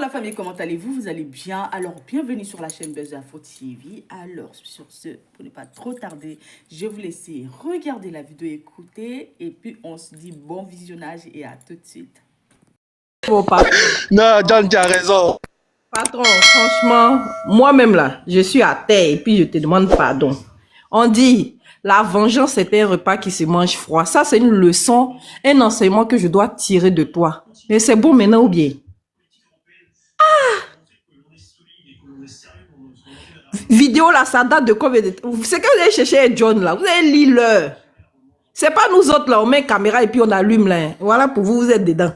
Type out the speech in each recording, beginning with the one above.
la famille, comment allez-vous? Vous allez bien? Alors, bienvenue sur la chaîne Buzz Info TV. Alors, sur ce, pour ne pas trop tarder, je vais vous laisser regarder la vidéo, écouter, et puis on se dit bon visionnage et à tout de suite. Bon, patron. Non, John, tu as raison. Patron, franchement, moi-même là, je suis à terre et puis je te demande pardon. On dit, la vengeance c'est un repas qui se mange froid. Ça, c'est une leçon, un enseignement que je dois tirer de toi. Mais c'est bon maintenant ou bien? Vidéo là, ça date de combien de temps? C'est que vous allez chercher John là, vous allez lire l'heure. C'est pas nous autres là, on met une caméra et puis on allume là. Voilà, pour vous, vous êtes dedans.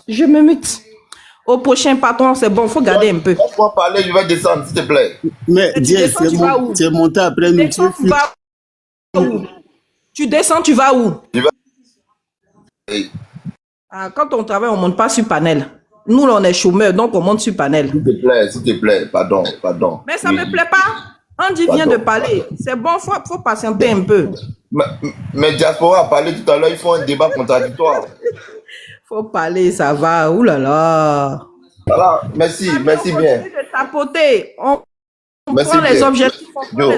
Je me mute. Au prochain patron, c'est bon, faut garder un peu. Laisse-moi parler, je vais descendre, s'il te plaît. Mais Tu Dieu, descends, tu vas où? c'est monté après nous. Descends, tu vas où? Tu descends, tu vas où? Je vais... Hey, Ah, quand on travaille, on monte pas sur panel. Nous, là, on est chômeurs, donc on monte sur panel. s'il te plaît, pardon. Mais ça me plaît pas. Andy vient de parler. C'est bon, faut patienter un peu. Mais Diaspora a parlé tout à l'heure, il faut un débat contradictoire. Faut parler, ça va. Ouh là là. Voilà, merci bien. Continue de tapoter. On Merci prend les bien. objectifs, on prend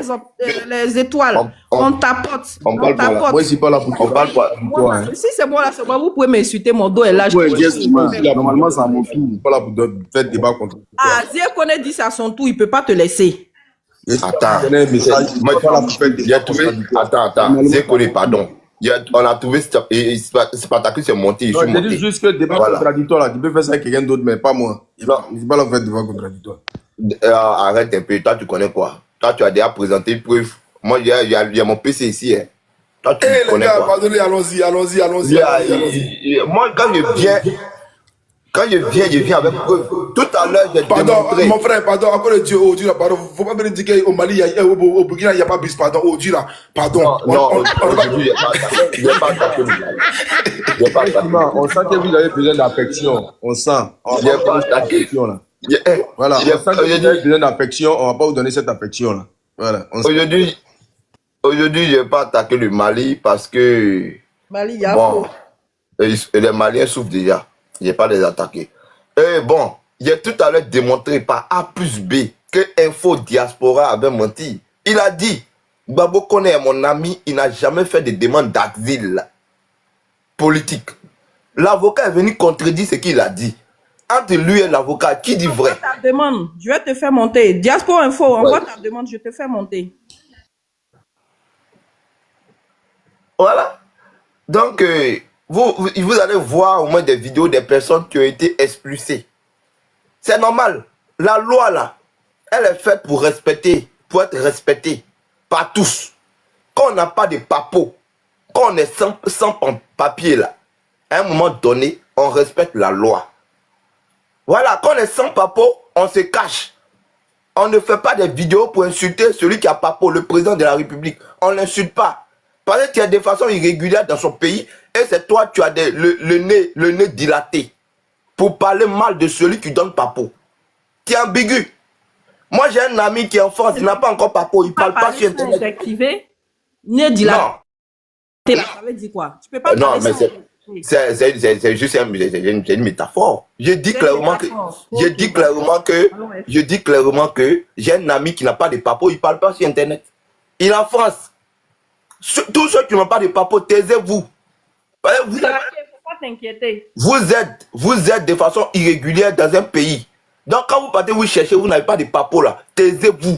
les étoiles. On tapote. On parle pas là. Moi, je suis pas là pour On parle pas. toi. Hein. Si c'est bon là, c'est bon. Vous pouvez m'insulter, mon dos est là. Ouais, normalement, c'est à mon tour. Pas là pour faire débat contre toi. Ah, si elle connaît dit c'est à son tour, il peut pas te laisser. Attends. Je connais un message. Moi, Pas là pour faire j'ai débat trouvé. contre Attends. Zékolé, pardon. On a trouvé. C'est pas ta que c'est monté. Je suis je dis monté. juste que débat contradictoire, là, tu peux faire ça avec quelqu'un d'autre, mais pas moi. Je ne suis pas là pour faire débat contradictoire. Arrête un peu. Toi, tu connais quoi? Toi, tu as déjà présenté une preuve. Moi, il y a mon PC ici. Hein. Toi, tu connais les gars, quoi? pardonnez, allons-y. Moi, quand je viens avec preuve. Tout à l'heure, j'ai Pardon, démontré. mon frère, pardon, encore le Dieu, aujourd'hui là, pardon. Faut pas me dire qu'au Mali, au Burkina, il n'y a pas bis, pardon, aujourd'hui là, pardon. Non, aujourd'hui, j'ai pas attaqué le Mali. J'ai pas attaqué. On sent que vous avez besoin d'affection. On sent. On J'ai va pas pas attaqué. d'affection là. Voilà. On J'ai- sent que vous avez besoin d'affection. On va pas vous donner cette affection là. Voilà. On sent. Aujourd'hui, je n'ai pas attaqué le Mali parce que, Mali, il y a bon, les Maliens souffrent déjà. Je n'ai pas les attaqué. Et bon, j'ai tout à l'heure démontré par A plus B que Info Diaspora avait menti. Il a dit, Babo Kone est mon ami, il n'a jamais fait de demande d'asile politique. L'avocat est venu contredire ce qu'il a dit. Entre lui et l'avocat, qui dit vrai? ta demande, je vais te faire monter. Diaspora Info, envoie ta demande, je te fais monter. Voilà. Donc, vous allez voir au moins des vidéos des personnes qui ont été expulsées. C'est normal. La loi, là, elle est faite pour être respectée par tous. Quand on n'a pas de papeau, quand on est sans papier, là, à un moment donné, on respecte la loi. Voilà, quand on est sans papier, on se cache. On ne fait pas des vidéos pour insulter celui qui a papier, le président de la République. On ne l'insulte pas. Parce que tu as des façons irrégulières dans son pays et c'est toi, tu as le nez dilaté pour parler mal de celui qui donne papo. Tu es ambigu. Moi, j'ai un ami qui est en France, il n'a pas encore papo, il ne parle pas sur Internet. Activé, né dilaté. Non. Ça veut dire quoi? Tu peux pas Non, parler mais ça. c'est juste une métaphore. Je dis clairement que j'ai un ami qui n'a pas de papo, il ne parle pas sur Internet. Il est en France. Tous ceux qui n'ont pas de papo, taisez-vous. Faut pas t'inquiéter. Vous êtes de façon irrégulière dans un pays. Donc quand vous partez, vous cherchez, vous n'avez pas de papo là. Taisez-vous.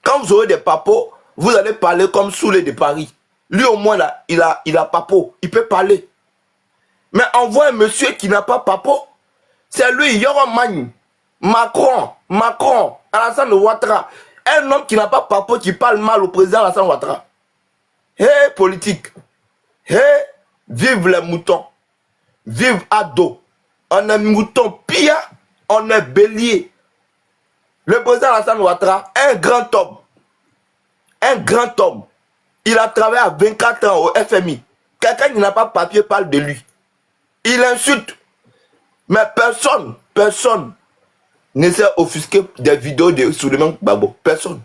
Quand vous aurez des papos, vous allez parler comme Soulé de Paris. Lui au moins là, il a papo. Il peut parler. Mais on voit un monsieur qui n'a pas papo. C'est lui, Yoram Magne, Macron, Alassane Ouattara. Un homme qui n'a pas papo, qui parle mal au président Alassane Ouattara. Hé, politique. Hé, vive les moutons. Vive Ado. On est mouton pire, on est bélier. Le président Alassane Ouattara, un grand homme. Un grand homme. Il a travaillé à 24 ans au FMI. Quelqu'un qui n'a pas papier parle de lui. Il insulte. Mais personne ne s'est offusqué des vidéos de Souleymane Babo. Personne.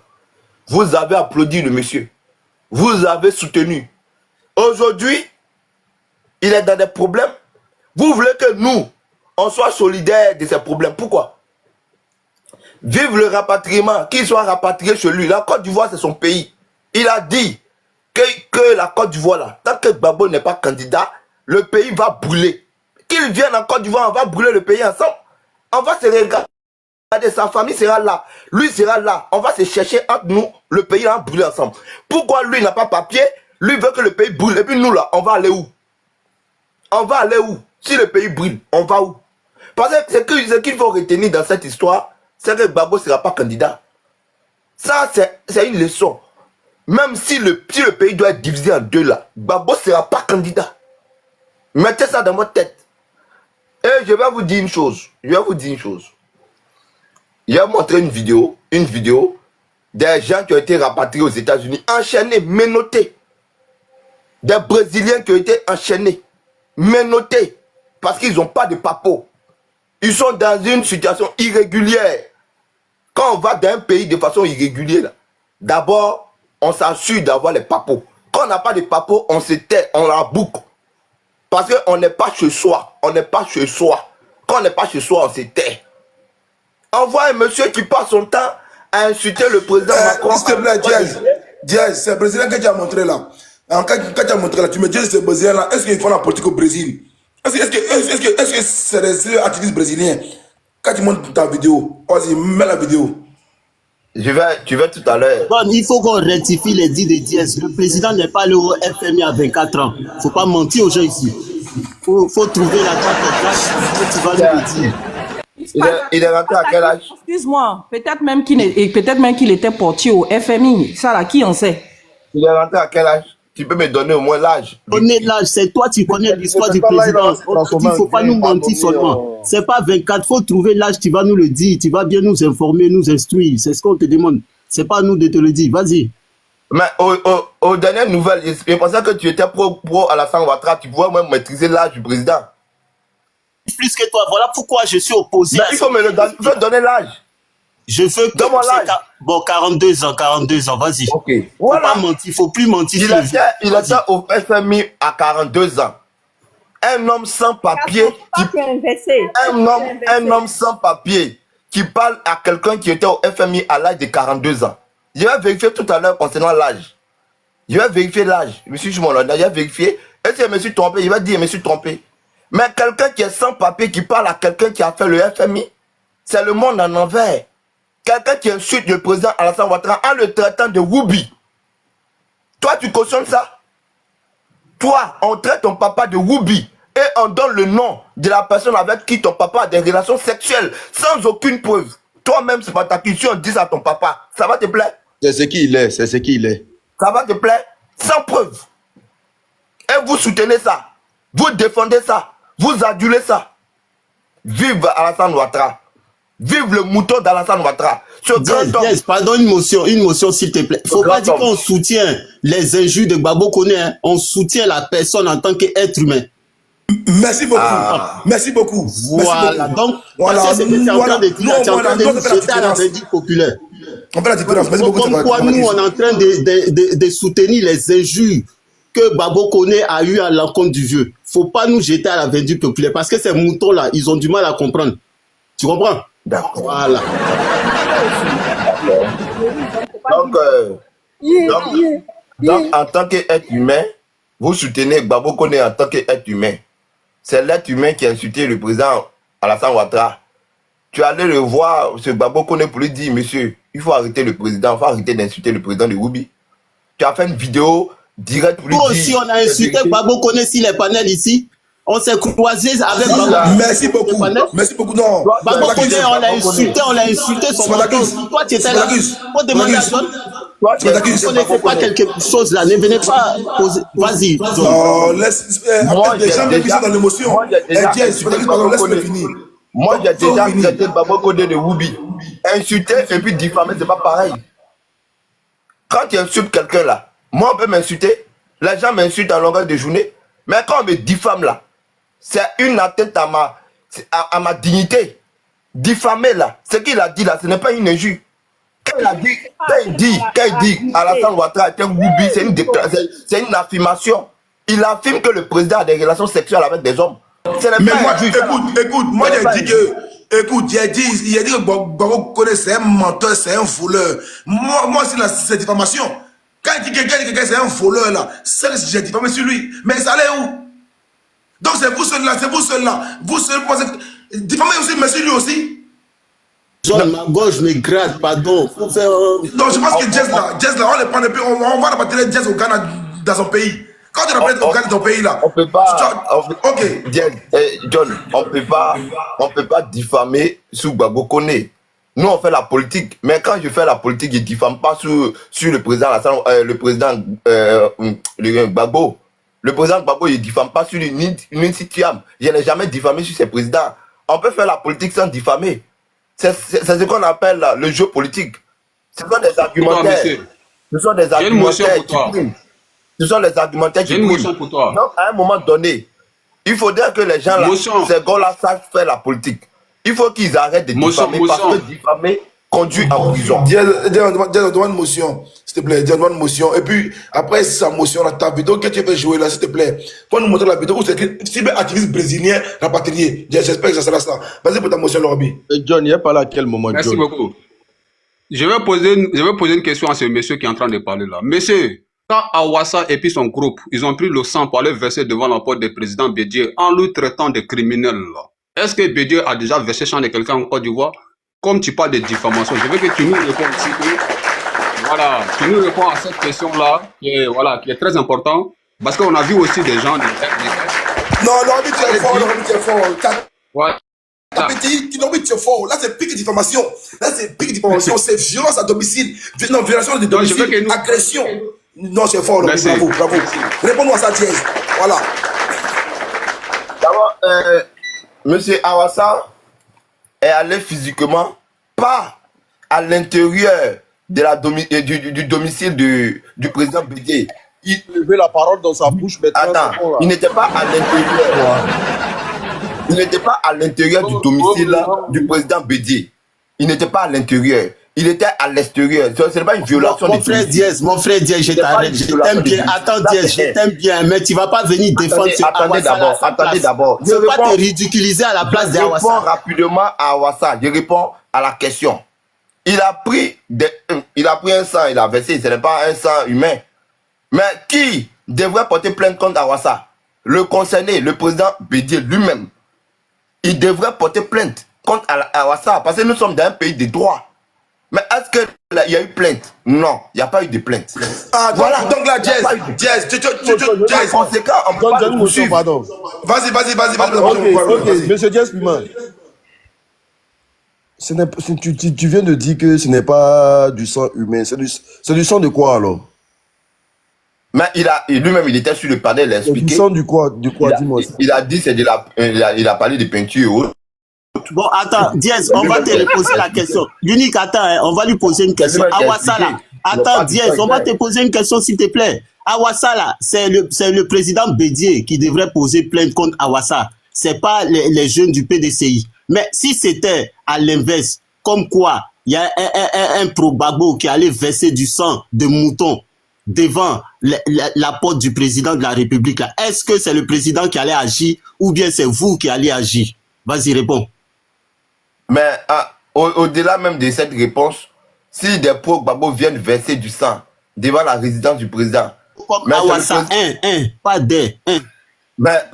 Vous avez applaudi le monsieur. Vous avez soutenu. Aujourd'hui, il est dans des problèmes. Vous voulez que nous, on soit solidaire de ces problèmes. Pourquoi? Vive le rapatriement, qu'il soit rapatrié chez lui. La Côte d'Ivoire, c'est son pays. Il a dit que la Côte d'Ivoire, là, tant que Gbagbo n'est pas candidat, le pays va brûler. Qu'il vienne en Côte d'Ivoire, on va brûler le pays ensemble. On va se regarder, sa famille sera là, lui sera là. On va se chercher entre nous, le pays va brûler ensemble. Pourquoi lui n'a pas papier? Lui veut que le pays brûle. Et puis nous, là, on va aller où? On va aller où? Si le pays brûle, on va où? Parce que ce qu'il faut retenir dans cette histoire, c'est que Gbagbo ne sera pas candidat. Ça, c'est une leçon. Même si le pays doit être divisé en deux là, Gbagbo ne sera pas candidat. Mettez ça dans votre tête. Et je vais vous dire une chose. Il a montré une vidéo des gens qui ont été rapatriés aux États-Unis, enchaînés, menottés. Des Brésiliens qui ont été enchaînés, menottés, parce qu'ils n'ont pas de papeaux. Ils sont dans une situation irrégulière. Quand on va dans un pays de façon irrégulière, d'abord, on s'assure d'avoir les papeaux. Quand on n'a pas de papeaux, on se tait, on la boucle. Parce qu'on n'est pas chez soi. Quand on n'est pas chez soi, on se tait. On voit un monsieur qui passe son temps à insulter le président Macron. S'il te plaît, Diaz, c'est le président que tu as montré là. Quand tu as montré là, tu me dis ce Brésilien là, est-ce qu'ils font la politique au Brésil? Est-ce que c'est des activistes brésiliens? Quand tu montres ta vidéo, vas-y, mets la vidéo. Tu vas tout à l'heure. Bon, il faut qu'on rectifie les dits de Diaz. Le président n'est pas allé au FMI à 24 ans. Il ne faut pas mentir aux gens ici. Il faut trouver la date exacte. Tu vas nous le dire. Il est rentré à quel âge? Excuse-moi, peut-être même qu'il était portier au FMI. Ça là, qui en sait? Il est rentré à quel âge? Tu peux me donner au moins l'âge? Connais l'âge, c'est toi, tu connais l'histoire du président. Il ne faut pas nous mentir seulement. Ce n'est pas 24, il faut trouver l'âge, tu vas nous le dire. Tu vas bien nous informer, nous instruire. C'est ce qu'on te demande. Ce n'est pas à nous de te le dire. Vas-y. Mais aux dernières nouvelles, je pensais que tu étais pro Alassane Ouattara. Tu pouvais même maîtriser l'âge du président. Plus que toi, voilà pourquoi je suis opposé. Mais il faut me donner l'âge. Je veux que... Donne-moi l'âge. Bon, 42 ans, vas-y. Ok. Voilà. Faut pas mentir, il ne faut plus mentir. Il était au FMI à 42 ans. Un homme sans papier. Un homme sans papier qui parle à quelqu'un qui était au FMI à l'âge de 42 ans. Je vais vérifier tout à l'heure concernant l'âge. Je vais vérifier l'âge. Monsieur Chumolanda, je vais vérifier. Est-ce que je me suis trompé? Il va dire je me suis trompé. Mais quelqu'un qui est sans papier qui parle à quelqu'un qui a fait le FMI, c'est le monde en envers. Quelqu'un qui insulte le président Alassane Ouattara en le traitant de Woubi. Toi, tu cautionnes ça? Toi, on traite ton papa de Woubi et on donne le nom de la personne avec qui ton papa a des relations sexuelles sans aucune preuve. Toi-même, c'est pas ta question, on dit ça à ton papa. Ça va te plaire? C'est ce qu'il est, c'est ce qu'il est. Ça va te plaire? Sans preuve. Et vous soutenez ça. Vous défendez ça. Vous adulez ça. Vive Alassane Ouattara. Vive le mouton d'Alassane Ouattara. Yes, pardon, une motion s'il te plaît. Faut pas dire qu'on soutient les injures de Gbagbo Koné, hein. On soutient la personne en tant qu'être humain. Merci beaucoup. Merci beaucoup. Voilà. Donc, voilà. Parce que c'est en train de dire, c'est en train de jeter à la vindicte populaire. On fait la différence. Merci beaucoup. Comme quoi, nous, on est en train de soutenir les injures que Gbagbo Koné a eu à l'encontre du vieux. Faut pas nous jeter à la vindicte populaire parce que ces moutons-là, ils ont du mal à comprendre. Tu comprends? D'accord. Voilà. Donc, en tant qu'être humain, vous soutenez Gbagbo Koné en tant qu'être humain. C'est l'être humain qui a insulté le président Alassane Ouattara. Tu allais le voir, ce Gbagbo Koné, pour lui dire, monsieur, il faut arrêter le président, il faut arrêter d'insulter le président de Woubi. Tu as fait une vidéo directe pour lui dire... Nous aussi, on a insulté Gbagbo Koné sur les panels ici. On s'est croisés avec Gbagbo. Merci beaucoup. Merci beaucoup. Non. Gbagbo Koné, on l'a insulté son menton. Toi, tu étais là. Faut demander à John. Tu ne fais pas quelque chose là. Ne venez pas poser. Vas-y. Non, laisse. Les gens qui sont dans l'émotion. Laisse-le finir. Moi, j'ai déjà traité Gbagbo Koné de Woubi. Insulter et puis diffamer, c'est pas pareil. Quand tu insultes quelqu'un là, moi, on peut m'insulter. Les gens m'insultent en longueur de journée. Mais quand on me diffame là, c'est une atteinte à ma dignité. Diffamer là, ce qu'il a dit là, ce n'est pas une injure. Quand il dit Alassane Ouattara est un Woubi, c'est une affirmation. Il affirme que le président a des relations sexuelles avec des hommes. Ce n'est Mais pas moi, injuste. écoute, moi j'ai dit que, écoute, j'ai dit que Gbagbo Koné c'est un menteur, c'est un voleur. Moi c'est diffamation. Quand il dit que quelqu'un c'est un voleur là, j'ai diffamé sur lui. Mais ça allait où? Donc c'est vous seuls là, c'est vous seuls là. Vous seuls pensez que diffamer aussi, mais sur lui aussi. John, ma gauche me gratte, pardon. Faut faire Donc je pense que Jazz là, on le prend depuis, on va rapporter Jazz au Ghana dans son pays. Quand tu rappelles au Ghana dans ton pays là. On peut pas. Ok. John, on peut pas diffamer sous Gbagbo Koné. Nous on fait la politique, mais quand je fais la politique, je diffame pas sur le président Alassane, le président Gbagbo. Le président Gbagbo, il diffame pas sur une citiam. Je n'ai jamais diffamé sur ses présidents. On peut faire la politique sans diffamer. C'est ce qu'on appelle là, le jeu politique. Ce sont des argumentaires. Ce sont des argumentaires qui priment. Ce sont les argumentaires qui priment. Donc, à un moment donné, il faudrait que les gens là, ces gars-là, sachent faire la politique. Il faut qu'ils arrêtent de diffamer parce que diffamer conduit en prison. Demande motion, s'il te plaît. Demande motion. Et puis, après sa motion, ta vidéo que tu veux jouer là, s'il te plaît. Faut nous montrer la vidéo où c'est écrit cyberactiviste brésilien rapatrié. J'espère que ça sera ça. Vas-y pour ta motion, Lorbi. John, il n'est pas là à quel moment, John? Merci beaucoup. Je vais poser une question à ce monsieur qui est en train de parler là. Monsieur, quand Awassa et puis son groupe, ils ont pris le sang pour aller verser devant la porte du président Bédié en lui traitant de criminel là. Est-ce que Bédié a déjà versé sang de quelqu'un en Côte d'Ivoire? Comme tu parles de diffamation, je veux que tu nous réponds aussi. Voilà, tu nous réponds à cette question-là, qui est très importante, parce qu'on a vu aussi des gens... Non, Lorbi, tu es fort, Lorbi, tu es fort. Ouais. Lorbi, tu es fort. Là, c'est pique diffamation. Là, c'est pique diffamation. C'est violence à domicile. Non, violation de domicile, agression. Non, c'est fort, Lorbi, bravo. Réponds-nous à ça, Diaz. Voilà. D'abord, monsieur Awassa est allé physiquement, pas à l'intérieur de du domicile du président Bédié. Il levait la parole dans sa bouche, mais attends, il n'était pas à l'intérieur. Il n'était pas à l'intérieur du domicile là, du président Bédié. Il n'était pas à l'intérieur. Il était à l'extérieur. Ce n'est pas une violation. Mon frère Diaz, je t'arrête. Je t'aime bien. Attends, Diaz, je t'aime bien, mais tu ne vas pas venir défendre ce Awassa. Attendez d'abord. Je ne veux pas te ridiculiser à la place d'Awassa. Je réponds rapidement à Awassa. Je réponds à la question. Il a pris un sang, il a versé. Ce n'est pas un sang humain. Mais qui devrait porter plainte contre Awassa? Le concerné, le président Bédié lui-même. Il devrait porter plainte contre Awassa parce que nous sommes dans un pays de droit. Mais est-ce qu'il y a eu plainte? Non, il n'y a pas eu de plainte. Ah, voilà. Donc là, Jazz. Conséquent, on peut pas poursuivre. Pardon. Vas-y. Ok, monsieur Jazz Pima. Tu viens de dire que ce n'est pas du sang humain. C'est du sang de quoi alors? Mais lui-même, il était sur le panel, il a expliqué. Du sang du quoi? Dis-moi. Il a dit, il a parlé de peinture. Bon, attends, Diaz, on va te poser la question. L'unique, attends, on va lui poser une question. Awassa là, attends, Diaz, on va te poser une question s'il te plaît. Awassa là, c'est le président Bédié qui devrait poser plainte contre Awassa. C'est pas les jeunes du PDCI. Mais si c'était à l'inverse, comme quoi, il y a un pro-Gbagbo qui allait verser du sang de mouton devant la porte du président de la République, est-ce que c'est le président qui allait agir ou bien c'est vous qui allez agir? Vas-y, réponds. Mais au-delà même de cette réponse, si des pro-Gbagbo viennent verser du sang devant la résidence du président... Comme Awassa, pas des, Mais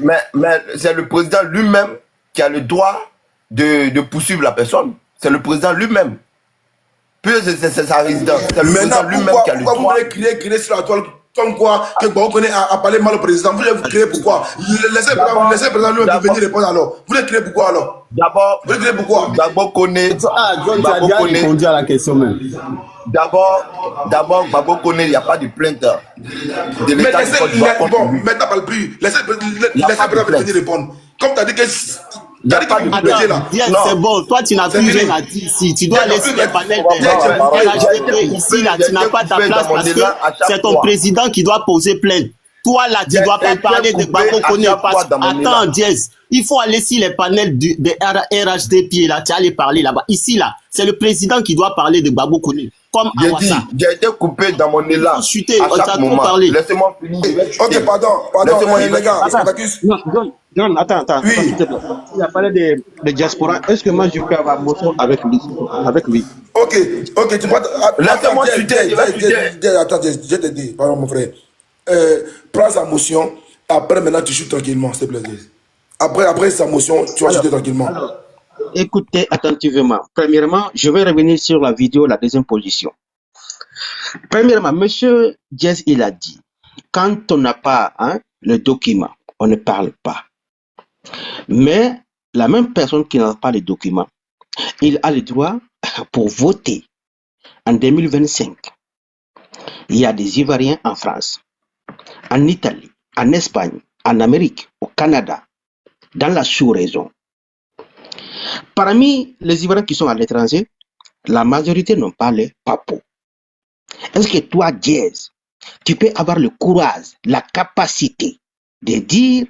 c'est le président lui-même qui a le droit de poursuivre la personne. C'est le président lui-même. Puis c'est sa résidence. C'est le président lui-même qui a le droit. Pourquoi vous voulez crier sur la toile comme quoi que Gbagbo Koné a parlé mal au président? Vous voulez crier pourquoi? Laissez le président lui-même venir répondre alors. Vous voulez crier pourquoi alors? D'abord, vous voulez crier pourquoi? Gbagbo Koné. John, tu as déjà répondu à la question même. D'abord, Gbagbo Koné, il n'y a pas de plainte de l'État. Bon, maintenant, parle plus. Laissez le président venir répondre. Comme tu as dit que... C'est bon, toi tu n'as plus rien à dire ici. Tu dois laisser les panels de ici là, tu n'as pas ta place parce que c'est ton président qui doit poser plainte. Toi là, tu dois pas parler de Gbagbo Koné. Attends, Diaz, il faut aller sur les panels de RHDP là, tu allais parler là-bas. Ici là, c'est le président qui doit parler de Gbagbo Koné. Comme Awassa. J'ai été coupé dans mon élan à chaque moment. Laissez-moi finir. Ok, pardon, les gars, Spartacus. John, attends, s'il te Oui. plaît. Il a parlé de diaspora. Est-ce que moi, je peux avoir motion avec lui? Avec lui. Ok, tu peux... Attends, Laissez-moi chuter, je vais chuter. attends, je te dis, pardon mon frère. Prends sa motion, après maintenant tu chutes tranquillement, s'il te plaît. Après sa motion, tu vas chuter tranquillement. Alors, écoutez attentivement. Premièrement, je vais revenir sur la vidéo, la deuxième position. Premièrement, monsieur Jazz, il a dit, quand on n'a pas le document, on ne parle pas. Mais la même personne qui n'a pas le document, il a le droit pour voter en 2025. Il y a des Ivoiriens en France, en Italie, en Espagne, en Amérique, au Canada, dans la sous-région. Parmi les Ivoiriens qui sont à l'étranger, la majorité n'ont pas le papo. Est-ce que toi, Jazz, tu peux avoir le courage, la capacité de dire,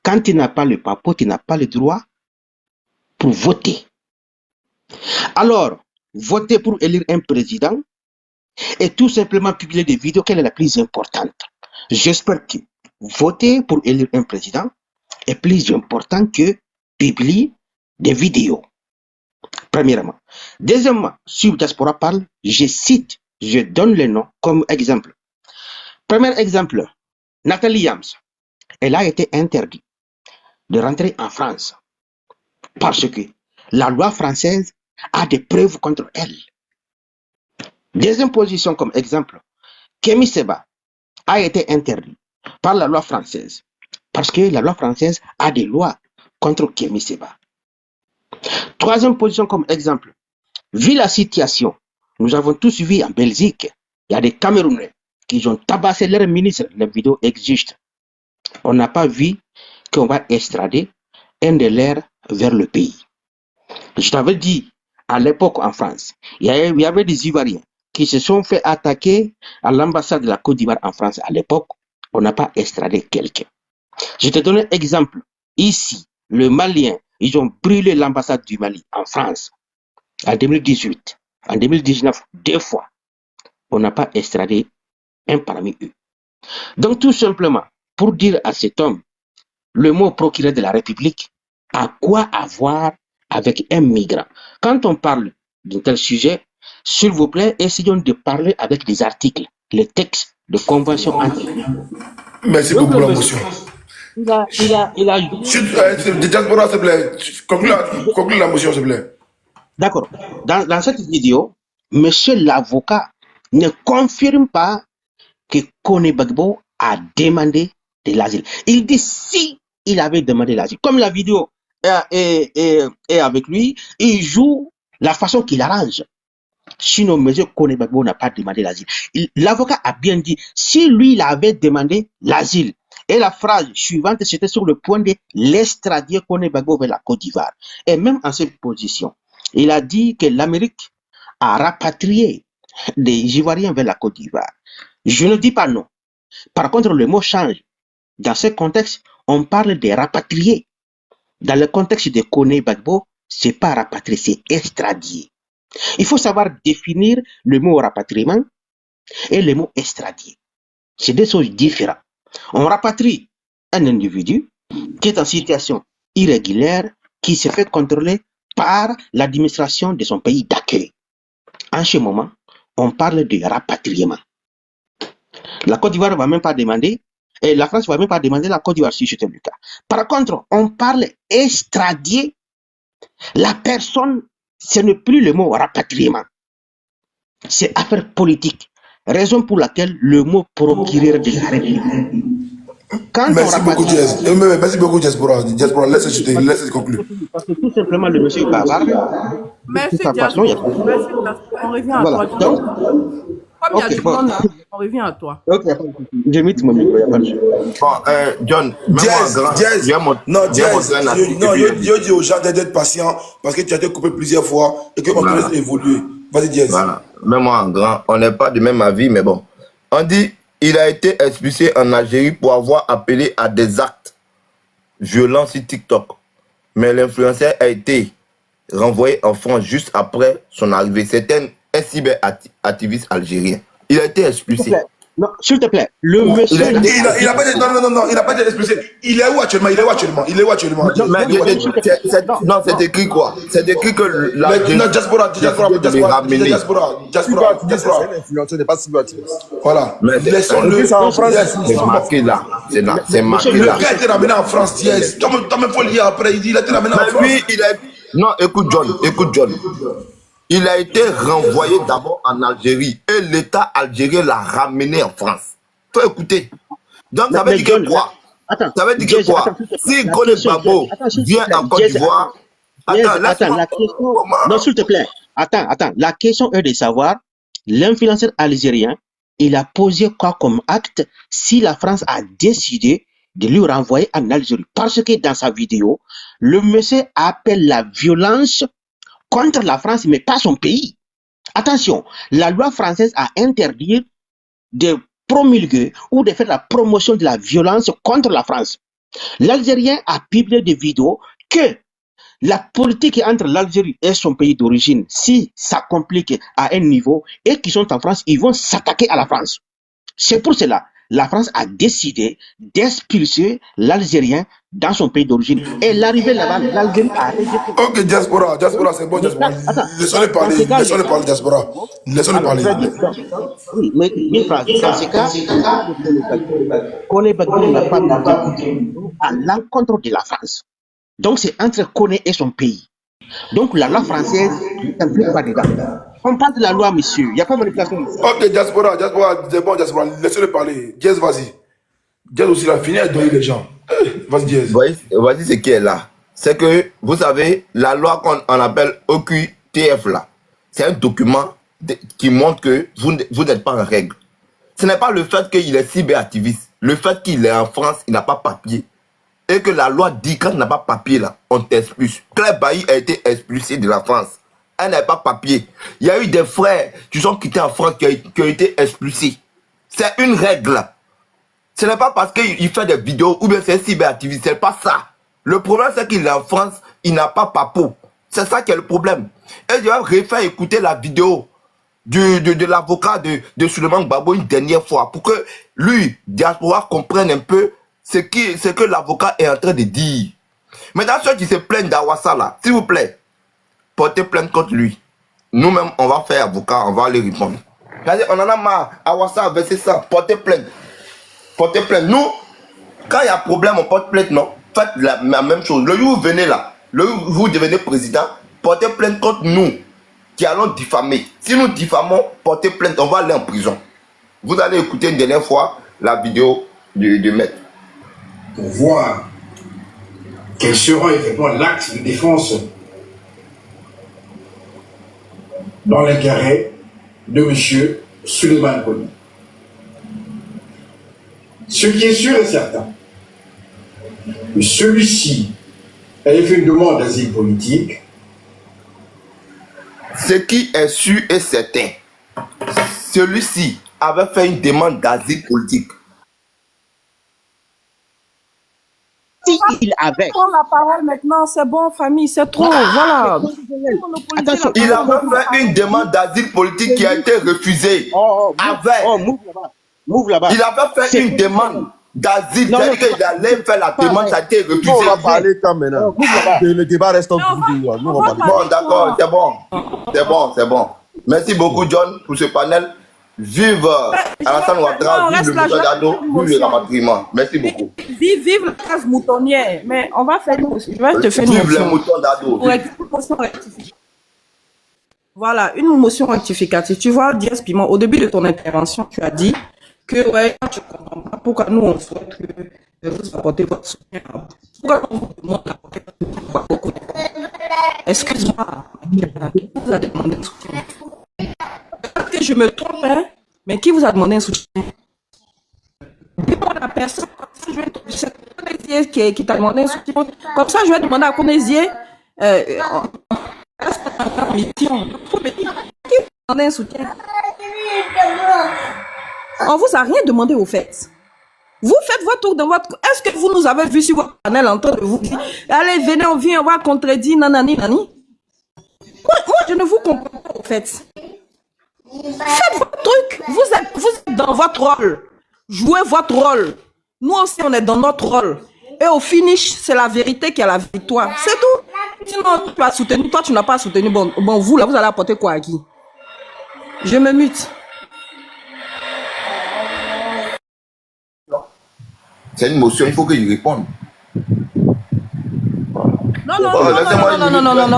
quand tu n'as pas le papo, tu n'as pas le droit pour voter? Alors, voter pour élire un président et tout simplement publier des vidéos, quelle est la plus importante? J'espère que voter pour élire un président est plus important que publier des vidéos. Premièrement. Deuxièmement, si Diaspora parle, je cite, je donne les noms comme exemple. Premier exemple, Nathalie Yams, elle a été interdite de rentrer en France parce que la loi française a des preuves contre elle. Deuxième position comme exemple, Kémy Séba a été interdit par la loi française parce que la loi française a des lois contre Kémy Séba. Troisième position comme exemple, vu la situation, nous avons tous vu en Belgique, il y a des Camerounais qui ont tabassé leur ministre, les vidéos existent. On n'a pas vu qu'on va extrader un de leurs vers le pays. Je t'avais dit, à l'époque en France, il y avait des Ivoiriens qui se sont fait attaquer à l'ambassade de la Côte d'Ivoire en France. À l'époque, on n'a pas extradé quelqu'un. Je te donne un exemple. Ici, le Malien, ils ont brûlé l'ambassade du Mali en France en 2018, en 2019, 2 fois. On n'a pas extradé un parmi eux. Donc tout simplement, pour dire à cet homme, le mot procureur de la République a quoi avoir avec un migrant? Quand on parle d'un tel sujet, s'il vous plaît, essayons de parler avec des articles, les textes de convention entre. Merci beaucoup pour la motion. Il a Diaspora, s'il te plaît. Conclue la motion, s'il te plaît. D'accord. Dans cette vidéo, monsieur l'avocat ne confirme pas que Kone Bagbo a demandé de l'asile. Il dit si il avait demandé l'asile. Comme la vidéo est avec lui, il joue la façon qu'il arrange. Sinon, monsieur Kone Bagbo n'a pas demandé l'asile. L'avocat a bien dit, si lui il avait demandé l'asile, et la phrase suivante, c'était sur le point de l'extrader Kone Bagbo vers la Côte d'Ivoire. Et même en cette position, il a dit que l'Amérique a rapatrié des Ivoiriens vers la Côte d'Ivoire. Je ne dis pas non. Par contre, le mot change. Dans ce contexte, on parle de rapatrier. Dans le contexte de Kone Bagbo, c'est pas rapatrier, c'est extradier. Il faut savoir définir le mot rapatriement et le mot extradier. C'est deux choses différentes. On rapatrie un individu qui est en situation irrégulière, qui se fait contrôler par l'administration de son pays d'accueil. En ce moment, on parle de rapatriement. La Côte d'Ivoire ne va même pas demander, et la France ne va même pas demander la Côte d'Ivoire si c'était le cas. Par contre, on parle extradier la personne, ce n'est plus le mot rapatriement. C'est affaire politique. Raison pour laquelle le mot procureur de la République. Merci beaucoup, Jazz. Merci beaucoup, Diaspora. Diaspora, laisse conclure. Parce que tout simplement, le monsieur est bavard. Merci, Diaspora. On revient à toi. Donc, comme il y a du monde là, on revient à toi. Ok, je mets mon micro, il n'y a pas de souci. Bon, John, je dis aux gens d'être patients parce que tu as été coupé plusieurs fois et qu'on te laisse évoluer. Vas-y, Jazz. Voilà. Même moi en grand, on n'est pas du même avis, mais bon. On dit il a été expulsé en Algérie pour avoir appelé à des actes violents sur TikTok. Mais l'influenceur a été renvoyé en France juste après son arrivée. C'est un cyberactiviste algérien. Il a été expulsé. Non, s'il te plaît, le Il monsieur... a été. Il a pas été, non, il a pas été expulsé. Il est où actuellement? Il est où actuellement? Il est où actuellement? Non, Mais non, s'il te plaît. Non, non, c'est écrit quoi? C'est écrit que Non, diaspora, de les ramener. diaspora. C'est un influenceur, n'est pas Sylvain Activiste. Voilà. Mais Laissons-le. Ça en France, c'est marqué là. C'est marqué Le là. gars a été ramené en France, Diaz. Toi-même, faut le dire après. Il dit, il a été ramené en Mais France. lui, il a... Non, écoute John. Il a été renvoyé d'abord en Algérie et l'État algérien l'a ramené en France. Faut écouter. Donc ça veut mais dire John, que quoi? attends, Ça veut dire que Jazz, quoi? attends, s'il te plaît. Si La Kone question, Babo Jazz, s'il te vient plaît. en Côte Jazz, d'Ivoire... Jazz, Attends, attends, la question... Non, s'il te plaît. Attends. La question est de savoir, l'influenceur algérien, il a posé quoi comme acte si la France a décidé de lui renvoyer en Algérie? Parce que dans sa vidéo, le monsieur appelle la violence contre la France, mais pas son pays. Attention, la loi française a interdit de promulguer ou de faire la promotion de la violence contre la France. L'Algérien a publié des vidéos que la politique entre l'Algérie et son pays d'origine, si ça complique à un niveau et qu'ils sont en France, ils vont s'attaquer à la France. C'est pour cela la France a décidé d'expulser l'Algérien dans son pays d'origine. Et l'arrivée là-bas, l'Algérie a rejeté. Ok, diaspora, c'est bon, diaspora. Laissons-le parler, diaspora. Laissons-le parler. Oui, mais une phrase. Dans ce cas, Kone Babo n'a pas voté à l'encontre de la France. Donc c'est entre Kone et son pays. Donc la loi française n'implique pas dedans. On parle de la loi, monsieur. Il n'y a pas de manipulation. Ok, diaspora, c'est bon, diaspora. Laissez-le parler. Diaz, vas-y. Diaz aussi, il a fini à donner les gens. Vas-y, Diaz. Voici ce qui est là. C'est que, vous savez, la loi qu'on appelle OQTF là, c'est un document qui montre que vous n'êtes pas en règle. Ce n'est pas le fait qu'il est cyberactiviste, le fait qu'il est en France, il n'a pas papier. Et que la loi dit quand tu n'as pas papier là, on t'expulse. Claire Bailly a été expulsée de la France. Elle n'avait pas papier. Il y a eu des frères qui sont quittés en France qui ont été expulsés. C'est une règle. Ce n'est pas parce qu'il fait des vidéos ou bien c'est un cyberactiviste, c'est pas ça. Le problème c'est qu'il est en France, il n'a pas papo. C'est ça qui est le problème. Et je vais refaire écouter la vidéo de l'avocat de Souleymane Gbagbo une dernière fois pour que lui, diaspora, comprenne un peu ce que l'avocat est en train de dire. Maintenant, ceux qui se plaignent d'Awassa là, s'il vous plaît, portez plainte contre lui. Nous-mêmes, on va faire avocat, on va aller répondre. On en a marre, Awassa a versé ça, portez plainte. Portez plainte. Nous, quand il y a problème, on porte plainte, non? Faites la même chose. Le jour où vous venez là, le jour où vous devenez président, portez plainte contre nous, qui allons diffamer. Si nous diffamons, portez plainte, on va aller en prison. Vous allez écouter une dernière fois la vidéo du maître. Pour voir quel sera effectivement l'acte de défense dans l'intérêt de M. Souleymane Kone. Ce qui est sûr et certain, que celui-ci avait fait une demande d'asile politique. Ce qui est sûr et certain, celui-ci avait fait une demande d'asile politique. Il avait. Prends la parole maintenant, c'est bon, famille, c'est trop, voilà. Attention, Il avait fait une demande d'asile politique qui a été refusée. Move là-bas. Il avait fait une demande d'asile, c'est-à-dire qu'il allait faire la demande, ça a été refusé. On va parler quand maintenant. Le débat reste en vous. Bon, d'accord, c'est bon. Merci beaucoup, John, pour ce panel. Vive Alassane Ouattara, vive le Mouton d'Ado, vive le rapatriement. Merci beaucoup. Vive la case moutonnière. Mais on va faire une motion. Je vais te faire une Vive le motion. Mouton d'Ado. Voilà, une motion rectificative. Tu vois, Diaz Piment, au début de ton intervention, tu as dit que, ouais, tu comprends pas pourquoi nous, on souhaite que vous apportez votre soutien. Pourquoi on vous demande d'apporter votre soutien? Excuse-moi, qui vous a demandé un soutien? Peut-être que je me trompe, hein, mais qui vous a demandé un soutien? Dis-moi la personne, comme ça, je vais c'est Konézier qui t'a demandé un soutien. Comme ça, je vais demander à Konézier, mission. Qui vous a demandé un soutien? On vous a rien demandé au fait. Vous faites votre tour dans votre... Est-ce que vous nous avez vu sur votre panel en train de vous dire, allez, venez, on vient, on va contredire, nanani, nani. Moi, je ne vous comprends pas au fait. Faites votre truc. Vous êtes dans votre rôle. Jouez votre rôle. Nous aussi, on est dans notre rôle. Et au finish, c'est la vérité qui a la victoire. C'est tout. Sinon, tu as soutenu, toi, tu n'as pas soutenu. Bon, vous, là, vous allez apporter quoi à qui? Je me mute. C'est une motion, il faut qu'il réponde. Non,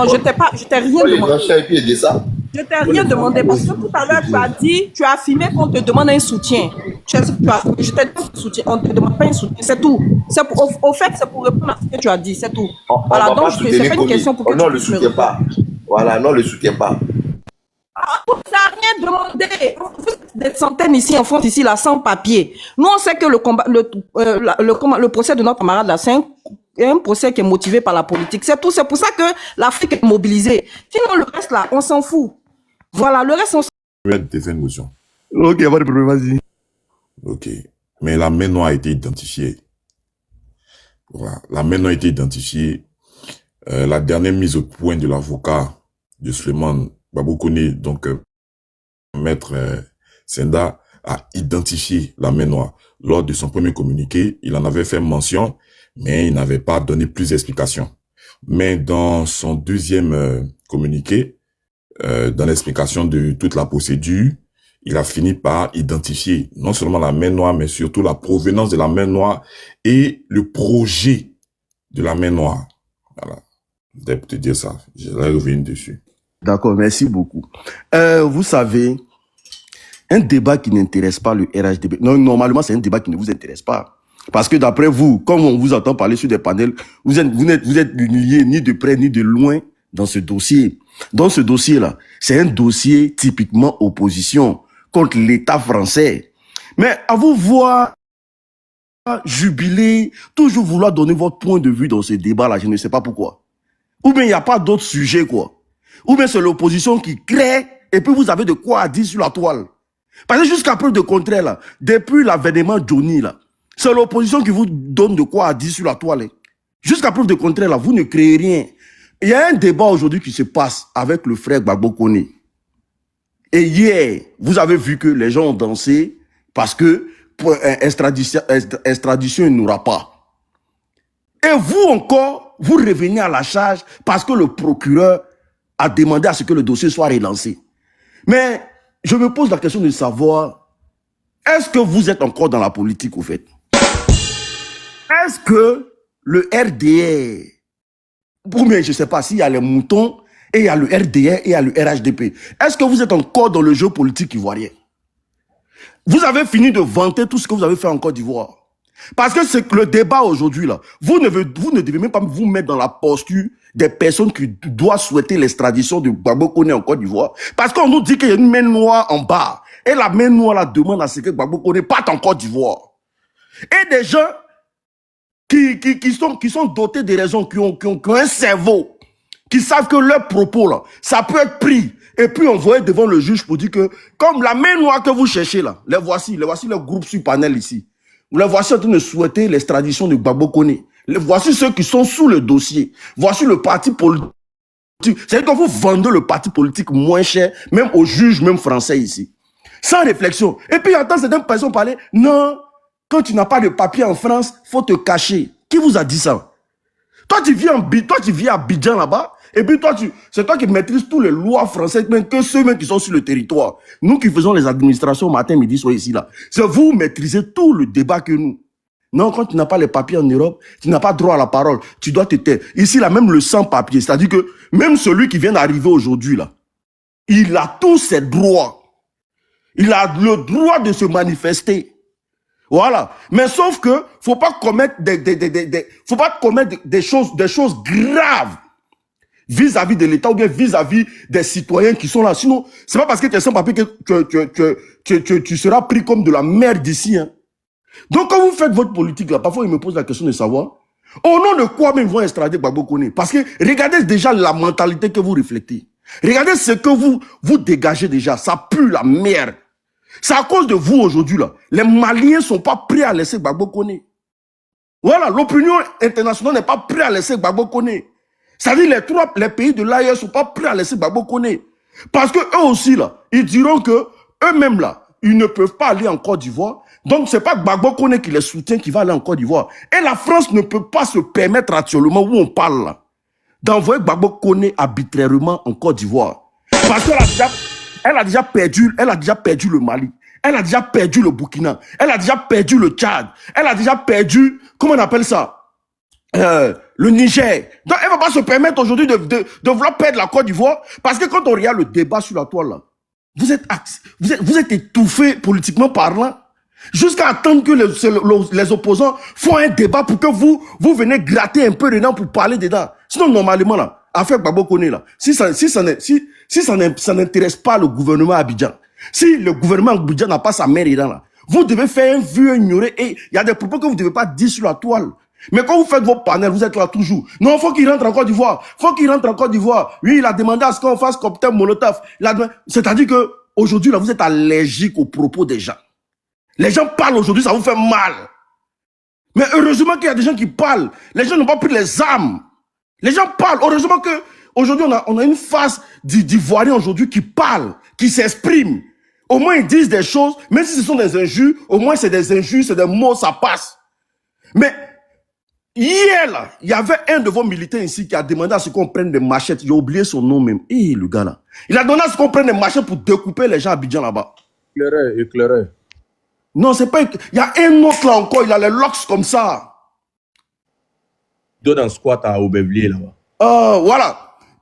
je t'ai rien demandé. Je t'ai rien demandé parce que tout à l'heure, tu as dit, tu as affirmé qu'on te demande un soutien. Je t'ai dit un soutien, on ne te demande pas un soutien, c'est tout. Au fait, c'est pour répondre à ce que tu as dit, c'est tout. Voilà, donc c'est pas une question pour que non, le soutien pas. Voilà, non, le soutien pas. Ça n'a rien demandé. Des centaines ici en France, ici, là, sans papier. Nous, on sait que le procès de notre camarade, là, c'est un procès qui est motivé par la politique. C'est tout. C'est pour ça que l'Afrique est mobilisée. Sinon, le reste, là, on s'en fout. Voilà, le reste, on s'en fout. Je vais te faire une motion. Ok, pas de problème, vas-y. Ok. Mais la main noire a été identifiée. Voilà. La main noire a été identifiée. La dernière mise au point de l'avocat de Suleiman Babou Koné, donc Maître Senda, a identifié la main noire. Lors de son premier communiqué, il en avait fait mention, mais il n'avait pas donné plus d'explications. Mais dans son deuxième communiqué, dans l'explication de toute la procédure, il a fini par identifier non seulement la main noire, mais surtout la provenance de la main noire et le projet de la main noire. Voilà. Je vais te dire ça. Je vais revenir dessus. D'accord, merci beaucoup. Vous savez, un débat qui n'intéresse pas le RHDP, non, normalement c'est un débat qui ne vous intéresse pas. Parce que d'après vous, comme on vous entend parler sur des panels, vous êtes liés ni de près ni de loin dans ce dossier. Dans ce dossier-là, c'est un dossier typiquement opposition contre l'État français. Mais à vous voir jubiler, toujours vouloir donner votre point de vue dans ce débat-là, je ne sais pas pourquoi. Ou bien il n'y a pas d'autre sujet, quoi. Ou bien c'est l'opposition qui crée, et puis vous avez de quoi dire sur la toile. Parce que jusqu'à preuve de contraire, là, depuis l'avènement Johnny, là, c'est l'opposition qui vous donne de quoi dire sur la toile. Jusqu'à preuve de contraire, là, vous ne créez rien. Il y a un débat aujourd'hui qui se passe avec le frère Gbagbo Koné. Et hier, vous avez vu que les gens ont dansé parce que pour extradition, il n'y aura pas. Et vous encore, vous revenez à la charge parce que le procureur a demandé à ce que le dossier soit relancé. Mais je me pose la question de savoir, est-ce que vous êtes encore dans la politique au fait? Est-ce que le RDR, ou bien je ne sais pas s'il y a les moutons, et il y a le RDR et il y a le RHDP, est-ce que vous êtes encore dans le jeu politique ivoirien? Vous avez fini de vanter tout ce que vous avez fait en Côte d'Ivoire. Parce que c'est le débat aujourd'hui, là, vous ne devez même pas vous mettre dans la posture des personnes qui doivent souhaiter l'extradition de Gbagbo Koné en Côte d'Ivoire. Parce qu'on nous dit qu'il y a une main noire en bas. Et la main noire là demande à ce que Gbagbo Koné parte en Côte d'Ivoire. Et des gens qui sont dotés de raisons, qui ont un cerveau, qui savent que leurs propos là, ça peut être pris et puis envoyé devant le juge pour dire que, comme la main noire que vous cherchez là, les voici le groupe sur panel ici. Les voici en train de souhaiter l'extradition de Gbagbo Koné. Voici ceux qui sont sous le dossier. Voici le parti politique. C'est-à-dire que vous vendez le parti politique moins cher, même aux juges, même français ici. Sans réflexion. Et puis, j'entends certaines personnes parler, non, quand tu n'as pas de papier en France, faut te cacher. Qui vous a dit ça? Toi, tu vis à Abidjan là-bas, et puis c'est toi qui maîtrises toutes les lois françaises, même que ceux même qui sont sur le territoire. Nous qui faisons les administrations matin, midi, soir ici, là. C'est vous maîtrisez tout le débat que nous. Non, quand tu n'as pas les papiers en Europe, tu n'as pas droit à la parole. Tu dois te taire. Ici, là, même le sans-papier, c'est-à-dire que même celui qui vient d'arriver aujourd'hui, là, il a tous ses droits. Il a le droit de se manifester. Voilà. Mais sauf que, faut pas commettre des choses graves vis-à-vis de l'État ou bien vis-à-vis des citoyens qui sont là. Sinon, c'est pas parce que tu es sans papier que tu seras pris comme de la merde ici, hein. Donc, quand vous faites votre politique, là, parfois, il me pose la question de savoir, au nom de quoi même ils vont extrader Gbagbo Koné? Parce que regardez déjà la mentalité que vous reflétez. Regardez ce que vous dégagez déjà. Ça pue la merde. C'est à cause de vous aujourd'hui, là. Les Maliens sont pas prêts à laisser Gbagbo Koné. Voilà, l'opinion internationale n'est pas prête à laisser Gbagbo Koné. C'est-à-dire les pays de l'AES sont pas prêts à laisser Gbagbo Koné. Parce que eux aussi, là, ils diront que eux-mêmes, là, ils ne peuvent pas aller en Côte d'Ivoire. Donc, c'est pas Gbagbo Kone qui les soutient qui va aller en Côte d'Ivoire. Et la France ne peut pas se permettre actuellement, où on parle là, d'envoyer Gbagbo Kone arbitrairement en Côte d'Ivoire. Parce qu'elle a déjà perdu le Mali. Elle a déjà perdu le Burkina. Elle a déjà perdu le Tchad. Elle a déjà perdu, comment on appelle ça? Le Niger. Donc, elle ne va pas se permettre aujourd'hui de vouloir perdre la Côte d'Ivoire. Parce que quand on regarde le débat sur la toile, là, vous êtes étouffé politiquement parlant. Jusqu'à attendre que les opposants font un débat pour que vous venez gratter un peu dedans pour parler dedans. Sinon, normalement, là, affaire Gbagbo Kone, là, si ça n'intéresse pas le gouvernement Abidjan, si le gouvernement Abidjan n'a pas sa mère dedans, là, vous devez faire un vieux ignoré et il y a des propos que vous ne devez pas dire sur la toile. Mais quand vous faites vos panels, vous êtes là toujours. Non, faut qu'il rentre en Côte d'Ivoire. Faut qu'il rentre en Côte d'Ivoire. Oui, il a demandé à ce qu'on fasse cocktail Molotov. C'est-à-dire que aujourd'hui, là, vous êtes allergique aux propos des gens. Les gens parlent aujourd'hui, ça vous fait mal. Mais heureusement qu'il y a des gens qui parlent. Les gens n'ont pas pris les armes. Les gens parlent. Heureusement que aujourd'hui on a une phase d'Ivoiriens aujourd'hui qui parlent, qui s'expriment. Au moins ils disent des choses, même si ce sont des injures, au moins c'est des injures, c'est des mots, ça passe. Mais hier là, il y avait un de vos militaires ici qui a demandé à ce qu'on prenne des machettes. J'ai oublié son nom même. Le gars là. Il a demandé à ce qu'on prenne des machettes pour découper les gens à Abidjan là-bas. Éclairé. Non, c'est pas... Il y a un autre là encore, il a les locks comme ça. Deux dans le squat à Aubervilliers là-bas. Voilà.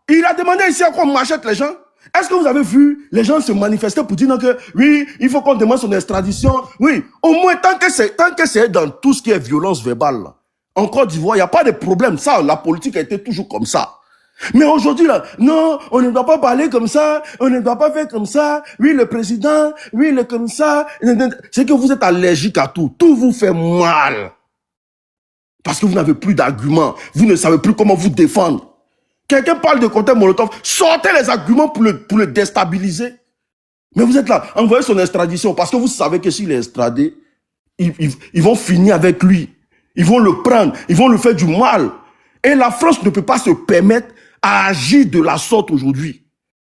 Il a demandé ici à qu'on machette les gens. Est-ce que vous avez vu les gens se manifester pour dire non, que oui, il faut qu'on demande son extradition. Oui, au moins tant que c'est dans tout ce qui est violence verbale, là, en Côte d'Ivoire, il n'y a pas de problème. Ça, la politique a été toujours comme ça. Mais aujourd'hui, là, non, on ne doit pas parler comme ça, on ne doit pas faire comme ça. Oui, le président, oui, le comme ça. C'est que vous êtes allergique à tout. Tout vous fait mal. Parce que vous n'avez plus d'arguments. Vous ne savez plus comment vous défendre. Quelqu'un parle de cocktail Molotov, sortez les arguments pour le déstabiliser. Mais vous êtes là, envoyez son extradition, parce que vous savez que s'il est extradé, ils vont finir avec lui. Ils vont le prendre, ils vont le faire du mal. Et la France ne peut pas se permettre à agir de la sorte aujourd'hui.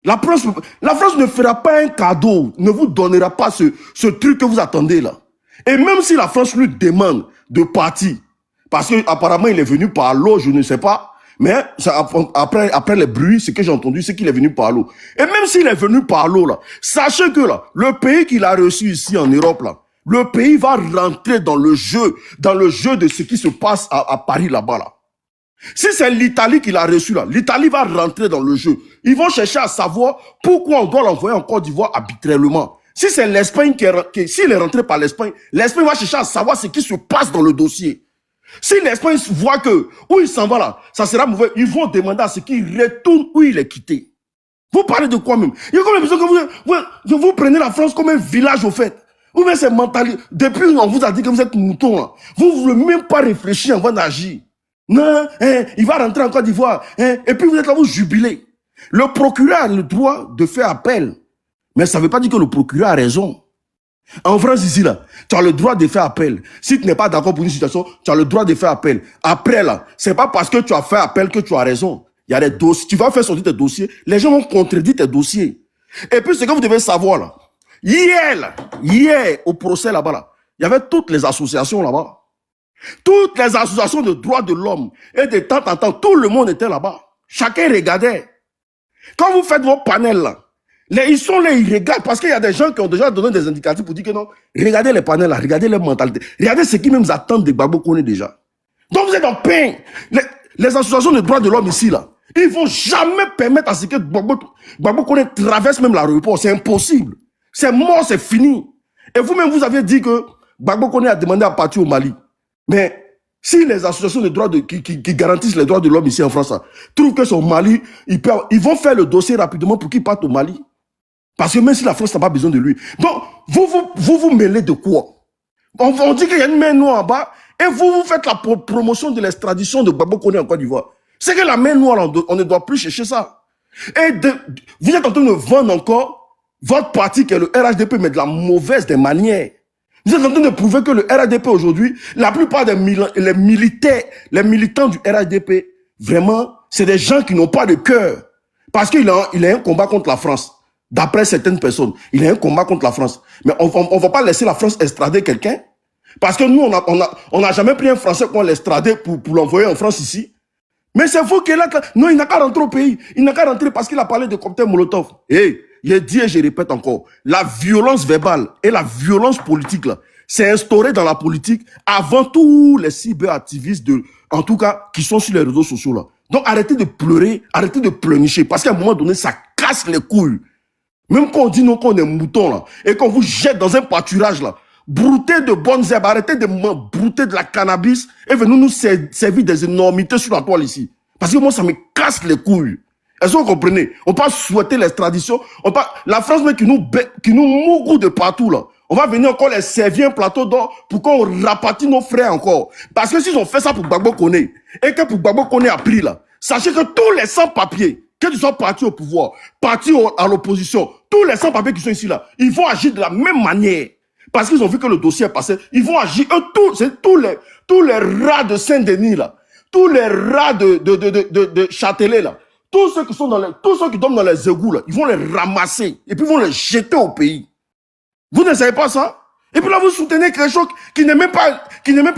La France ne fera pas un cadeau, ne vous donnera pas ce truc que vous attendez là. Et même si la France lui demande de partir, parce qu'apparemment il est venu par l'eau, je ne sais pas, mais après les bruits, ce que j'ai entendu, c'est qu'il est venu par l'eau. Et même s'il est venu par l'eau là, sachez que là, le pays qu'il a reçu ici en Europe là, le pays va rentrer dans le jeu de ce qui se passe à Paris là-bas là. Si c'est l'Italie qui l'a reçu là, l'Italie va rentrer dans le jeu. Ils vont chercher à savoir pourquoi on doit l'envoyer en Côte d'Ivoire arbitrairement. Si c'est l'Espagne s'il est rentré par l'Espagne va chercher à savoir ce qui se passe dans le dossier. Si l'Espagne voit que où il s'en va là, ça sera mauvais, ils vont demander à ce qu'il retourne où il est quitté. Vous parlez de quoi même? Il y a comme l'impression que vous prenez la France comme un village au fait. Ou bien c'est mental. Depuis on vous a dit que vous êtes mouton là. Vous ne voulez même pas réfléchir avant d'agir. Non, il va rentrer en Côte d'Ivoire. Et puis vous êtes là, vous jubilez. Le procureur a le droit de faire appel. Mais ça ne veut pas dire que le procureur a raison. En France, ici, là, tu as le droit de faire appel. Si tu n'es pas d'accord pour une situation, tu as le droit de faire appel. Après, là, c'est pas parce que tu as fait appel que tu as raison. Il y a des dossiers. Tu vas faire sortir tes dossiers. Les gens vont contredire tes dossiers. Et puis, ce que vous devez savoir, là, hier, au procès là-bas, là, il y avait toutes les associations là-bas. Toutes les associations de droits de l'homme. Et de temps en temps, tout le monde était là-bas. Chacun regardait. Quand vous faites vos panels là, ils sont là, ils regardent. Parce qu'il y a des gens qui ont déjà donné des indicatifs pour dire que non, regardez les panels là, regardez les mentalités. Regardez ce qui même vous attendent de Gbagbo Kone déjà. Donc vous êtes en peine. Les associations de droits de l'homme ici là, ils ne vont jamais permettre à ce que Gbagbo Kone traverse même l'aéroport. C'est impossible. C'est mort, c'est fini. Et vous-même, vous aviez dit que Gbagbo Kone a demandé à partir au Mali. Mais si les associations de droits qui garantissent les droits de l'homme ici en France là, trouvent que son Mali, ils vont faire le dossier rapidement pour qu'il parte au Mali. Parce que même si la France n'a pas besoin de lui. Donc, vous mêlez de quoi? On dit qu'il y a une main noire en bas et vous faites la promotion de l'extradition de Gbagbo Kone en Côte d'Ivoire. C'est que la main noire, on ne doit plus chercher ça. Et vous êtes en train de vendre encore votre parti qui est le RHDP, mais de la mauvaise des manières. Vous êtes en train de prouver que le RHDP aujourd'hui, la plupart des les militants du RHDP, vraiment, c'est des gens qui n'ont pas de cœur. Parce qu'il a un combat contre la France. d'après certaines personnes. Il y a un combat contre la France. Mais on ne va pas laisser la France extrader quelqu'un. Parce que nous, on n'a jamais pris un Français qu'on l'extradait pour l'envoyer en France ici. Mais c'est vous qui est là. Non, il n'a qu'à rentrer au pays. Il n'a qu'à rentrer parce qu'il a parlé de cocktail Molotov. Et je dis et je répète encore, la violence verbale et la violence politique, là, c'est instauré dans la politique avant tous les cyberactivistes, en tout cas, qui sont sur les réseaux sociaux. Là. Donc arrêtez de pleurer, arrêtez de pleurnicher. Parce qu'à un moment donné, ça casse les couilles. Même quand on dit non qu'on est mouton, là, et qu'on vous jette dans un pâturage, là, broutez de bonnes herbes, arrêtez de brouter de la cannabis et venez nous servir des énormités sur la toile ici. Parce que moi, ça me casse les couilles. Est-ce que vous comprenez? On peut souhaiter l'extradition. La France, mais qui nous mourou de partout, là. On va venir encore les servir un plateau d'or pour qu'on rapatrie nos frères encore. Parce que s'ils ont fait ça pour Gbagbo Koné, et que pour Gbagbo Koné a pris, là, sachez que tous les sans-papiers, que tu sois parti au pouvoir, parti à l'opposition, tous les sans-papiers qui sont ici, là, ils vont agir de la même manière. Parce qu'ils ont vu que le dossier est passé, ils vont agir, c'est tous les rats de Saint-Denis, là, tous les rats de Châtelet, là, tous ceux qui dorment dans les égouts, là, ils vont les ramasser, et puis ils vont les jeter au pays. Vous ne savez pas ça? Et puis là, vous soutenez quelque chose qui n'est même pas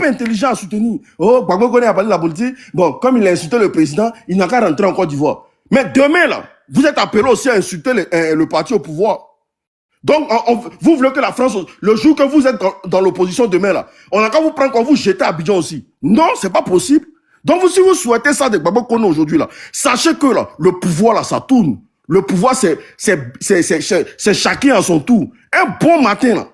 intelligent à soutenir. Oh, Gbagbo Koné a parlé de la politique. Bon, comme il a insulté le président, il n'a qu'à rentrer en Côte d'Ivoire. Mais demain, là, vous êtes appelé aussi à insulter le parti au pouvoir. Donc, vous voulez que la France, le jour que vous êtes dans l'opposition demain, là, on n'a qu'à vous prendre quand vous jetez à Abidjan aussi. Non, c'est pas possible. Donc, si vous souhaitez ça de Gbagbo Koné aujourd'hui, là, sachez que là, le pouvoir, là, ça tourne. Le pouvoir, c'est chacun à son tour. Un bon matin, là,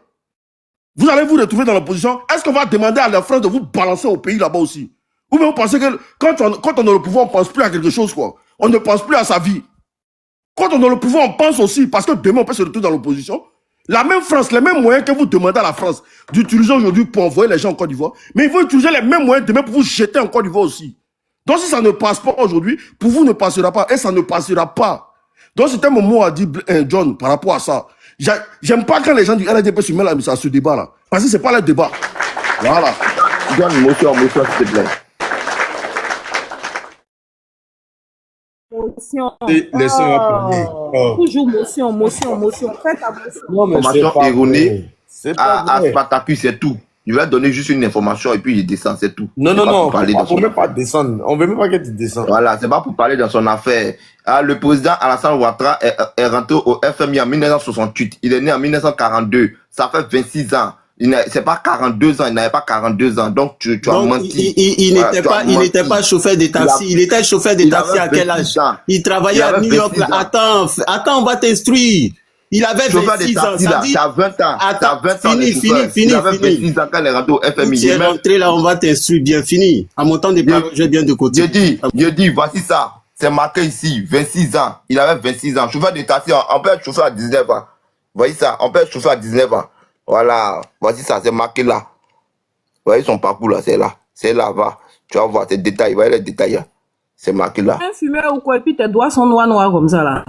vous allez vous retrouver dans l'opposition. Est-ce qu'on va demander à la France de vous balancer au pays là-bas aussi? Ou bien vous pensez que quand on a le pouvoir, on pense plus à quelque chose, quoi. On ne pense plus à sa vie. Quand on a le pouvoir, on pense aussi, parce que demain, on peut se retrouver dans l'opposition. La même France, les mêmes moyens que vous demandez à la France d'utiliser aujourd'hui pour envoyer les gens en Côte d'Ivoire, mais ils vont utiliser les mêmes moyens demain pour vous jeter en Côte d'Ivoire aussi. Donc, si ça ne passe pas aujourd'hui, pour vous ne passera pas, et ça ne passera pas. Donc, c'était mon mot à dire, John, par rapport à ça. J'aime pas quand les gens du RDP se mêlent à ce débat-là. Parce que c'est pas le débat. Voilà. John, motion, s'il te plaît. Motion. Laissez-moi parler. Toujours motion. Faites ta motion. Non, mais Information erronée à vrai. Spartacus, c'est tout. Je vais donner juste une information et puis je descends, c'est tout. Non, C'est pas pour parler on de son ne veut même pas affaire. descendre. On ne veut même pas que tu descendes. Voilà, c'est pas pour parler de son affaire. Ah, le président Alassane Ouattara est rentré au FMI en 1968. Il est né en 1942. Ça fait 26 ans. C'est pas 42 ans, il n'avait pas 42 ans. Donc, tu as Donc, menti. il Voilà, n'était tu as pas, il n'était menti. pas chauffeur de taxi. Il était chauffeur de Il taxi à avait quel âge? 26 ans. Il travaillait Il à avait New York. 26 Là. ans. Attends, on va t'instruire. Il avait Chauffeur de 26 ans. taxi, Ça là, dit, t'as 20 ans. T'as attends, 20 ans de chauffeur. fini. Il avait 26 ans quand il est rentré au FMI. Tu es rentré là, on va t'instruire. Bien fini. À mon temps de parole, je viens de côté. J'ai dit, voici ça. C'est marqué ici, 26 ans. Il avait 26 ans. Chauffeur de taxi, on peut être chauffeur à 19 ans. Voyez ça, on peut être chauffeur à 19 ans. Voilà, voici ça, c'est marqué là. Vous voyez son parcours là, c'est là. C'est là, va. Tu vas voir tes détails, voyez les détails. Hein. C'est marqué là. Un fumeur ou quoi, et puis tes doigts sont noirs comme ça là.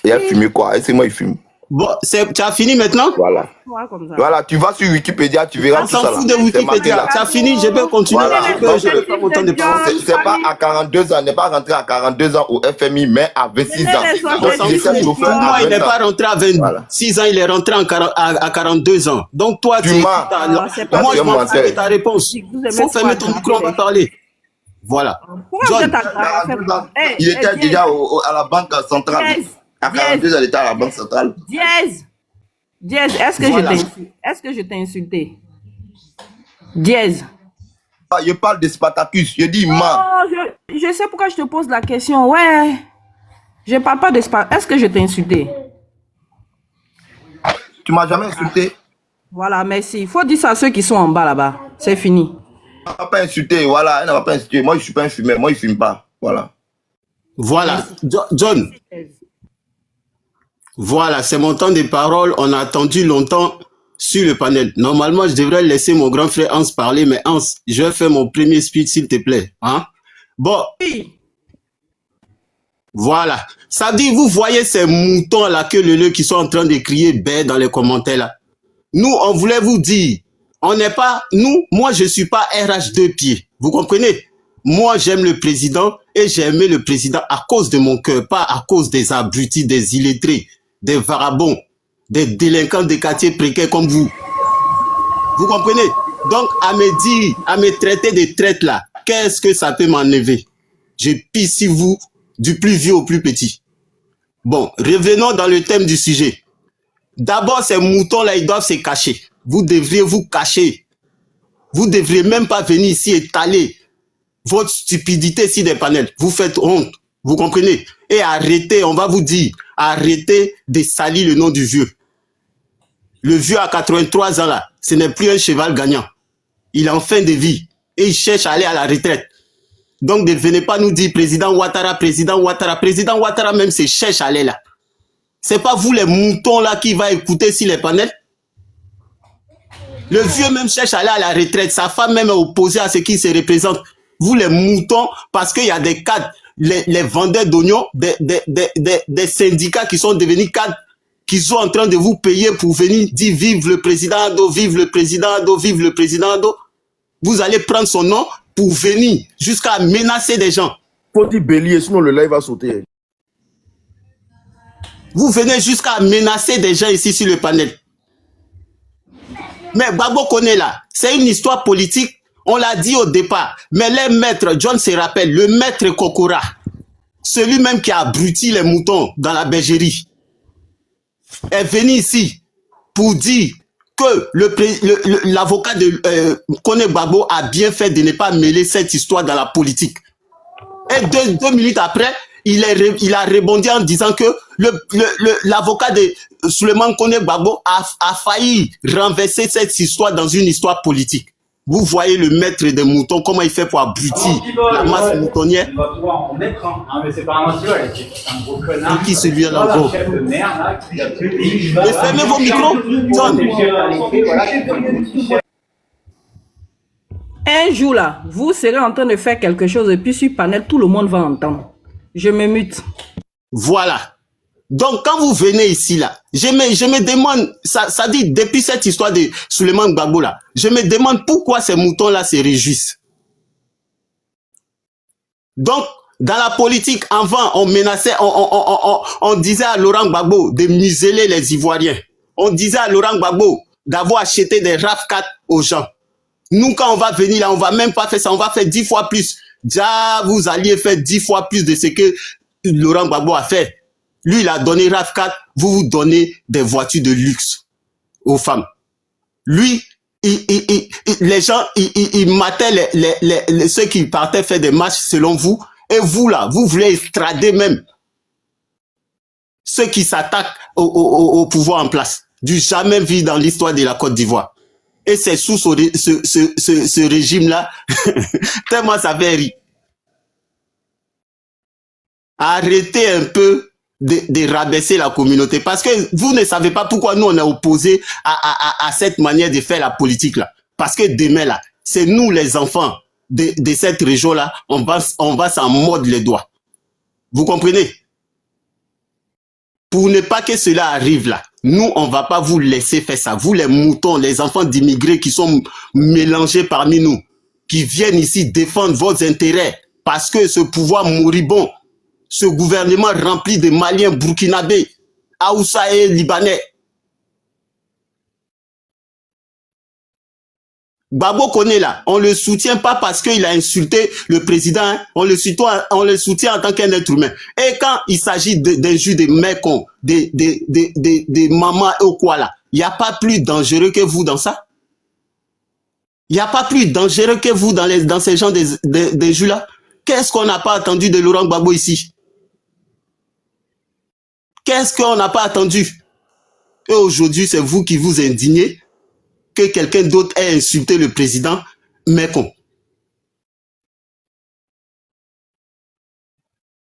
Il a fumé quoi? Et c'est moi, il fume. Bon, tu as fini maintenant? Voilà. Noir comme ça. Voilà, tu vas sur Wikipédia, tu verras On tout ça s'en là. fout de C'est marqué Wikipédia. là. Tu as fini, je peux continuer. Voilà. Je peux pas mon temps de parole. C'est pas à 42 ans, il n'est pas rentré à 42 ans au FMI, mais à 26 ans. Donc, il était chauffeur à Moi, il 20 n'est pas ans. rentré à 26 ans, il est rentré à 42 ans. Donc, toi, Tu tu mens. moi, je m'en fous de menteur. ta réponse. Il faut fermer ton micro, on va parler. Voilà. John, Il était déjà à la banque centrale. À 42 ans, il était à la banque centrale. Dièse, est-ce que je t'ai insulté? Dièse. Ah, je parle de Spartacus. Je dis, il ment. Oh, je sais pourquoi je te pose la question. Ouais. Je parle pas de Spartacus. Est-ce que je t'ai insulté? Tu m'as jamais insulté. Voilà, merci. Il faut dire ça à ceux qui sont en bas là-bas. C'est fini. Elle ne m'a pas insulté. Voilà, elle ne m'a pas insulté. Moi, je ne suis pas un fumeur. Moi, je ne fume pas. Voilà. voilà. John. Voilà, c'est mon temps de parole. On a attendu longtemps sur le panel. Normalement, je devrais laisser mon grand frère Hans parler, mais Hans, je vais faire mon premier speech, s'il te plaît. Hein? Bon. Voilà. Ça dit, vous voyez ces moutons là que le qui sont en train de crier ben dans les commentaires là. Nous, on voulait vous dire, on n'est pas, moi, je suis pas RH2 pieds. Vous comprenez? Moi, j'aime le président et j'ai aimé le président à cause de mon cœur, pas à cause des abrutis, des illettrés, des vagabonds, des délinquants des quartiers précaires comme vous. Vous comprenez? Donc, à me dire, à me traiter de traite là, qu'est-ce que ça peut m'enlever? Je pisse sur vous du plus vieux au plus petit. Bon, revenons dans le thème du sujet. D'abord, ces moutons-là, ils doivent se cacher. Vous devriez vous cacher. Vous ne devriez même pas venir ici étaler votre stupidité sur des panels. Vous faites honte. Vous comprenez? Et arrêtez, on va vous dire, arrêtez de salir le nom du vieux. Le vieux à 83 ans là, ce n'est plus un cheval gagnant. Il est en fin de vie et il cherche à aller à la retraite. Donc ne venez pas nous dire président Ouattara, président Ouattara. Président Ouattara même se cherche à aller là. C'est pas vous les moutons là qui va écouter sur les panels. Le vieux même cherche à aller à la retraite. Sa femme même est opposée à ce qui se représente. Vous les moutons, parce qu'il y a des cadres, les vendeurs d'oignons, des syndicats qui sont devenus cadres, qui sont en train de vous payer pour venir dire vive le président Ado, vive le président Ado, vive le président Ado. Vous allez prendre son nom pour venir jusqu'à menacer des gens. Faut dire bélier, sinon le live va sauter. Vous venez jusqu'à menacer des gens ici sur le panel. Mais Gbagbo connaît là, c'est une histoire politique, on l'a dit au départ. Mais les maîtres, John se rappelle, le maître Kokora, celui même qui a abruti les moutons dans la bergerie, est venu ici pour dire que l'avocat de Kone Gbagbo a bien fait de ne pas mêler cette histoire dans la politique. Et deux minutes après, il a rebondi en disant que l'avocat de Souleymane Kone Gbagbo a failli renverser cette histoire dans une histoire politique. Vous voyez le maître des moutons, comment il fait pour abrutir la masse moutonnière. Il va pouvoir en mettre un. Non, mais c'est pas un monsieur, c'est un gros connard. Et qui se vient là, gros. Chef de merde, là, qui a plus. Mais fermez vos micros, John. Un jour là, vous serez en train de faire quelque chose et puis sur panel, tout le monde va entendre. Je me mute. Voilà. Donc, quand vous venez ici, là, je me demande, ça dit, depuis cette histoire de Souleymane Gbagbo, là, je me demande pourquoi ces moutons-là se réjouissent. Donc, dans la politique, avant, on menaçait, on disait à Laurent Gbagbo de museler les Ivoiriens. On disait à Laurent Gbagbo d'avoir acheté des RAV4 aux gens. Nous, quand on va venir là, on va même pas faire ça, on va faire 10 fois plus. Déjà, vous alliez faire 10 fois plus de ce que Laurent Gbagbo a fait. Lui, il a donné RAV4, vous donnez des voitures de luxe aux femmes. Lui, les gens, ils mataient ceux qui partaient faire des marches selon vous. Et vous, là, vous voulez extrader même ceux qui s'attaquent au pouvoir en place. Du jamais vu dans l'histoire de la Côte d'Ivoire. Et c'est sous ce régime-là, tellement ça fait rire. Arrêtez un peu de rabaisser la communauté. Parce que vous ne savez pas pourquoi nous, on est opposés à cette manière de faire la politique là. Parce que demain là, c'est nous les enfants de cette région-là, on va s'en mordre les doigts. Vous comprenez? Pour ne pas que cela arrive là, nous, on ne va pas vous laisser faire ça. Vous les moutons, les enfants d'immigrés qui sont mélangés parmi nous, qui viennent ici défendre vos intérêts parce que ce pouvoir moribond, ce gouvernement rempli de Maliens, Burkinabés, Haoussa et Libanais. Gbagbo connaît là, on le soutient pas parce qu'il a insulté le président, hein. On le soutient en tant qu'un être humain. Et quand il s'agit d'injures de mecs, des mamans ou quoi là, il n'y a pas plus dangereux que vous dans ça. Il n'y a pas plus dangereux que vous dans ces genres d'injures là. Qu'est-ce qu'on n'a pas attendu de Laurent Gbagbo ici? Qu'est-ce qu'on n'a pas attendu? Et aujourd'hui, c'est vous qui vous indignez que quelqu'un d'autre ait insulté le président Mekon.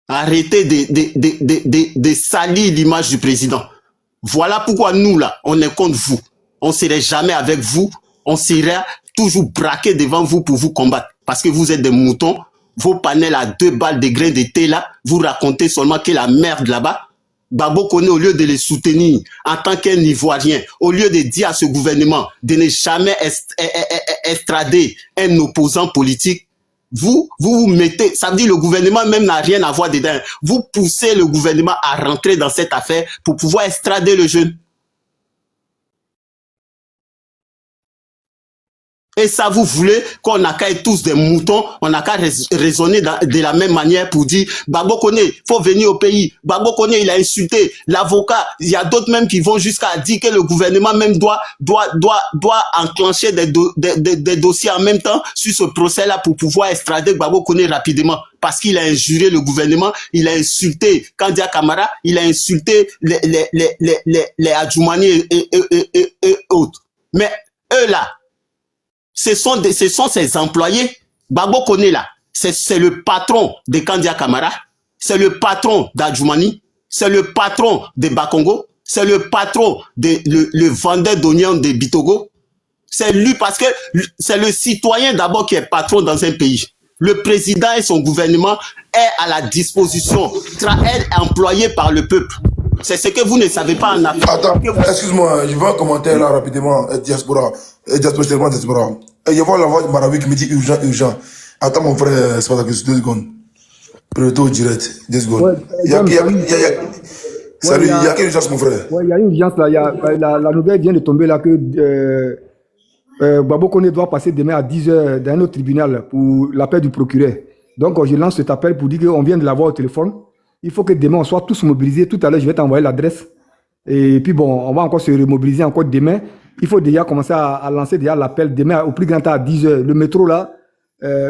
Arrêtez de salir l'image du président. Voilà pourquoi nous, là, on est contre vous. On ne serait jamais avec vous. On serait toujours braqué devant vous pour vous combattre. Parce que vous êtes des moutons. Vos panels à 2 balles de grains de thé, là, vous racontez seulement que la merde là-bas. Gbagbo connaît, au lieu de les soutenir en tant qu'un Ivoirien, au lieu de dire à ce gouvernement de ne jamais extrader un opposant politique, vous mettez, ça veut dire le gouvernement même n'a rien à voir dedans. Vous poussez le gouvernement à rentrer dans cette affaire pour pouvoir extrader le jeune. Et ça, vous voulez qu'on n'a qu'à être tous des moutons, on n'a qu'à raisonner de la même manière pour dire Gbagbo Kone, faut venir au pays. Gbagbo Kone, il a insulté l'avocat. Il y a d'autres même qui vont jusqu'à dire que le gouvernement même doit enclencher des dossiers en même temps sur ce procès-là pour pouvoir extrader Gbagbo Kone rapidement. Parce qu'il a injuré le gouvernement, il a insulté Kandia Kamara, il a insulté les Adjoumani et autres. Mais eux là, ce sont ses employés. Gbagbo Kone là, c'est le patron de Kandia Kamara, c'est le patron d'Adjoumani, c'est le patron de Bakongo, c'est le patron le vendeur d'oignons de Bitogo. C'est lui parce que c'est le citoyen d'abord qui est patron dans un pays. Le président et son gouvernement est à la disposition, est employé par le peuple. C'est ce que vous ne savez pas en Afrique. Attends, excuse-moi, je veux un commentaire là rapidement, diaspora. Diaspora. Je vois la voix de Marawi qui me dit urgent. Attends mon frère, c'est pas que 2 secondes. Plutôt direct, 2 secondes. Salut, il y a quelle urgence mon frère? Oui, il y a une urgence là. La nouvelle vient de tomber là que Gbagbo Kone doit passer demain à 10h dans un autre tribunal pour l'appel du procureur. Donc je lance cet appel pour dire qu'on vient de l'avoir au téléphone. Il faut que demain on soit tous mobilisés. Tout à l'heure je vais t'envoyer l'adresse. Et puis bon, on va encore se remobiliser encore demain. Il faut déjà commencer à lancer déjà l'appel demain au plus grand temps à 10h. Le métro là,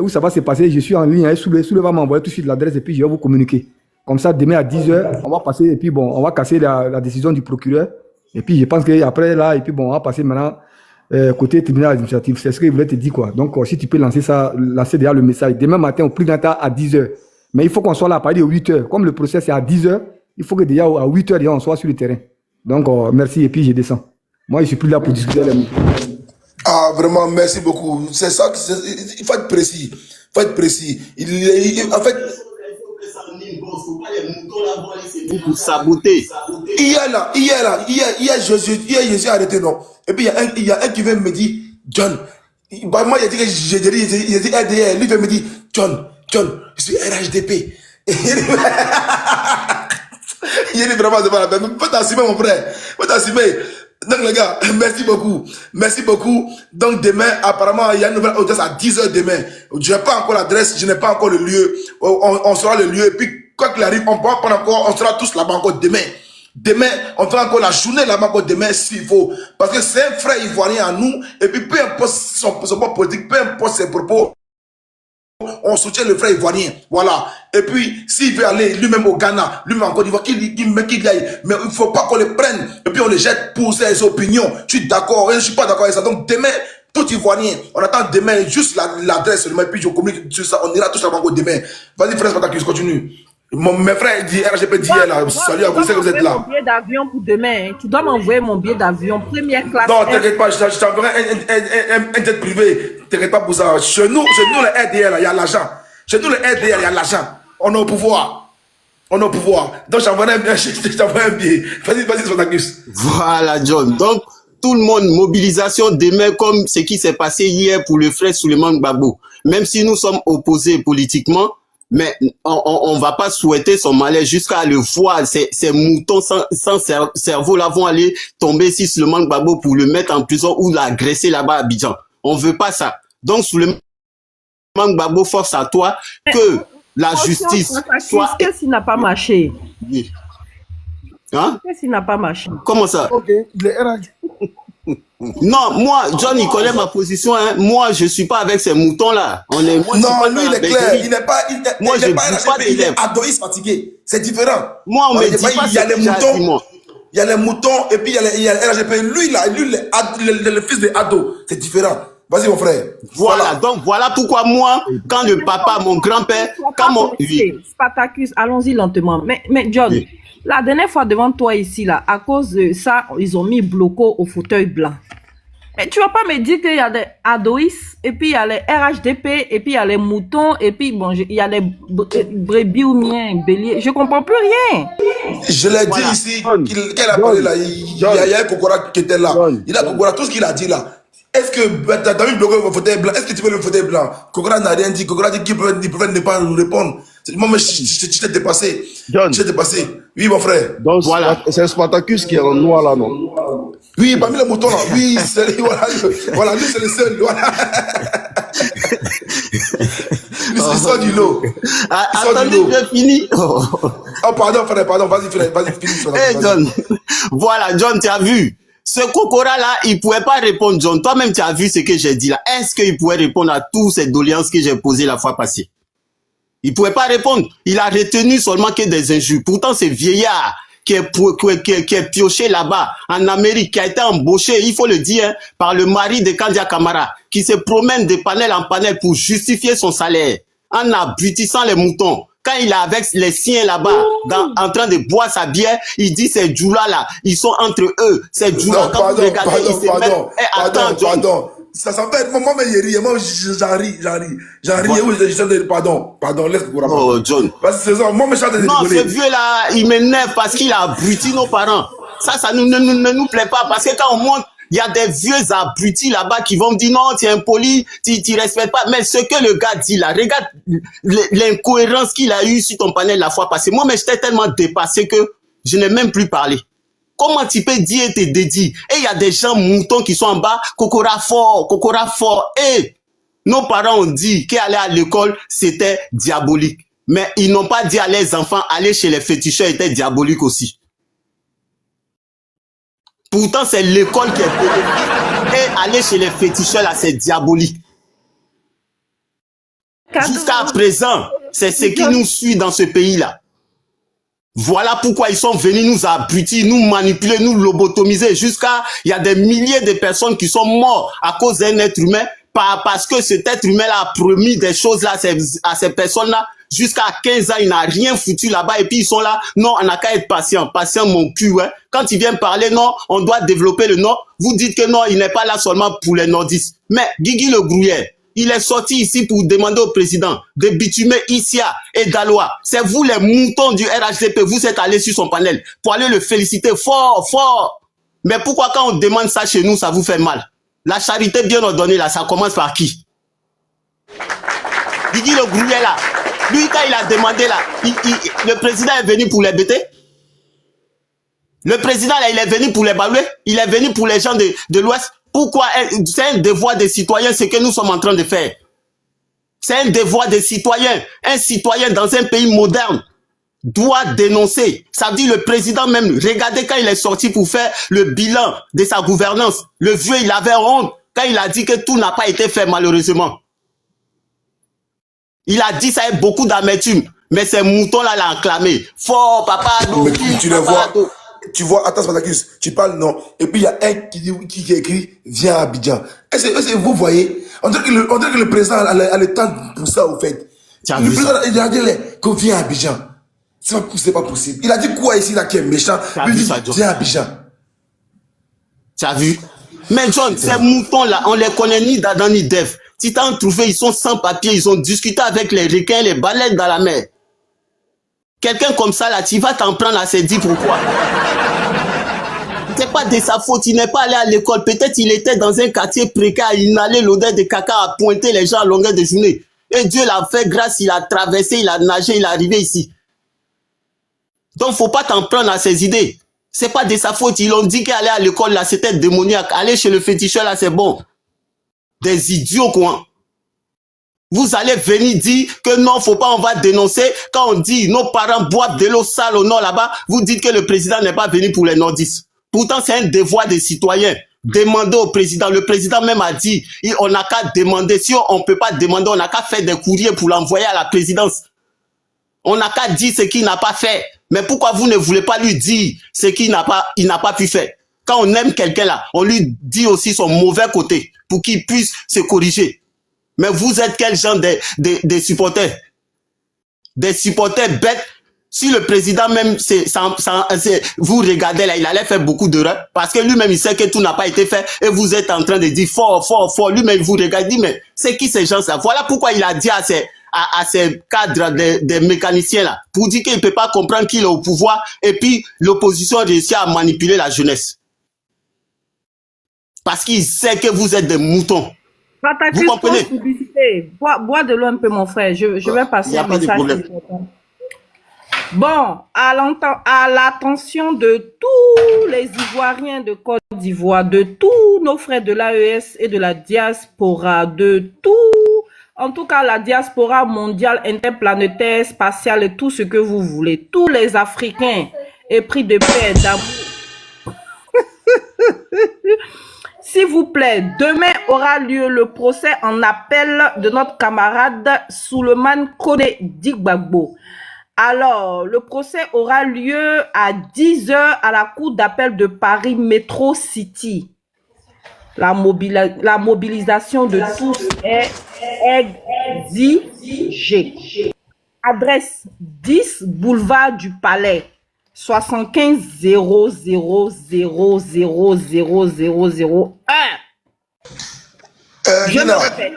où ça va se passer, je suis en ligne. Soule va m'envoyer tout de suite l'adresse et puis je vais vous communiquer. Comme ça, demain à 10h, on va passer et puis bon, on va casser la décision du procureur. Et puis je pense qu'après là, et puis bon, on va passer maintenant côté tribunal administratif. C'est ce que je voulais te dire quoi. Donc si tu peux lancer déjà le message. Demain matin au plus grand temps à 10h. Mais il faut qu'on soit là à partir de 8h. Comme le procès c'est à 10h, il faut que déjà à 8h déjà on soit sur le terrain. Donc merci et puis je descends. Moi je suis plus là pour discuter les mots. Ah vraiment merci beaucoup. C'est ça, il faut être précis. Il faut être précis. En fait, pour saboter. Hier, je suis arrêté, non. Et puis il y a un qui vient me dire, John, bah, moi j'ai dit que j'ai dit RDR, lui vient me dire, John, je suis RHDP. Il dit vraiment, c'est pas la peine. Faut t'assumer, mon frère. Faut t'assumer. Donc les gars, merci beaucoup. Merci beaucoup. Donc demain, apparemment, il y a une nouvelle audience à 10h demain. Je n'ai pas encore l'adresse, je n'ai pas encore le lieu. On sera le lieu. Et puis, quoi qu'il arrive, on pourra prendre encore, on sera tous là-bas encore demain. Demain, on fera encore la journée là-bas encore demain s'il faut. Parce que c'est un frère ivoirien à nous. Et puis, peu importe son propos politique, peu importe ses propos, on soutient le frère ivoirien. Voilà. Et puis, s'il veut aller lui-même au Ghana, lui-même en Côte d'Ivoire, qu'il y aille. Mais il ne faut pas qu'on le prenne. Et puis, on le jette pour ses opinions. Je suis d'accord. Je ne suis pas d'accord avec ça. Donc, demain, tout Ivoirien, on attend demain juste l'adresse seulement. Et puis, je communique sur ça. On ira tous là-bas demain. Vas-y, frère Spartacus, continue. Mes frères disent RGP d'hier là. Salut à vous, c'est que vous êtes là. Mon billet d'avion pour demain. Tu dois m'envoyer mon billet d'avion, première classe. Non, t'inquiète pas, je t'enverrai un jet privé. T'inquiète pas pour ça. Chez nous les RDR là, il y a l'argent. Chez nous les RDR, il y a l'argent. On est au pouvoir. On est au pouvoir. Donc, je t'enverrai un billet. Vas-y, Spartacus. Voilà, John. Donc, tout le monde, mobilisation demain comme ce qui s'est passé hier pour le frère Souleymane Gbagbo. Même si nous sommes opposés politiquement, mais on va pas souhaiter son malheur jusqu'à le voir. Ces moutons sans cerveau là vont aller tomber sur Souleymane Gbagbo pour le mettre en prison ou l'agresser là-bas à Abidjan. On veut pas ça. Donc Souleymane Gbagbo, force à toi que la justice soit... Qu'est-ce qui n'a pas marché? Hein? Qu'est-ce qui n'a pas marché? Comment ça? Ok, non, moi, John, il connaît ma position. Hein. Moi, je suis pas avec ces moutons-là. Non, lui, il est clair. Il n'est pas, il est adoïste fatigué. C'est différent. Moi, on me dit pas il y a les moutons. Il y a les moutons et puis il y a le RGP. Lui, le fils de Ado. C'est différent. Vas-y, mon frère. Voilà. Donc, voilà pourquoi moi, quand le papa, mon grand-père, quand mon... Spartacus, allons-y lentement. Mais John, oui. La dernière fois devant toi ici, là, à cause de ça, ils ont mis bloco au fauteuil blanc. Et tu vas pas me dire qu'il y a des adoïs, et puis il y a les RHDP, et puis il y a les moutons, et puis bon, il y a les brebis ou miens, béliers. Je comprends plus rien. Je l'ai dit ici, qu'elle a parlé là, il y a un Kokora qui était là. Il a Kokora, tout ce qu'il a dit là. Est-ce que t'as mis bloqué le fauteuil blanc? Est-ce que tu veux le fauteuil blanc? Kokora n'a rien dit. Kokora dit qu'il peut ne pas nous répondre. Moi, je t'ai dépassé. John. Je t'ai dépassé. Oui, mon frère. Donc, Voilà. c'est Spartacus qui est en noir là, non? Oui, parmi les moutons là. Oui, voilà, lui c'est le seul. Voilà. Lui, il sort du lot. Attendez, je finis. Oh, pardon, frère, pardon. Vas-y, finis. Hey, John. Voilà, John, tu as vu. Ce Kokora-là, il pouvait pas répondre, John. Toi-même, tu as vu ce que j'ai dit là. Est-ce qu'il pouvait répondre à toutes ces doléances que j'ai posées la fois passée? Il pouvait pas répondre. Il a retenu seulement que des injures. Pourtant, ce vieillard qui est pioché là-bas, en Amérique, qui a été embauché, il faut le dire, hein, par le mari de Kandia Kamara, qui se promène de panel en panel pour justifier son salaire, en abrutissant les moutons. Quand il est avec les siens là-bas, en train de boire sa bière, il dit ces Djoula là, ils sont entre eux. Ces Djoula, quand vous regardez, ils se mettent... Attends, John. Pardon. Ça s'appelle, moi, je ris, moi, j'en ris, pardon, laisse-moi. Oh, John. Parce que c'est ça, moi, je chante des Non, ce vieux-là, il m'énerve parce qu'il a abruti nos parents. Ça ne nous plaît pas parce que quand on monte, il y a des vieux abrutis là-bas qui vont me dire non, tu es impoli, tu respectes pas. Mais ce que le gars dit là, regarde l'incohérence qu'il a eu sur ton panel la fois passée. Moi, mais j'étais tellement dépassé que je n'ai même plus parlé. Comment tu peux dire et te dédier? Et il y a des gens moutons qui sont en bas, Kokora fort. Et nos parents ont dit qu'aller à l'école, c'était diabolique. Mais ils n'ont pas dit à leurs enfants, aller chez les féticheurs était diabolique aussi. Pourtant, c'est l'école qui est bénéfique. Et aller chez les féticheurs, là, c'est diabolique. Jusqu'à présent, c'est ce qui nous suit dans ce pays-là. Voilà pourquoi ils sont venus nous abrutir, nous manipuler, nous lobotomiser. Jusqu'à, il y a des milliers de personnes qui sont mortes à cause d'un être humain, parce que cet être humain-là a promis des choses là à ces personnes-là. Jusqu'à 15 ans, il n'a rien foutu là-bas et puis ils sont là. Non, on n'a qu'à être patient. Patient, mon cul, ouais. Quand ils viennent parler, non, on doit développer le Nord. Vous dites que non, il n'est pas là seulement pour les nordistes. Mais Guigui le Gruyère, il est sorti ici pour demander au président de bitumer Issia et Daloa. C'est vous les moutons du RHDP, vous êtes allés sur son panel pour aller le féliciter fort. Mais pourquoi quand on demande ça chez nous, ça vous fait mal? La charité bien ordonnée là, ça commence par qui? Guigui le Gruyère là. Lui, quand il a demandé là, le président est venu pour les bêter. Le président là, il est venu pour les balouer. Il est venu pour les gens de l'Ouest. Pourquoi? C'est un devoir des citoyens, ce que nous sommes en train de faire. C'est un devoir des citoyens. Un citoyen dans un pays moderne doit dénoncer. Ça veut dire le président même. Regardez quand il est sorti pour faire le bilan de sa gouvernance. Le vieux, il avait honte quand il a dit que tout n'a pas été fait malheureusement. Il a dit ça avec beaucoup d'amertume. Mais ces moutons-là l'ont acclamé. Fort, papa, non, mais tu les vois. Tu vois, attends, Spartacus, tu parles, non. Et puis il y a un qui écrit, viens à Abidjan. Est-ce que vous voyez? On dirait que le président a le temps pour ça, au fait. Le président, il a dit que viens à Abidjan. C'est pas possible. Il a dit quoi ici, là, qui est méchant? Il dit, viens à Abidjan. Tu as vu? Mais John, ces moutons-là, on les connaît ni d'Adam ni d'Ève. Si t'as trouvé, ils sont sans papier, ils ont discuté avec les requins, les baleines dans la mer. Quelqu'un comme ça, là, tu vas t'en prendre à se dire pourquoi. C'est pas de sa faute, il n'est pas allé à l'école. Peut-être il était dans un quartier précaire, il inhalait l'odeur de caca à pointer les gens à longueur de journée. Et Dieu l'a fait grâce, il a traversé, il a nagé, il est arrivé ici. Donc, faut pas t'en prendre à ses idées. C'est pas de sa faute, ils ont dit qu'aller à l'école, là, c'était démoniaque. Aller chez le féticheur, là, c'est bon. Des idiots, quoi. Vous allez venir dire que non, faut pas, on va dénoncer. Quand on dit nos parents boivent de l'eau sale au nord là-bas, vous dites que le président n'est pas venu pour les nordistes. Pourtant, c'est un devoir des citoyens. Demandez au président. Le président même a dit, on n'a qu'à demander. Si on ne peut pas demander, on n'a qu'à faire des courriers pour l'envoyer à la présidence. On n'a qu'à dire ce qu'il n'a pas fait. Mais pourquoi vous ne voulez pas lui dire ce qu'il n'a pas pu faire? Quand on aime quelqu'un là, on lui dit aussi son mauvais côté pour qu'il puisse se corriger. Mais vous êtes quel genre de supporters? Des supporters bêtes. Si le président même, vous regardez là, il allait faire beaucoup d'erreurs parce que lui-même, il sait que tout n'a pas été fait et vous êtes en train de dire fort. Lui-même, il vous regarde, il dit, mais c'est qui ces gens-là? Voilà pourquoi il a dit à ces cadres des mécaniciens là, pour dire qu'il ne peut pas comprendre qu'il est au pouvoir et puis l'opposition réussit à manipuler la jeunesse. Parce qu'il sait que vous êtes des moutons. Pataki, Vous comprenez? publicité. Bois de l'eau un peu, mon frère. Je vais Il passer n'y a un pas de message problème. important. Bon, à l'attention de tous les Ivoiriens de Côte d'Ivoire, de tous nos frères de l'AES et de la diaspora, en tout cas la diaspora mondiale, interplanétaire, spatiale et tout ce que vous voulez, tous les Africains épris de paix, d'amour. S'il vous plaît, demain aura lieu le procès en appel de notre camarade Souleymane Kone Digbagbo. Alors, le procès aura lieu à 10 h à la cour d'appel de Paris Metro City. La mobilisation de tous est exigée. Adresse 10 boulevard du Palais. 75 000 000 Je Nina, me répète.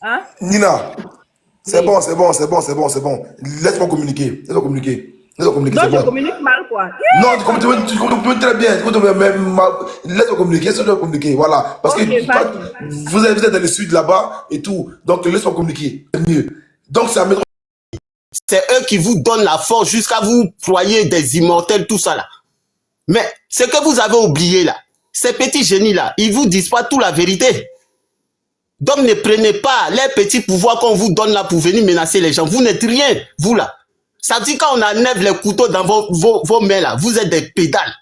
Hein? Nina, c'est Oui. bon, c'est bon, c'est bon, c'est bon, c'est bon. Laisse-moi communiquer. Laisse-moi communiquer. Laisse-moi communiquer, Donc, c'est je bon. communique mal, quoi. Non, tu communiques très bien. Laisse-moi communiquer, laisse-moi communiquer. Voilà. Parce Ok, que vas-y. vous êtes dans le sud là-bas et tout. Donc, laisse-moi communiquer. C'est mieux. Donc, ça mettra. C'est eux qui vous donnent la force jusqu'à vous croyer des immortels, tout ça là. Mais ce que vous avez oublié là, ces petits génies là, ils vous disent pas toute la vérité. Donc ne prenez pas les petits pouvoirs qu'on vous donne là pour venir menacer les gens. Vous n'êtes rien, vous là. Ça dit quand on enlève les couteaux dans vos mains là, vous êtes des pédales.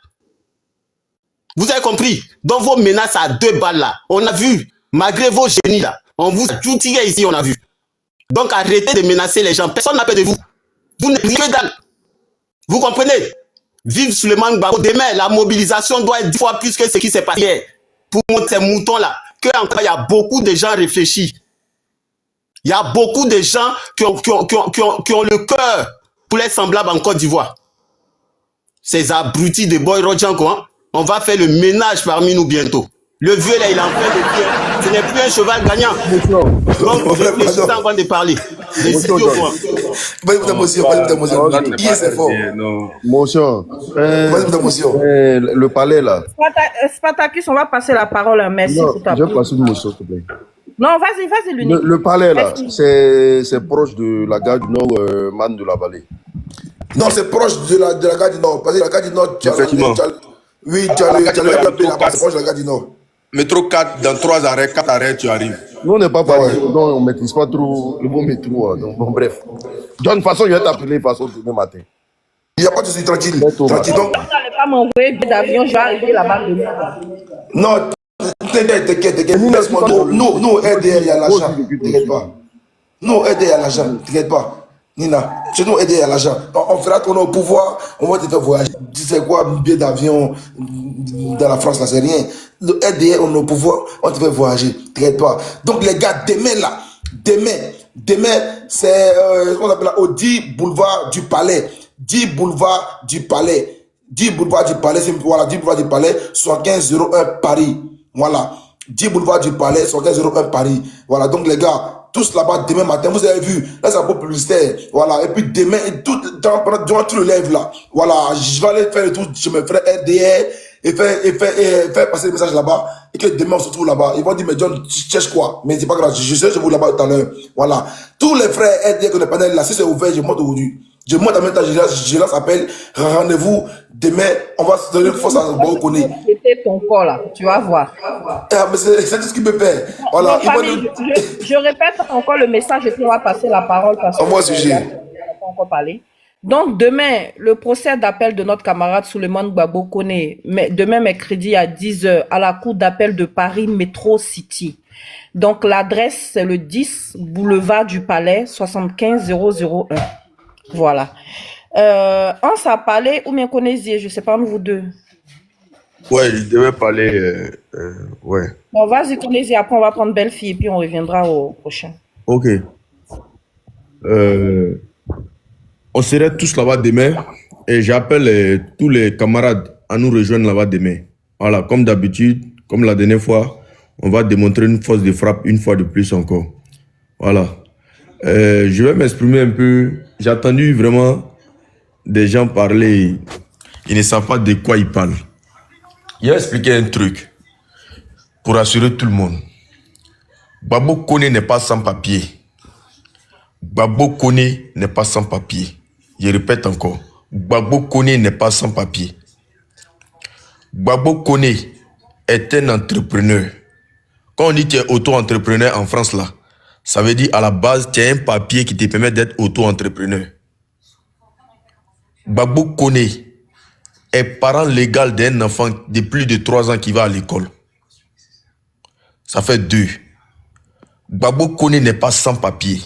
Vous avez compris? Donc vos menaces à 2 balles là, on a vu, malgré vos génies là, on vous a tout tiré ici, on a vu. Donc arrêtez de menacer les gens. Personne n'a peur de vous. Vous n'êtes rien que dalle. Vous comprenez? Vive Souleymane Gbagbo. Demain, la mobilisation doit être 10 fois plus que ce qui s'est passé hier. Pour montrer ces moutons-là, qu'il y a beaucoup de gens réfléchis. Il y a beaucoup de gens qui ont le cœur pour les semblables en Côte d'Ivoire. Ces abrutis de Boy Rodjanko, hein? On va faire le ménage parmi nous bientôt. Le vieux là, il est en train de dire, ce n'est plus un cheval gagnant. Donc, réfléchissez avant de parler. Les idiots, quoi. Vas-y, d'émotion, vas-y, d'émotion. Hier, c'est fort. Motion. Vas-y, d'émotion. Le palais là. Spartacus, on va passer la parole. Hein. Merci Non, pour ta je vais passer une motion, s'il te plaît. Non, vas-y, l'unique. Le palais là, c'est proche de la gare du Nord, Man de la Vallée. Non, c'est proche de la gare du Nord. Parce que la gare du Nord, Effectivement. oui, tu as le là-bas, c'est proche de la gare du Nord. Métro 4, dans 3 arrêts, 4 arrêts, tu arrives. Nous, on n'est pas parti, donc on ne maîtrise pas trop le bon métro. Hein, donc, bon, bref. De toute façon, je vais t'appeler de façon demain matin. Il n'y a pas de souci, tranquille. Tranquille. Donc, Vous n'allez pas m'envoyer billet d'avion, je vais arriver là-bas demain. non, t'inquiète. Laisse-moi. Nous, aider, il y a l'argent. T'inquiète pas. Nous, aider, il y a l'argent. T'inquiète pas. Nina, chez nous, aider à l'argent. On fera qu'on est au pouvoir, on va te faire voyager. Tu sais quoi, un billet d'avion dans la France, là, c'est rien. Aider, on est au pouvoir, on te fait voyager. T'inquiète pas. Donc, les gars, demain, c'est ce qu'on appelle là, au 10 boulevard du Palais. 10 boulevard du Palais. 10 boulevard du Palais, voilà, 10 boulevard du Palais, 7501 Paris. Voilà. 10 boulevard du Palais, 7501 Paris. Voilà, donc les gars, tous là-bas demain matin, vous avez vu, là c'est un peu publicitaire, voilà, et puis demain, et durant tout le live là, voilà, je vais aller faire le tour, je me ferai RDR, et faire passer le message là-bas, et que demain on se retrouve là-bas, ils vont dire, mais John, tu cherches quoi? Mais c'est pas grave, je sais, je vous là-bas tout à l'heure, voilà, tous les frères RDR que le panel là, si c'est ouvert, je monte aujourd'hui. Je monte en même temps, je lance appel, rendez-vous, demain, on va se donner force à Bokone. C'était ton corps là, tu vas voir. Ah, mais c'est tout ce qu'il me fait. Voilà, Non, famille, je répète encore le message et puis on va passer la parole parce Au moins, que sujet. on n'a pas encore parlé. Donc demain, le procès d'appel de notre camarade Souleymane Gbagbo Kone, demain mercredi à 10 h à la cour d'appel de Paris Metro City. Donc l'adresse c'est le 10 boulevard du Palais 75001. Voilà. On s'est parlé ou bien connaissiez, je sais pas entre vous deux. Ouais, je devais parler. Ouais. Bon, vas-y, connaissiez, après on va prendre belle fille et puis on reviendra au prochain. Ok. On serait tous là-bas demain et j'appelle tous les camarades à nous rejoindre là-bas demain. Voilà, comme d'habitude, comme la dernière fois, on va démontrer une force de frappe une fois de plus encore. Voilà. Je vais m'exprimer un peu. J'ai entendu vraiment des gens parler. Ils ne savent pas de quoi ils parlent. Je vais expliquer un truc. pour rassurer tout le monde. Gbagbo Kone n'est pas sans papier. Gbagbo Kone n'est pas sans papier. Je répète encore. Gbagbo Kone n'est pas sans papier. Gbagbo Kone est un entrepreneur. Quand on dit que tu es auto-entrepreneur en France, là, ça veut dire à la base, tu as un papier qui te permet d'être auto-entrepreneur. Gbagbo Kone est parent légal d'un enfant de plus de 3 ans qui va à l'école. Ça fait 2. Gbagbo Kone n'est pas sans papier.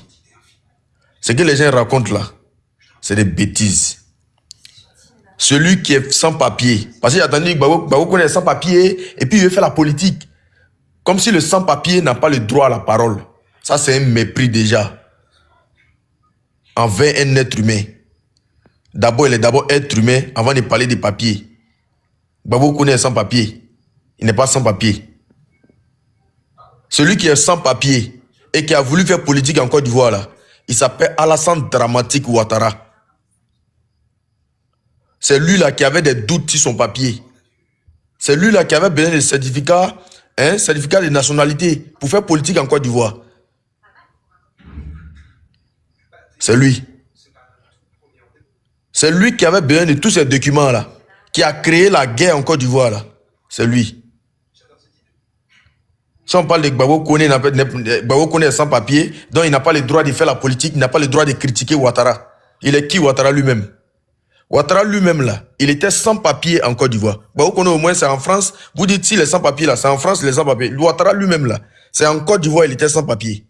Ce que les gens racontent là, c'est des bêtises. Celui qui est sans papier, parce qu'il a entendu que Gbagbo Kone est sans papier et puis il veut faire la politique. Comme si le sans-papier n'a pas le droit à la parole. Ça, c'est un mépris déjà envers un être humain. D'abord, il est d'abord être humain avant de parler des papiers. Gbagbo Kone est sans papier. Il n'est pas sans papier. Celui qui est sans papier et qui a voulu faire politique en Côte d'Ivoire, là, il s'appelle Alassane Dramatique Ouattara. C'est lui là qui avait des doutes sur son papier. C'est lui là qui avait besoin de certificat de nationalité pour faire politique en Côte d'Ivoire. C'est lui. C'est lui qui avait besoin de tous ces documents là, qui a créé la guerre en Côte d'Ivoire là. C'est lui. Si on parle de Gbagbo Kone, Gbagbo Kone est sans papier, donc il n'a pas le droit de faire la politique, il n'a pas le droit de critiquer Ouattara. Il est qui Ouattara lui-même? Ouattara lui-même là, il était sans papier en Côte d'Ivoire. Gbagbo Kone au moins c'est en France. Vous dites s'il est sans papier là, c'est en France il est sans papier. Ouattara lui-même là, c'est en Côte d'Ivoire il était sans papier.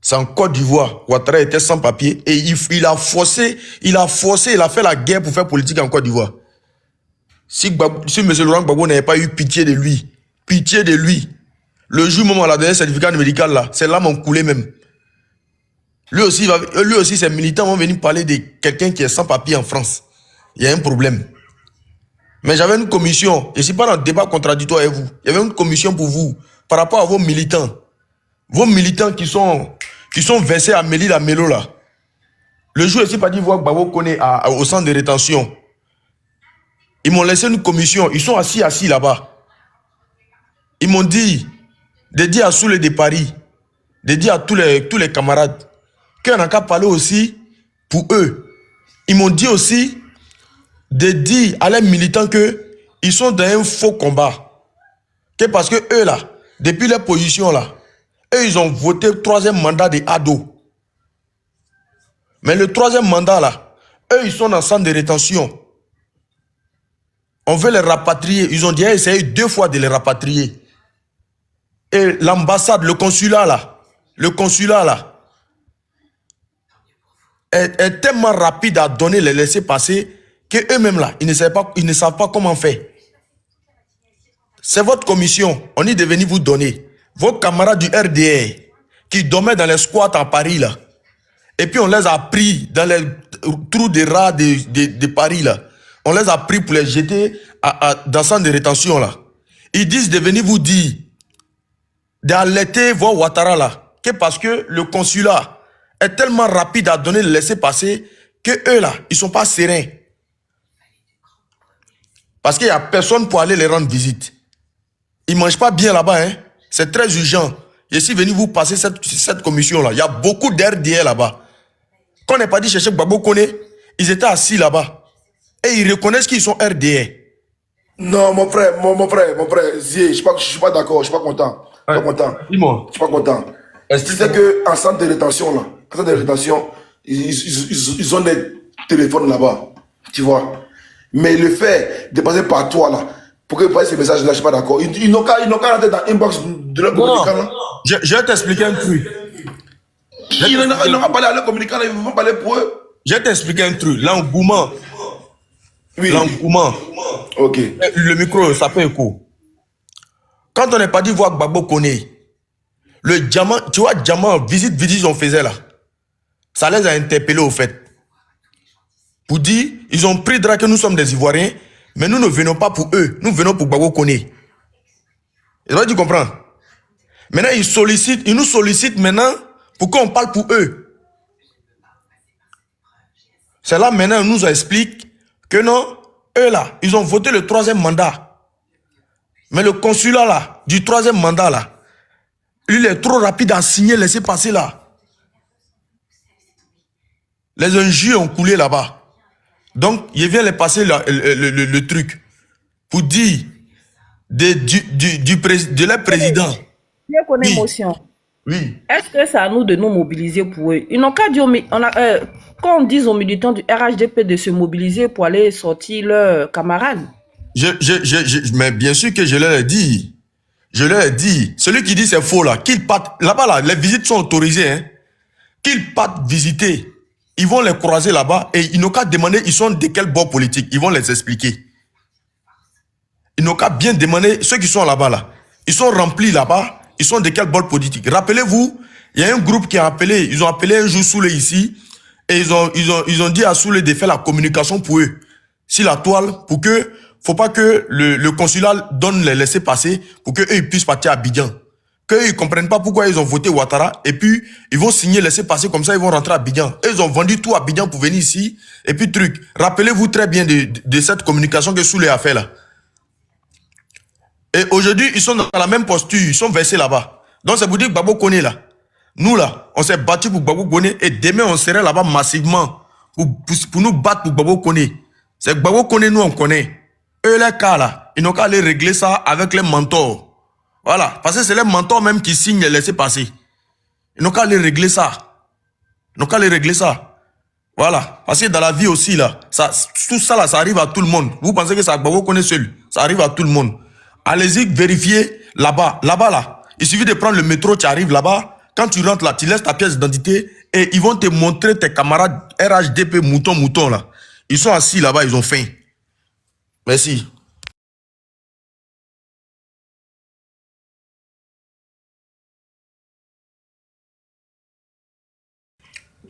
C'est en Côte d'Ivoire, Ouattara était sans papier et il a forcé, il a fait la guerre pour faire politique en Côte d'Ivoire. Si M. Laurent Gbagbo n'avait pas eu pitié de lui, le jour où on a donné un certificat médical là, c'est là mon coulé même. Lui aussi, ses militants vont venir parler de quelqu'un qui est sans papier en France. Il y a un problème. Mais j'avais une commission, je ne suis pas dans le débat contradictoire avec vous. Il y avait une commission pour vous, par rapport à vos militants. Vos militants qui sont versés à Méli la Mélo là. Le jour où je ne suis pas dit voir Gbagbo Kone au centre de rétention. Ils m'ont laissé une commission, ils sont assis là-bas. Ils m'ont dit de dire à Soule de Paris, de dire à tous les camarades, qu'on n'a qu'à parler aussi pour eux. Ils m'ont dit aussi de dire à les militants qu'ils sont dans un faux combat. Que parce que eux là, depuis leur position là, eux ils ont voté le 3e mandat de Ado. Mais le 3e mandat là, eux ils sont dans le centre de rétention. On veut les rapatrier. Ils ont déjà essayé 2 fois de les rapatrier. Et l'ambassade, le consulat là, est tellement rapide à donner les laissez-passer qu'eux-mêmes là, ils ne savent pas comment faire. C'est votre commission. On est de venir vous donner. Vos camarades du RDR qui dormaient dans les squats à Paris là. Et puis on les a pris dans les trous des rats de Paris là. On les a pris pour les jeter dans le centre de rétention là. Ils disent de venir vous dire, d'alerter voir Ouattara là, que parce que le consulat est tellement rapide à donner le laisser-passer, que eux là, ils sont pas sereins. Parce qu'il n'y a personne pour aller les rendre visite. Ils ne mangent pas bien là-bas, hein. C'est très urgent. Je suis venu vous passer cette commission là. Il y a beaucoup d'RDR là-bas. Quand on n'est pas dit chercher Gbagbo Kone, ils étaient assis là-bas. Et ils reconnaissent qu'ils sont RDR. Non, mon frère, Zié, je suis pas d'accord, je suis pas content. Je suis pas content. Dis-moi. Je suis pas content. Tu sais qu'en centre de rétention, là, en centre de rétention, ils ont des téléphones là-bas. Tu vois. Mais le fait de passer par toi, là, pour que vous passiez ce message-là, je suis pas d'accord. Ils n'ont qu'à rentrer dans l'inbox de leur communicant, là. Je vais t'expliquer un truc. Ils n'ont pas parlé à leur communicant, là, ils vont parler pour eux. Je vais t'expliquer un truc. L'engouement. Oui. L'engouement. Ok. Le micro, ça fait écho. Quand on n'est pas dit voir Gbagbo Kone, le diamant, tu vois, diamant, visite, on faisait là. Ça les a interpellés au fait. Pour dire, ils ont pris drap que nous sommes des Ivoiriens, mais nous ne venons pas pour eux, nous venons pour Gbagbo Kone. Tu comprends? Maintenant, ils nous sollicitent maintenant pour qu'on parle pour eux. C'est là maintenant, ils nous expliquent que non, eux là, ils ont voté le 3e mandat. Mais le consulat là, du 3e mandat là, il est trop rapide à signer, laisser passer là. Les injures ont coulé là-bas. Donc, il vient les passer le truc pour dire de leur président. Je connais l'émotion. Oui. Est-ce que c'est à nous de nous mobiliser pour eux? Ils n'ont qu'à dire, quand on dit aux militants du RHDP de se mobiliser pour aller sortir leurs camarades. Mais bien sûr que je leur ai dit. Je leur ai dit. Celui qui dit c'est faux là, qu'ils partent. Là-bas, là, les visites sont autorisées. Hein, qu'ils partent visiter. Ils vont les croiser là-bas et ils n'ont qu'à demander ils sont de quel bord politique. Ils vont les expliquer. Ils n'ont qu'à bien demander ceux qui sont là-bas là. Ils sont remplis là-bas. Ils sont de quel bord politique. Rappelez-vous, il y a un groupe qui a appelé. Ils ont appelé un jour Soulé ici et ils ont dit à Soulé de faire la communication pour eux. Si la toile, pour que faut pas que le consulat donne les laissés passer pour que eux ils puissent partir à Abidjan. Qu'eux ils comprennent pas pourquoi ils ont voté Ouattara et puis ils vont signer laisser passer comme ça ils vont rentrer à Abidjan. Eux, ils ont vendu tout à Abidjan pour venir ici et puis truc. Rappelez-vous très bien de cette communication que Soulé a fait là. Et aujourd'hui ils sont dans la même posture, ils sont versés là-bas. Donc c'est pour dire que Gbagbo Koné là. Nous là, on s'est battu pour Gbagbo Koné et demain on serait là-bas massivement pour nous battre pour Gbagbo Koné. C'est Gbagbo Koné nous on connaît. Eux les cas là, ils n'ont qu'à aller régler ça avec les mentors. Voilà, parce que c'est les mentors même qui signent les laisser passer. Ils n'ont qu'à aller régler ça. Ils n'ont qu'à aller régler ça. Voilà, parce que dans la vie aussi là, tout ça là, ça arrive à tout le monde. Vous pensez que ça Gbagbo Koné seul? Ça arrive à tout le monde. Allez-y vérifier là-bas. Là-bas là, il suffit de prendre le métro, tu arrives là-bas. Quand tu rentres là, tu laisses ta pièce d'identité et ils vont te montrer tes camarades RHDP mouton là. Ils sont assis là-bas, ils ont faim. Merci.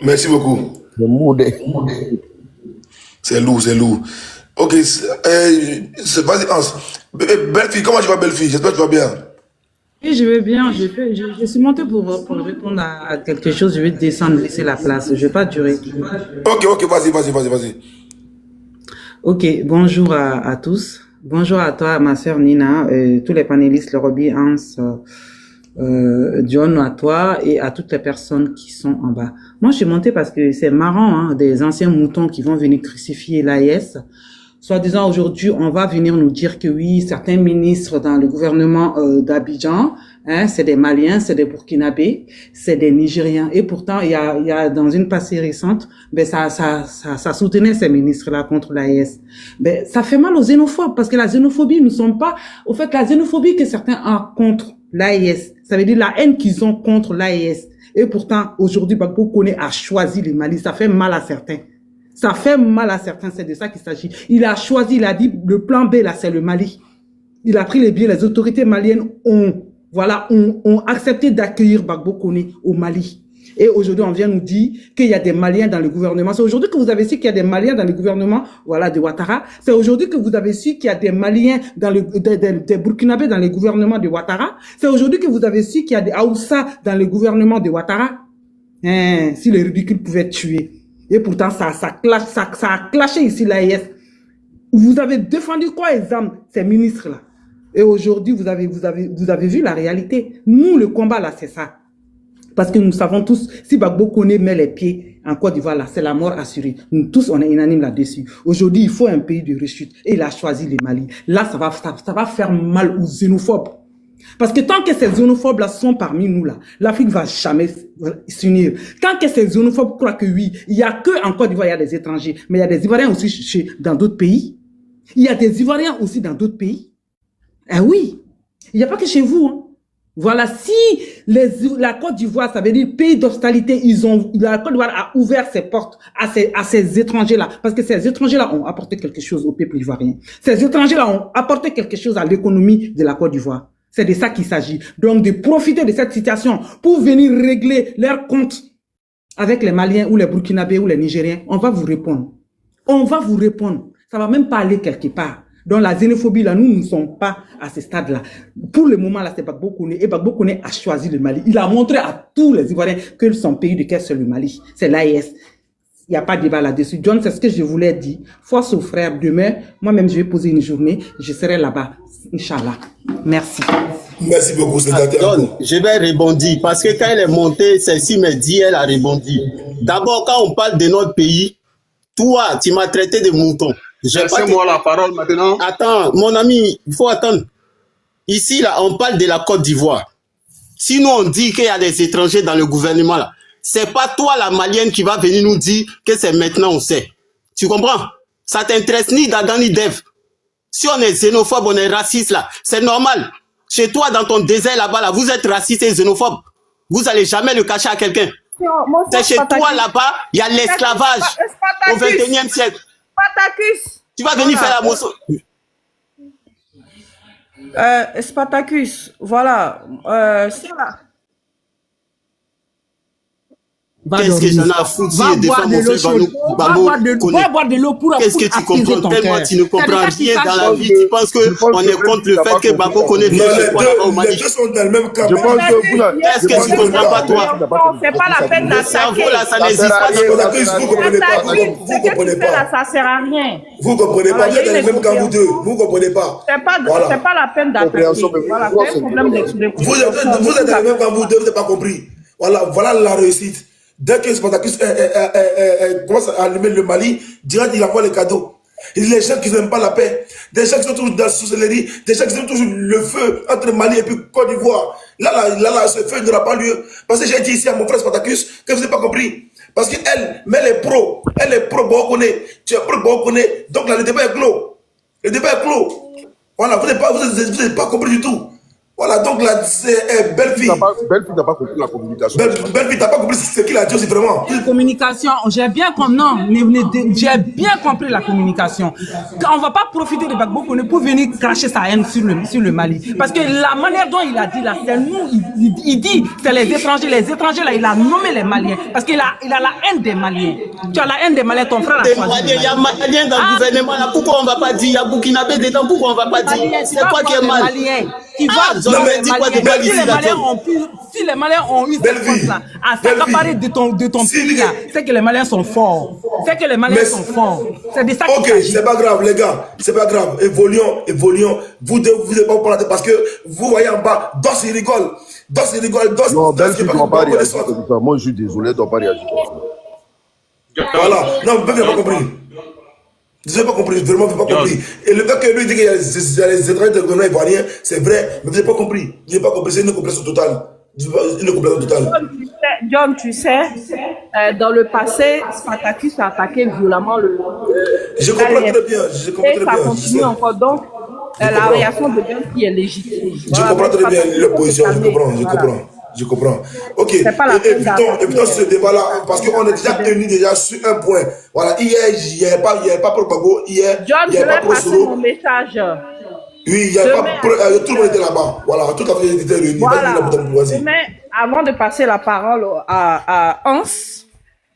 Merci beaucoup. C'est lourd, c'est lourd. Ok, vas-y, Hans. Belle fille, comment tu vas, belle fille? J'espère que tu vas bien. Oui, je vais bien. Je suis montée pour répondre à quelque chose. Je vais descendre, laisser la place. Je ne vais pas durer. Ok, vas-y. Ok, bonjour à tous. Bonjour à toi, ma sœur Nina, tous les panélistes, le Roby, Hans, John, à toi et à toutes les personnes qui sont en bas. Moi, je suis montée parce que c'est marrant, hein, des anciens moutons qui vont venir crucifier l'AES. Soi-disant, aujourd'hui, on va venir nous dire que oui, certains ministres dans le gouvernement d'Abidjan, hein, c'est des Maliens, c'est des Burkinabés, c'est des Nigériens. Et pourtant, il y a dans une passée récente, ben ça soutenait ces ministres-là contre l'AES. Ben ça fait mal aux xénophobes parce que la xénophobie ne sont pas, au fait, la xénophobie que certains ont contre l'AES, ça veut dire la haine qu'ils ont contre l'AES. Et pourtant, aujourd'hui, Gbagbo Koné a choisi le Mali. Ça fait mal à certains. Ça fait mal à certains, c'est de ça qu'il s'agit. Il a choisi, il a dit, le plan B, là, c'est le Mali. Il a pris les billets, les autorités maliennes ont accepté d'accueillir Gbagbo Koné au Mali. Et aujourd'hui, on vient nous dire qu'il y a des Maliens dans le gouvernement. C'est aujourd'hui que vous avez su qu'il y a des Maliens dans le gouvernement, voilà, de Ouattara. C'est aujourd'hui que vous avez su qu'il y a des Maliens dans des Burkinabés dans le gouvernement de Ouattara. C'est aujourd'hui que vous avez su qu'il y a des Haoussa dans le gouvernement de Ouattara. Si les ridicules pouvaient tuer. Et pourtant, ça a clashé ici l'AES. Vous avez défendu quoi, exemple, ces ministres-là? Et aujourd'hui, vous avez vu la réalité. Nous, le combat, là, c'est ça. Parce que nous savons tous, si Gbagbo Koné met les pieds en Côte d'Ivoire, là, c'est la mort assurée. Nous tous, on est unanimes là-dessus. Aujourd'hui, il faut un pays de rechute. Et il a choisi le Mali. Là, ça va faire mal aux xénophobes. Parce que tant que ces xénophobes-là sont parmi nous, là, l'Afrique va jamais s'unir. Tant que ces xénophobes croient que oui, il y a que en Côte d'Ivoire, il y a des étrangers, mais il y a des Ivoiriens aussi dans d'autres pays. Il y a des Ivoiriens aussi dans d'autres pays. Eh oui, il n'y a pas que chez vous, hein. Voilà, si la Côte d'Ivoire, ça veut dire pays d'hospitalité, la Côte d'Ivoire a ouvert ses portes à ces étrangers-là, parce que ces étrangers-là ont apporté quelque chose au peuple ivoirien. Ces étrangers-là ont apporté quelque chose à l'économie de la Côte d'Ivoire. C'est de ça qu'il s'agit. Donc, de profiter de cette situation pour venir régler leurs comptes avec les Maliens ou les Burkinabés ou les Nigériens. On va vous répondre. On va vous répondre. Ça va même pas aller quelque part. Donc, la xénophobie, là, nous ne sommes pas à ce stade-là. Pour le moment, là, c'est Gbagbo Koné. Et Gbagbo Koné a choisi le Mali. Il a montré à tous les Ivoiriens que son pays de cœur, c'est le Mali. C'est l'AES. Il n'y a pas de débat là-dessus. John, c'est ce que je voulais dire. Force aux frères. Demain, moi-même, je vais poser une journée. Je serai là-bas. Inch'Allah. Merci. Merci beaucoup, John, je vais rebondir parce que quand elle est montée, celle-ci me dit, elle a rebondi. D'abord, quand on parle de notre pays, toi, tu m'as traité de mouton. Laissez-moi la parole maintenant. Attends, mon ami, il faut attendre. Ici, là, on parle de la Côte d'Ivoire. Si nous, on dit qu'il y a des étrangers dans le gouvernement, là, c'est pas toi, la Malienne, qui va venir nous dire que c'est maintenant, on sait. Tu comprends? Ça t'intéresse ni d'Adam ni d'Ève. Si on est xénophobe, on est raciste, là, c'est normal. Chez toi, dans ton désert là-bas, là, vous êtes raciste et xénophobe. Vous n'allez jamais le cacher à quelqu'un. C'est chez toi là-bas, il y a l'esclavage au 21e siècle. Spartacus. Tu vas venir faire la motion. Spartacus, voilà. Ça là. Qu'est-ce que j'en ai à foutre si je défends mon frère Va boire de l'eau pour qu'est-ce que tu comprends tellement tu ne comprends rien dans la vie. Tu penses qu'on est contre le fait que Babo connaît bien ce qu'on a au Mali. Les deux sont dans le même camp. Qu'est-ce que tu comprends pas toi? C'est pas la peine Le cerveau d'attaquer. là, ça n'existe pas. Vous comprenez pas. Vous comprenez pas. Ça sert à rien. Vous comprenez pas. Vous êtes dans le même camp, vous deux. Vous comprenez pas. C'est pas la peine d'attaquer. Voilà, c'est un problème de Vous êtes dans le même camp, vous deux, vous n'avez pas compris. Voilà la réussite. Dès que Spartacus commence à allumer le Mali, direct il envoie les cadeaux. Et les gens qui n'aiment pas la paix, des gens qui sont toujours dans la sorcellerie, des gens qui aiment toujours le feu entre Mali et puis Côte d'Ivoire. Là, ce feu n'aura pas lieu. Parce que j'ai dit ici à mon frère Spartacus que vous n'avez pas compris. Parce qu'elle, mais elle est pro, bon, on connaît. Tu es pro, bon, on connaît. Donc là, le débat est clos. Le débat est clos. Voilà, vous n'avez pas compris du tout. Voilà, donc là, c'est belle fille. Belle fille n'a pas compris la communication. Belle fille, t'as pas compris ce qu'il a dit aussi vraiment. La communication, j'ai bien compris, non, j'ai bien compris la communication. On ne va pas profiter de Gbagbo pour venir cracher sa haine sur le Mali. Parce que la manière dont il a dit là, c'est nous, il dit, c'est les étrangers là, il a nommé les Maliens. Parce qu'il a la haine des Maliens. Tu as la haine des Maliens, ton frère a choisi. Il y a Maliens dans le gouvernement là, pourquoi on ne va pas dire? Il y a Burkinabé dedans, pourquoi on ne va pas dire? C'est quoi qui est mal? Qui va Non, mais dis quoi de belle vie, si les Maliens ont eu cette force-là à s'accaparer de ton pays là, c'est que les Maliens sont forts. C'est que les Maliens sont forts. C'est de ça qu'il s'agit. Ok, c'est pas grave, les gars. C'est pas grave. Évoluons. Vous n'êtes pas pour la tête parce que vous voyez en bas, Dos il rigole. Non, belle fille ne doit pas réagir comme ça. Moi, je suis désolé, elle ne doit pas réagir comme ça. Voilà. Non, Belle n'a pas compris. Je n'ai pas compris, vraiment, je n'ai pas compris. Et le fait que lui dit qu'il y a les étrangers de gouvernement ivoirien, c'est vrai, mais je n'ai pas compris. Je n'ai pas compris, c'est une compréhension totale. John, tu sais, dans le passé, Spartacus a attaqué violemment le. Je comprends très bien. Et ça continue encore. Donc, la réaction de John qui est légitime. Je comprends très bien l'opposition, je comprends. Ok, évitons ce débat-là, parce qu'on est déjà unis déjà sur un point. Voilà, hier, il n'y avait pas pour Gbagbo, hier, John, il n'y avait pas pour Solo. mon message. Oui, il n'y avait pas tout le monde était là-bas. Voilà, tout à fait, il était réuni. Voilà. Mais avant de passer la parole à Hans,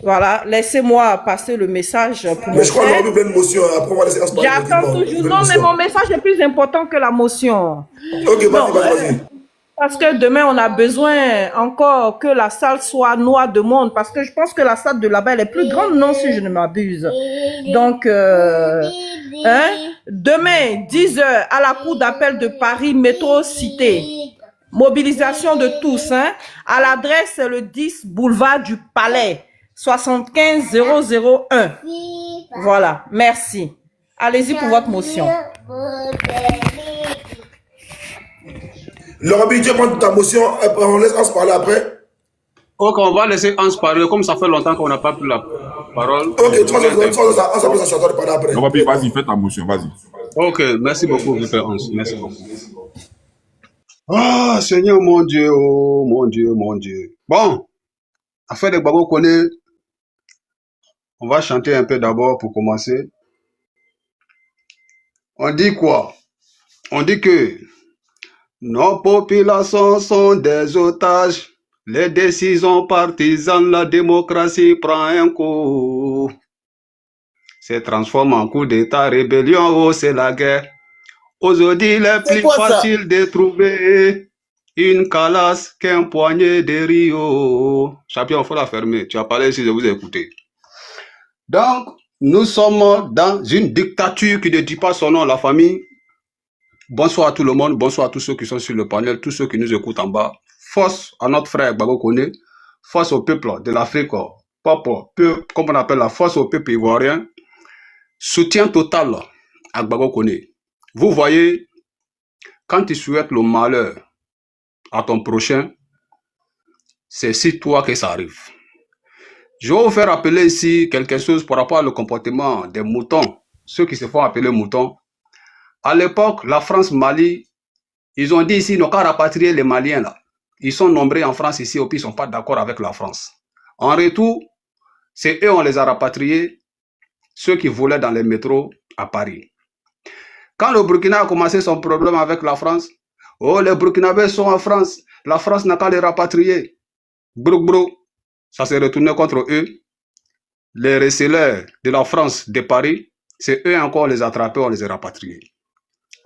voilà, laissez-moi passer le message pour mais je crois qu'on a eu plein de motions. Après, on va laisser Hans parler. J'attends toujours. Non, mais mon message est plus important que la motion. Ok, vas-y. Parce que demain, on a besoin encore que la salle soit noire de monde. Parce que je pense que la salle de là-bas, elle est plus grande, non, si je ne m'abuse. Donc, demain, 10h, à la cour d'appel de Paris, métro Cité. Mobilisation de tous. À l'adresse, c'est le 10 boulevard du Palais, 75 001. Voilà, merci. Allez-y pour votre motion. Laurent, tu vas prendre ta motion, on laisse Hans parler après. Ok, on va laisser Hans parler, comme ça fait longtemps qu'on n'a pas pris la parole. Ok, tu vas parler après. Non, vas-y, fais ta motion, vas-y. Ok, merci beaucoup, Hans. Merci beaucoup. Ah, Seigneur, mon Dieu, oh, mon Dieu, mon Dieu. Bon, affaire de Gbagbo Koné, on va chanter un peu d'abord pour commencer. On dit quoi? On dit que nos populations sont des otages. Les décisions partisanes, la démocratie prend un coup. Se transforme en coup d'état, rébellion, oh, c'est la guerre. Aujourd'hui, il est plus facile de trouver une calasse qu'un poignet de Rio. Champion, il faut la fermer. Tu as parlé ici, je vous ai écouté. Donc, nous sommes dans une dictature qui ne dit pas son nom, la famille. Bonsoir à tout le monde, bonsoir à tous ceux qui sont sur le panel, tous ceux qui nous écoutent en bas. Force à notre frère Gbagbo Koné, force au peuple de l'Afrique, comme on appelle la force au peuple ivoirien. Soutien total à Gbagbo Koné. Vous voyez, quand tu souhaites le malheur à ton prochain, c'est sur toi que ça arrive. Je vais vous faire rappeler ici quelque chose par rapport au comportement des moutons, ceux qui se font appeler moutons. À l'époque, la France-Mali, ils ont dit ici, ils n'ont qu'à rapatrier les Maliens là. Ils sont nombreux en France ici, et puis ils ne sont pas d'accord avec la France. En retour, c'est eux, on les a rapatriés, ceux qui volaient dans les métros à Paris. Quand le Burkina a commencé son problème avec la France, oh, les Burkinabés sont en France, la France n'a qu'à les rapatrier. Brou, ça s'est retourné contre eux. Les receleurs de la France, de Paris, c'est eux encore, on les a attrapés, on les a rapatriés.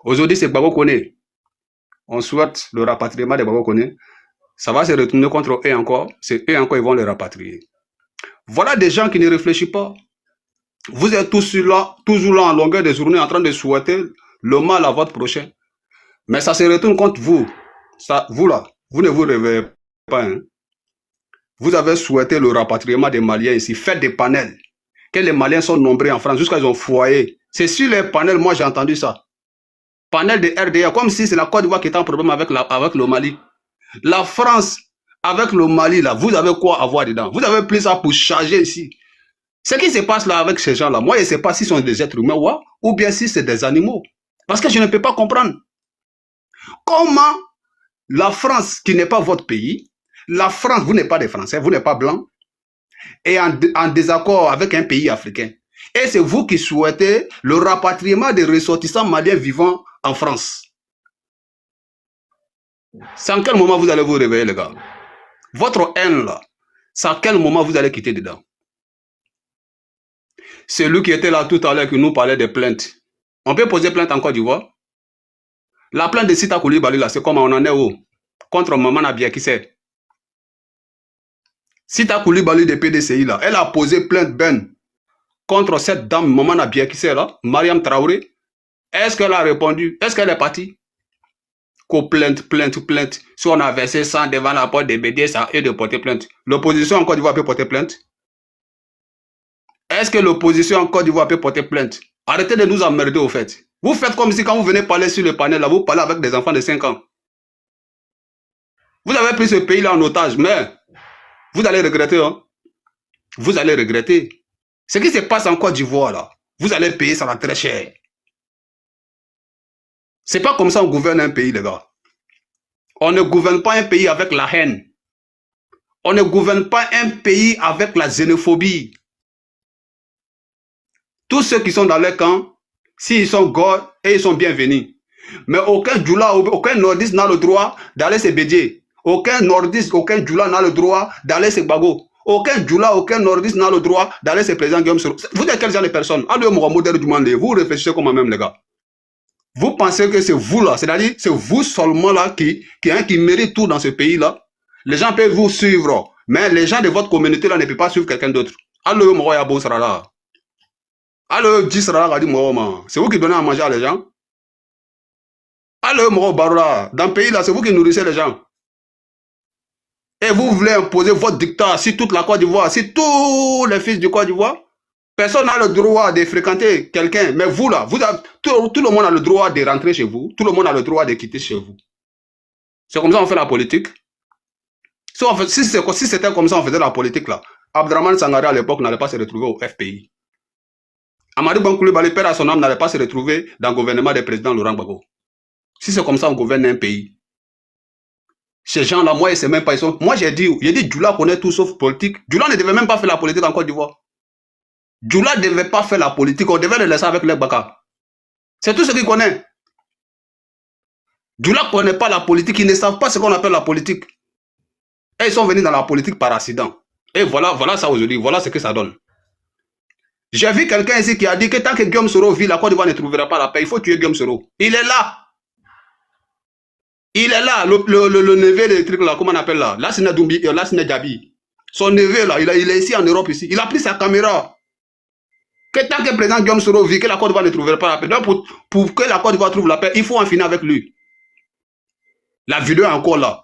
Aujourd'hui, c'est Gbagbo Koné. On souhaite le rapatriement de Gbagbo Koné. Ça va se retourner contre eux encore. C'est eux encore, ils vont les rapatrier. Voilà des gens qui ne réfléchissent pas. Vous êtes toujours là en longueur de journée en train de souhaiter le mal à votre prochain. Mais ça se retourne contre vous. Ça, vous là, vous ne vous réveillez pas. Hein? Vous avez souhaité le rapatriement des Maliens ici. Faites des panels. Que les Maliens sont nombreux en France jusqu'à ils ont foyer. C'est sur les panels, moi j'ai entendu ça. Panel de RDA, comme si c'est la Côte d'Ivoire qui est en problème avec le Mali. La France, avec le Mali, là, vous avez quoi à voir dedans? Vous avez pris ça pour charger ici. Ce qui se passe là avec ces gens-là, moi je ne sais pas s'ils sont des êtres humains ou bien si c'est des animaux. Parce que je ne peux pas comprendre. Comment la France, qui n'est pas votre pays, la France, vous n'êtes pas des Français, vous n'êtes pas blancs, est en désaccord avec un pays africain. Et c'est vous qui souhaitez le rapatriement des ressortissants maliens vivant en France. C'est en quel moment vous allez vous réveiller, les gars? Votre haine, là, c'est à quel moment vous allez quitter dedans? C'est lui qui était là tout à l'heure qui nous parlait des plaintes. On peut poser plainte en Côte d'Ivoire? La plainte de Sita Coulibaly, là, c'est comment on en est où? Contre Maman Abia, qui c'est? Sita Coulibaly de PDCI, là, elle a posé plainte contre cette dame Maman Abia, qui c'est là? Mariam Traoré. Est-ce qu'elle a répondu? Est-ce qu'elle est partie? Qu'au plainte. Si on a versé 100 devant la porte des BD, ça a de porter plainte. L'opposition en Côte d'Ivoire peut porter plainte? Est-ce que l'opposition en Côte d'Ivoire peut porter plainte? Arrêtez de nous emmerder au fait. Vous faites comme si quand vous venez parler sur le panel, là, vous parlez avec des enfants de 5 ans. Vous avez pris ce pays-là en otage, mais vous allez regretter. Hein? Vous allez regretter. Ce qui se passe en Côte d'Ivoire, là, vous allez payer ça très cher. C'est pas comme ça on gouverne un pays, les gars. On ne gouverne pas un pays avec la haine. On ne gouverne pas un pays avec la xénophobie. Tous ceux qui sont dans les camps, s'ils sont gords, et ils sont bienvenus. Mais aucun Djoula, aucun nordiste n'a le droit d'aller se bédier. Aucun nordiste, aucun Djoula n'a le droit d'aller se Gbagbo. Aucun Djoula, aucun nordiste n'a le droit d'aller se présenter Guillaume Soro. Vous êtes quel genre de personnes? Allez, mon modèle du monde, vous réfléchissez comme même, les gars. Vous pensez que c'est vous là, c'est-à-dire c'est vous seulement là qui mérite tout dans ce pays-là. Les gens peuvent vous suivre, mais les gens de votre communauté là ne peuvent pas suivre quelqu'un d'autre. Allô, moi, ya bon sera là. Allô, c'est vous qui donnez à manger à les gens. Allô, moi, Barola. Dans le pays là, c'est vous qui nourrissez les gens. Et vous voulez imposer votre dictat sur toute la Côte d'Ivoire, sur tous les fils du Côte d'Ivoire. Personne n'a le droit de fréquenter quelqu'un, mais vous là, tout le monde a le droit de rentrer chez vous, tout le monde a le droit de quitter chez vous. C'est comme ça qu'on fait la politique. Si c'était comme ça on faisait la politique là, Abdraman Sangaré à l'époque n'allait pas se retrouver au FPI. Amadou Bankoulibaly, père à son âme, n'allait pas se retrouver dans le gouvernement des présidents Laurent Gbagbo. Si c'est comme ça on gouverne un pays. Ces gens-là, moi, ils ne même pas. Moi, j'ai dit, Djoula connaît tout sauf politique. Djoula ne devait même pas faire la politique en Côte d'Ivoire. Djoula ne devait pas faire la politique, on devait le laisser avec les Baka. C'est tout ce qu'il connaît. Djoula ne connaît pas la politique, ils ne savent pas ce qu'on appelle la politique. Et ils sont venus dans la politique par accident. Et voilà ça aujourd'hui, voilà ce que ça donne. J'ai vu quelqu'un ici qui a dit que tant que Guillaume Soro vit, la Côte d'Ivoire ne trouvera pas la paix, il faut tuer Guillaume Soro. Il est là. Il est là, le neveu des trucs là, comment on appelle là, Lassina Diaby. Son neveu là, il est ici en Europe ici. Il a pris sa caméra. Que tant que le président Guillaume Soro vit que la Côte d'Ivoire ne trouverait pas la paix. Donc pour que la Côte d'Ivoire trouve la paix, il faut en finir avec lui. La vidéo est encore là.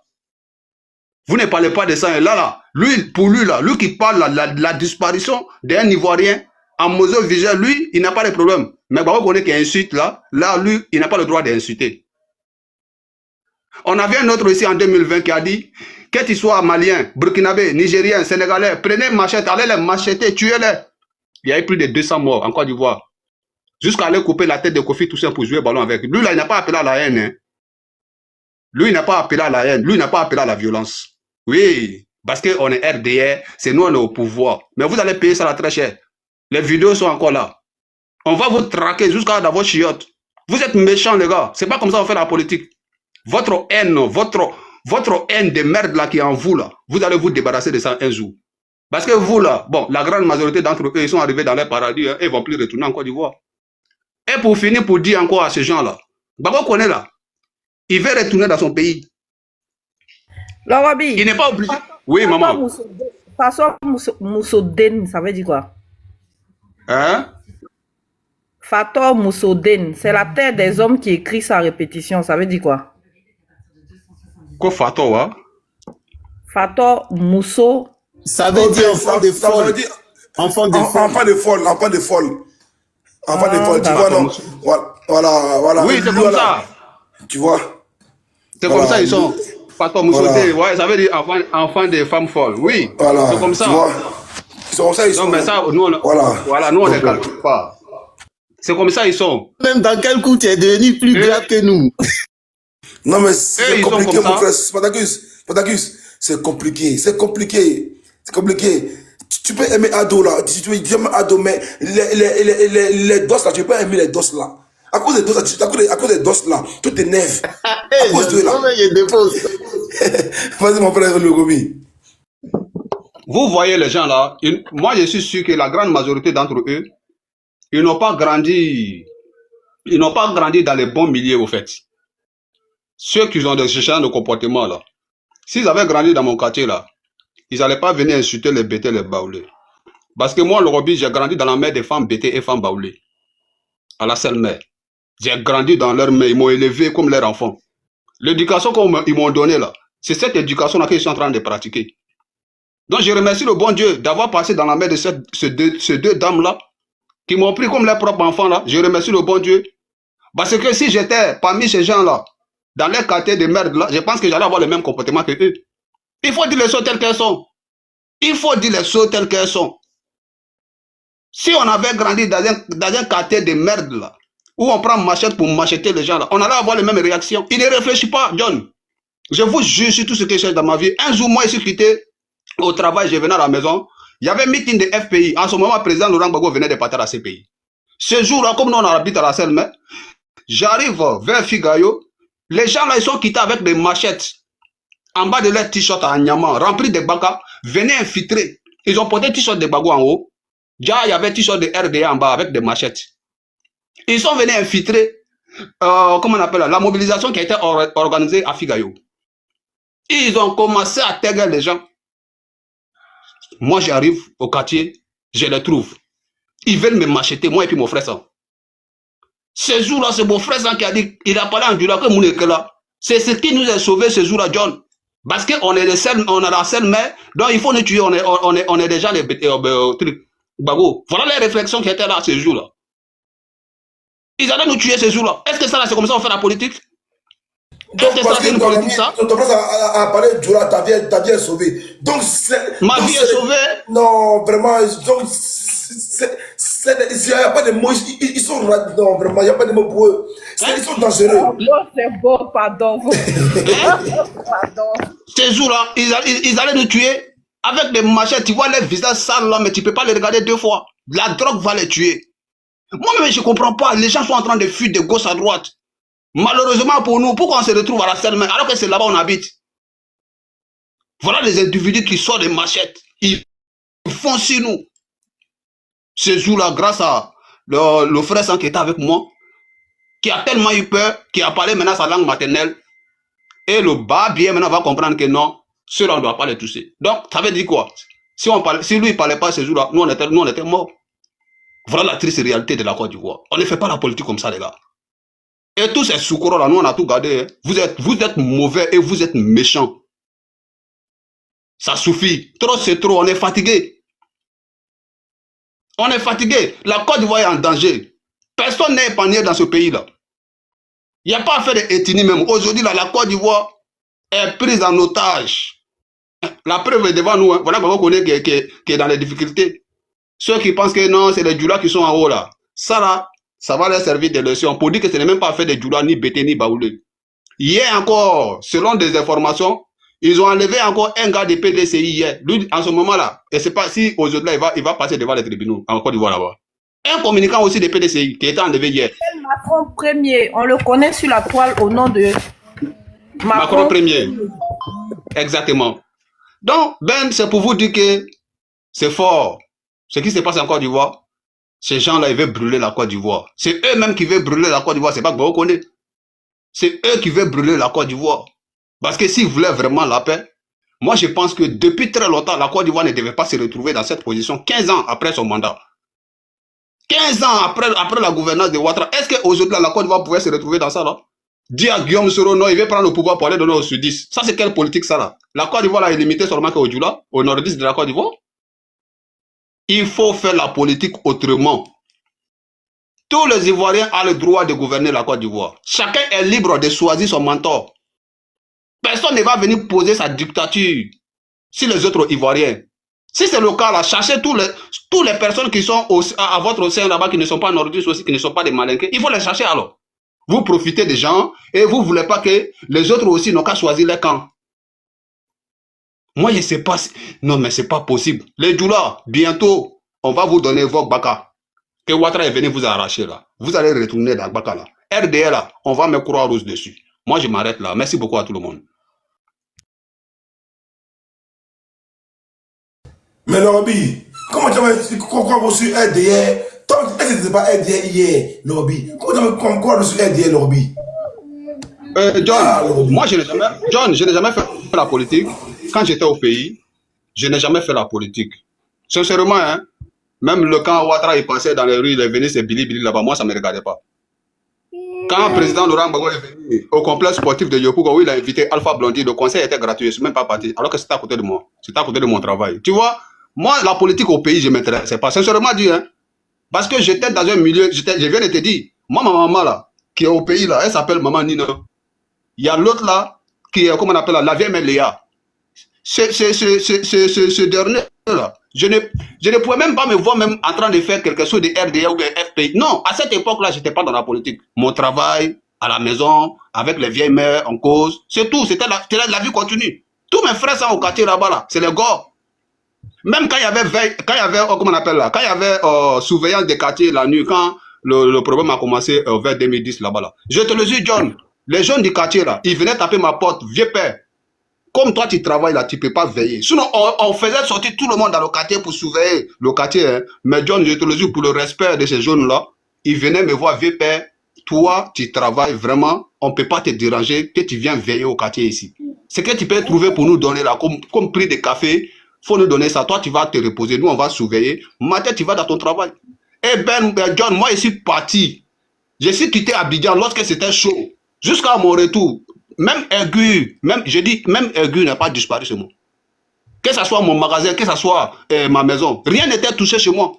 Vous ne parlez pas de ça. Et là, lui, pour lui, là, lui qui parle la disparition d'un Ivoirien en Moselle Vigel, lui, il n'a pas de problème. Mais vous connaissez qu'il insulte là, lui, il n'a pas le droit d'insulter. On avait un autre ici en 2020 qui a dit, que tu sois malien, burkinabé, nigérien, sénégalais, prenez machette, allez les macheter, tuez-les. Il y a eu plus de 200 morts en Côte d'Ivoire. Jusqu'à aller couper la tête de Kofi Toussaint pour jouer ballon avec. Lui, là, il n'a pas appelé à la haine. Hein. Lui, il n'a pas appelé à la haine. Lui, il n'a pas appelé à la violence. Oui, parce qu'on est RDR, c'est nous, on est au pouvoir. Mais vous allez payer ça là très cher. Les vidéos sont encore là. On va vous traquer jusqu'à dans vos chiottes. Vous êtes méchants, les gars. C'est pas comme ça qu'on fait la politique. Votre haine, votre haine de merde là qui est en vous là, vous allez vous débarrasser de ça un jour. Parce que vous là, bon, la grande majorité d'entre eux, ils sont arrivés dans leur paradis, hein, et ils vont plus retourner en Côte d'Ivoire. Et pour finir, pour dire encore à ces gens-là, Babo connaît là, il veut retourner dans son pays. Lawabi. Il n'est pas obligé. Oui, maman. Façon Moussoden, ça veut dire quoi? Hein? Fator Moussoden, c'est la terre des hommes qui écrit sa répétition, ça veut dire quoi? Quoi Fator, hein? Fator Mousso. Ça veut dire enfant de folle. Enfant de folle. Enfant de folle, enfant de folle. Enfant de folle, tu vois, non? Voilà. Oui, c'est comme ça. Tu vois? C'est comme ça, ils sont. Fator Moussoté, ouais, ça veut dire enfant des femmes folles. Oui, c'est comme ça. C'est comme ça, ils sont. Non, mais ça, nous, nous, on ne calcule pas. C'est comme ça, ils sont. Même dans quel coup tu es devenu plus grave que nous? Non, mais c'est compliqué, mon frère. Spartacus, c'est compliqué. Tu peux aimer Ado là. Tu peux aimer Ado, mais les doses là, tu peux pas aimer les doses là. À cause des doses là, tout t'énerve. À cause de là. Vas-y, mon frère, le Gobi. Vous voyez les gens là, moi je suis sûr que la grande majorité d'entre eux, ils n'ont pas grandi dans les bons milieux au fait. Ceux qui ont ce genre de comportement là, s'ils avaient grandi dans mon quartier là, ils n'allaient pas venir insulter les bêtés, les baoulés. Parce que moi, le Roby, j'ai grandi dans la mer des femmes bêtées et femmes baoulées. À la seule mer. J'ai grandi dans leur mer, ils m'ont élevé comme leurs enfants. L'éducation qu'ils m'ont donnée là, c'est cette éducation là qu'ils sont en train de pratiquer. Donc je remercie le bon Dieu d'avoir passé dans la mer de ces deux dames là, qui m'ont pris comme leurs propres enfants là. Je remercie le bon Dieu. Parce que si j'étais parmi ces gens là, dans les quartiers de merde là, je pense que j'allais avoir le même comportement que eux. Il faut dire les choses telles qu'elles sont. Il faut dire les choses telles qu'elles sont. Si on avait grandi dans un quartier de merde là, où on prend machette pour macheter les gens là, on allait avoir les mêmes réactions. Il ne réfléchit pas, John. Je vous jure sur tout ce que j'ai dans ma vie. Un jour, moi, je suis quitté au travail, je venais à la maison. Il y avait un meeting de FPI. En ce moment, le président Laurent Gbagbo venait de partir à CPI. Ce jour-là, comme nous, on habite à la Selme, j'arrive vers Figayo. Les gens là, ils sont quittés avec des machettes en bas de leur t-shirt à Nyama, remplis de baka, venaient infiltrer. Ils ont porté t-shirt de Bagou en haut. Déjà, il y avait t-shirt de RDA en bas avec des machettes. Ils sont venus infiltrer, comment on appelle la mobilisation qui a été organisée à Figayo. Ils ont commencé à taguer les gens. Moi, j'arrive au quartier, je les trouve. Ils veulent me macheter, moi et puis mon frère ça. Ce jour-là, c'est mon frère ça qui a dit, il a parlé en Dula que mon école là. C'est ce qui nous a sauvés ce jour-là, John. Parce qu'on est on a la seule mer, donc il faut nous tuer, on est déjà les trucs. Bago. Voilà les réflexions qui étaient là ce jour-là. Ils allaient nous tuer ce jour-là. Est-ce que ça là, c'est comme ça qu'on fait la politique? Donc, parce que ton frère a parlé de Djoula, ta vie est sauvée. Donc, ma vie est sauvée? Non, vraiment, donc, il n'y a pas de mots, ils sont, non, vraiment, il n'y a pas de mots pour eux. Ils sont dangereux. Non, c'est bon, pardon. Pardon. Ces jours-là, ils allaient nous tuer avec des machettes. Tu vois les visages sales là, mais tu ne peux pas les regarder deux fois. La drogue va les tuer. Moi-même, je ne comprends pas. Les gens sont en train de fuir de gauche à droite. Malheureusement pour nous, pourquoi on se retrouve à la seule main alors que c'est là-bas où on habite? Voilà les individus qui sortent des machettes. Ils font sur nous. Ce jour-là, grâce à le frère San qui était avec moi, qui a tellement eu peur, qui a parlé maintenant sa langue maternelle, et le bas bien maintenant va comprendre que non, ceux-là on ne doit pas les toucher. Donc, ça veut dire quoi? Si lui ne parlait pas ce jour-là, nous on était morts. Voilà la triste réalité de la Côte d'Ivoire. On ne fait pas la politique comme ça, les gars. Et tous ces soukouros là, nous on a tout gardé. Hein. Vous êtes mauvais et vous êtes méchants. Ça suffit. Trop c'est trop, on est fatigué. On est fatigué. La Côte d'Ivoire est en danger. Personne n'est épargné dans ce pays-là. Il n'y a pas à faire d'éthnie même. Aujourd'hui, la Côte d'Ivoire est prise en otage. La preuve est devant nous. Hein. Voilà comment on connaît qui est dans les difficultés. Ceux qui pensent que non, c'est les djoulas qui sont en haut là. Ça là, ça va leur servir de leçon pour dire que ce n'est même pas fait des djoulas, ni bété, ni baoulé. Hier encore, selon des informations, ils ont enlevé encore un gars de PDCI hier. Lui, en ce moment-là, et c'est pas si aujourd'hui il va passer devant les tribunaux en Côte d'Ivoire là-bas. Un communicant aussi de PDCI qui a été enlevé hier. Macron premier, on le connaît sur la toile au nom de Macron premier. Exactement. Donc, Ben, c'est pour vous dire que c'est fort. Ce qui se passe en Côte d'Ivoire, ces gens-là, ils veulent brûler la Côte d'Ivoire. C'est eux-mêmes qui veulent brûler la Côte d'Ivoire. C'est pas que vous connaissez. C'est eux qui veulent brûler la Côte d'Ivoire. Parce que s'ils voulaient vraiment la paix, moi je pense que depuis très longtemps, la Côte d'Ivoire ne devait pas se retrouver dans cette position 15 ans après son mandat. 15 ans après la gouvernance de Ouattara. Est-ce qu'aujourd'hui la Côte d'Ivoire pouvait se retrouver dans ça là? Dis à Guillaume Soro, non, il veut prendre le pouvoir pour aller donner au sud-10. Ça c'est quelle politique ça là? La Côte d'Ivoire là est limitée seulement qu'au Djoula, au nord-est de la Côte d'Ivoire. Il faut faire la politique autrement. Tous les Ivoiriens ont le droit de gouverner la Côte d'Ivoire. Chacun est libre de choisir son mentor. Personne ne va venir poser sa dictature sur les autres Ivoiriens. Si c'est le cas, là, cherchez toutes les personnes qui sont à votre sein là-bas, qui ne sont pas nordistes aussi, qui ne sont pas des malinqués. Il faut les chercher alors. Vous profitez des gens et vous ne voulez pas que les autres aussi n'ont qu'à choisir les camps. Moi, je ne sais pas. Non, mais ce n'est pas possible. Les Djoula, bientôt, on va vous donner vos Baka. Que Ouattara est venu vous arracher là. Vous allez retourner dans Baka là. RDL là, on va mettre croix rouge dessus. Moi, je m'arrête là. Merci beaucoup à tout le monde. Mais Lobby, comment tu as reçu RDR? Est-ce que ce n'était pas RDR hier, Lobby? Comment tu as reçu RDR, Lobby? John, moi je n'ai jamais fait la politique. Quand j'étais au pays, je n'ai jamais fait la politique. Sincèrement, hein, même le camp Ouattara, il passait dans les rues, il est venu, c'est Billy là-bas, moi ça ne me regardait pas. Quand le président Laurent Gbagbo est venu au complexe sportif de Yopougon, où il a invité Alpha Blondy, le conseil était gratuit, je ne suis même pas parti, alors que c'était à côté de moi. C'était à côté de mon travail. Tu vois, moi, la politique au pays, je ne m'intéressais pas. Sincèrement dit, hein, parce que j'étais dans un milieu, je viens de te dire, moi, ma maman là, qui est au pays là, elle s'appelle Maman Nina. Il y a l'autre là, qui est, comment on appelle là, la vieille mère Léa. Ce dernier là, je ne pouvais même pas me voir même en train de faire quelque chose de RDA ou de FPI. Non, à cette époque-là, je n'étais pas dans la politique. Mon travail, à la maison, avec les vieilles mères en cause, c'est tout. C'était la vie continue. Tous mes frères sont au quartier là-bas, là. C'est les gars. Même quand il y avait, comment on appelle là, quand il y avait surveillance des quartiers la nuit, quand le problème a commencé vers 2010 là-bas, là. Je te le dis, John, les jeunes du quartier là, ils venaient taper ma porte, vieux père. Comme toi, tu travailles là, tu ne peux pas veiller. Sinon, on faisait sortir tout le monde dans le quartier pour surveiller le quartier. Hein. Mais John, je te le dis, pour le respect de ces jeunes-là, ils venaient me voir, vieux père, toi, tu travailles vraiment, on ne peut pas te déranger, que tu viens veiller au quartier ici. Ce que tu peux trouver pour nous donner là, comme prix de café, il faut nous donner ça. Toi, tu vas te reposer, nous, on va surveiller. Matin, tu vas dans ton travail. Eh ben, John, moi, je suis parti. Je suis quitté Abidjan lorsque c'était chaud. Jusqu'à mon retour. Même aigu, même aigu n'a pas disparu chez moi. Que ce soit mon magasin, que ce soit ma maison, rien n'était touché chez moi.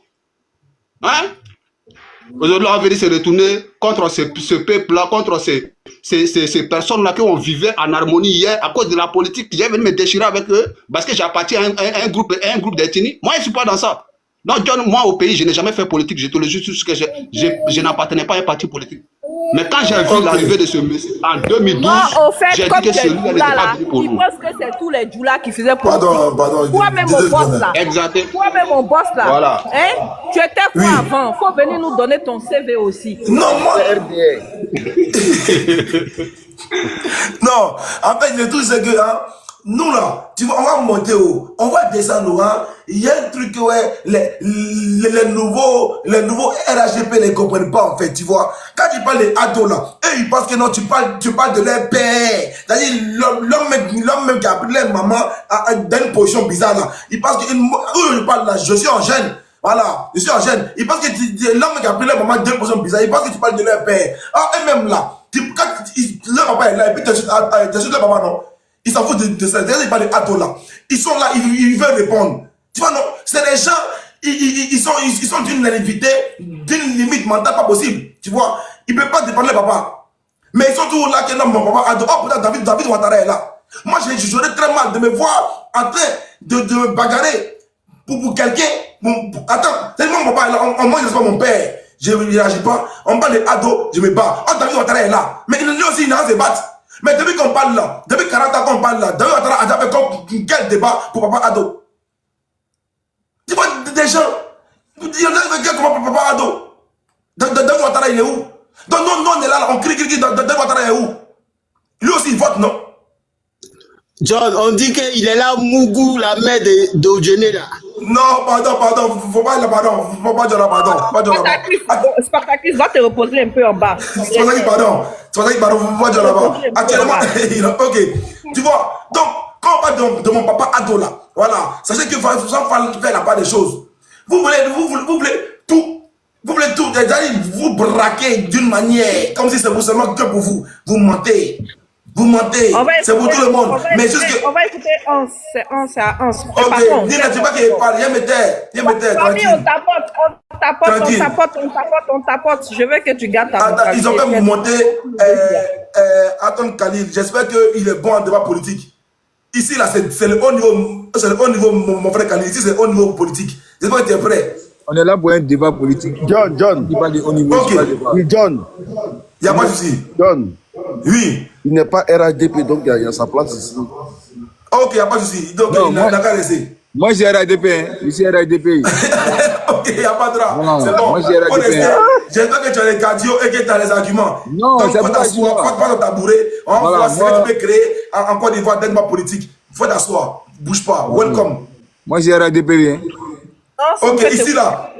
Hein? Aujourd'hui, on va venir se retourner contre ce peuple-là, contre ces personnes-là qui ont vivé en harmonie hier à cause de la politique. J'ai venu me déchirer avec eux parce que j'appartiens à un groupe d'ethnie. Moi, je ne suis pas dans ça. Donc, John, moi, au pays, je n'ai jamais fait politique. Je te le dis juste que je n'appartenais pas à un parti politique. Mais quand j'ai vu l'arrivée de ce monsieur en 2012, moi, au fait, j'ai dit comme que celui-là n'était pas venu pour nous. Il pense que c'est tous les djoulas qui faisaient politique. Pardon. Toi-même, mon boss là. Exactement. Toi-même, mon boss là. Voilà. Hein? Tu étais quoi avant? Il faut venir nous donner ton CV aussi. Non, moi. Non, en fait, le truc, c'est que, hein, nous là, tu vois, on va monter haut, on va descendre, hein. Il y a un truc, ouais, les nouveaux RHGP ne comprennent pas, en fait, tu vois. Quand tu parles des ados là, eux, ils pensent que non, tu parles de leur père. C'est-à-dire, l'homme même qui a pris leur maman dans une position bizarre là. Ils pensent que, eux, ils parlent là, je suis en jeune. Voilà, je suis en gêne. Il pense que l'homme qui a pris leur maman deux positions bizarres, il pense que tu parles de leur père. Ah, eux-mêmes là, quand leur papa est là, et puis tu insultes leur maman, non? Ils s'en foutent de ça. D'ailleurs, ils parlent de Ado là. Ils sont là, ils veulent répondre. Tu vois, non? C'est des gens, ils sont d'une naïveté, d'une limite mentale pas possible. Tu vois? Ils ne peuvent pas dépendre de leur papa. Mais ils sont toujours là, que non, mon papa Ado. Oh, putain, David Ouattara est là. Moi, j'aurais très mal de me voir en train de me bagarrer pour quelqu'un. Attends, tellement mon papa est là, moi je ne sais pas mon père, je ne réagis pas. On parle de Ado, je me bats. Oh, David Ouattara est là. Mais lui aussi, il n'a pas se battre. Mais depuis qu'on parle là, depuis 40 ans qu'on parle là, David Ouattara a fait quel débat pour papa Ado? Tu vois des gens, il y en a qui comment papa Ado? David Ouattara il est où? Donc non, on est là, on crie, David Ouattara est où? Lui aussi il vote, non? John, on dit qu'il est là, Mougou, la mère d'Odjené là. Non, pardon, faut pas dire pardon. Spartacus, va te reposer un peu en bas. Spartacus, pardon, faut pas dire là-bas. Actuellement, ok, tu vois, donc, quand on parle de mon papa Ado là, voilà, sachez qu'il faut faire la part des choses. Vous voulez tout, vous braquer d'une manière, comme si c'est seulement que pour vous, vous mentez. Vous mentez, c'est pour tout le monde. Mais juste que... On va écouter 11, c'est 11 à 11. Ok, dis-le, tu vois qu'il parle, il me tait, tranquille. On tapote. Je veux que tu gardes ta Attends, ils ont fait monter Anton Khalil. J'espère qu'il est bon en débat politique. Ici, là, c'est le haut niveau, mon frère Khalil. Ici, c'est le haut niveau politique. J'espère que tu es prêt. On est là pour un débat politique. John. Il parle de haut niveau. Ok. Oui, John. Il n'y a pas de souci. John. Oui. Il n'est pas RHDP, donc il y a sa place ici. Ok, il n'y a pas de souci. Donc, il n'a qu'à laisser. Moi, j'ai RHDP. Hein. Je suis RHDP. Ok, il n'y a pas de drap. Non, c'est bon. moi, j'ai RHDP. Hein. J'espère que tu as les cardio et que tu as les arguments. Non, donc, c'est faut t'asseoir, faut pas dans tabouret. On va voir ce que tu peux créer en Côte d'Ivoire d'un débat politique. Il faut t'asseoir. Bouge pas. Welcome. Moi, j'ai RHDP. Hein. Ok, ici, là,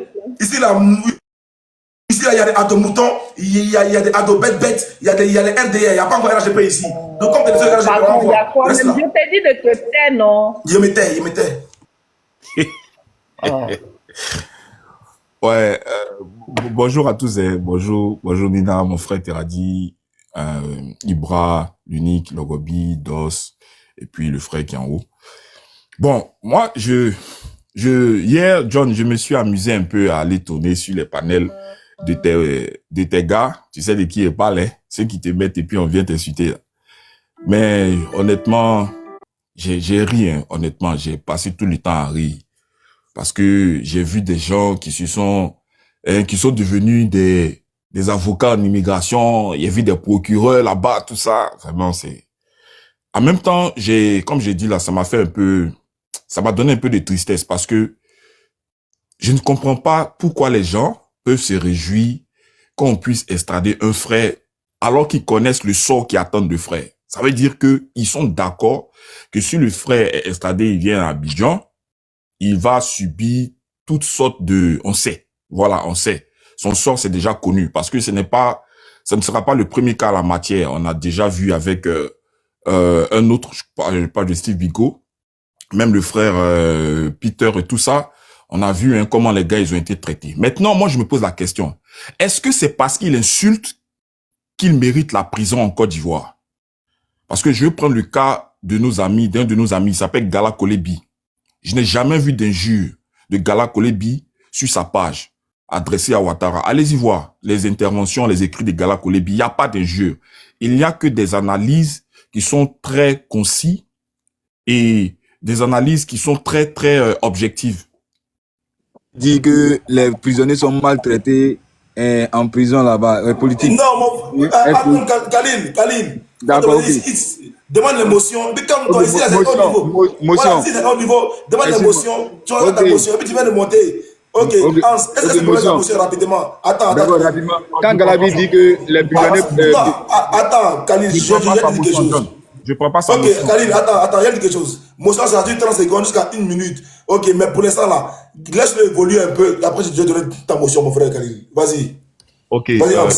il y a des ados moutons, il y a des ados bêtes, il y a les RDR, il n'y a pas encore RHDP ici. Donc, comme tu es le seul RHDP, on va voir. Je t'ai dit de te taire, non? Il me tait. Ouais, bonjour à tous, bonjour Nina, mon frère Teradi, Ibra, l'unique, Logobi, Dos, et puis le frère qui est en haut. Bon, moi, hier, John, je me suis amusé un peu à aller tourner sur les panels de tes gars, tu sais de qui ils parlent, hein, ceux qui te mettent et puis on vient t'insulter. Mais honnêtement, j'ai ri, hein, honnêtement, j'ai passé tout le temps à rire. Parce que j'ai vu des gens qui sont devenus des avocats en immigration, il y a vu des procureurs là-bas, tout ça. Vraiment, en même temps, comme j'ai dit là, ça m'a donné un peu de tristesse parce que je ne comprends pas pourquoi les gens peuvent se réjouir qu'on puisse extrader un frère alors qu'ils connaissent le sort qui attend le frère. Ça veut dire qu'ils sont d'accord que si le frère est extradé, il vient à Abidjan, il va subir toutes sortes on sait. Voilà, on sait. Son sort, c'est déjà connu parce que ça ne sera pas le premier cas à la matière. On a déjà vu avec un autre, je parle de Steve Biko, même le frère Peter et tout ça. On a vu comment les gars, ils ont été traités. Maintenant, moi, je me pose la question. Est-ce que c'est parce qu'il insulte qu'il mérite la prison en Côte d'Ivoire? Parce que je vais prendre le cas d'un de nos amis, il s'appelle Gala Kolebi. Je n'ai jamais vu d'injure de Gala Kolebi sur sa page adressée à Ouattara. Allez-y voir les interventions, les écrits de Gala Kolebi. Il n'y a pas d'injure. Il n'y a que des analyses qui sont très concis et des analyses qui sont très, très objectives. Dit que les prisonniers sont maltraités en prison là-bas, politique. Non, attends, Khalil. D'accord, ok. Demande l'émotion. Ici, c'est haut niveau. Voilà, ici, c'est haut niveau. Demande l'émotion. Tu regardes ta motion et puis tu viens de monter. Ok, Hans, est-ce que c'est pour la motion rapidement? Attends. D'accord, rapidement. Quand Galabi dit que les prisonniers... Attends, Khalil, je viens de dire quelque chose. Je prends pas ça. Ok, Khalil, attends, il y a quelque chose. Motion, ça dure 30 secondes jusqu'à 1 minute. Ok, mais pour l'instant là, laisse-le évoluer un peu. Après, je vais te donner ta motion, mon frère Khalil. Vas-y. Ok. Vas-y, Hans.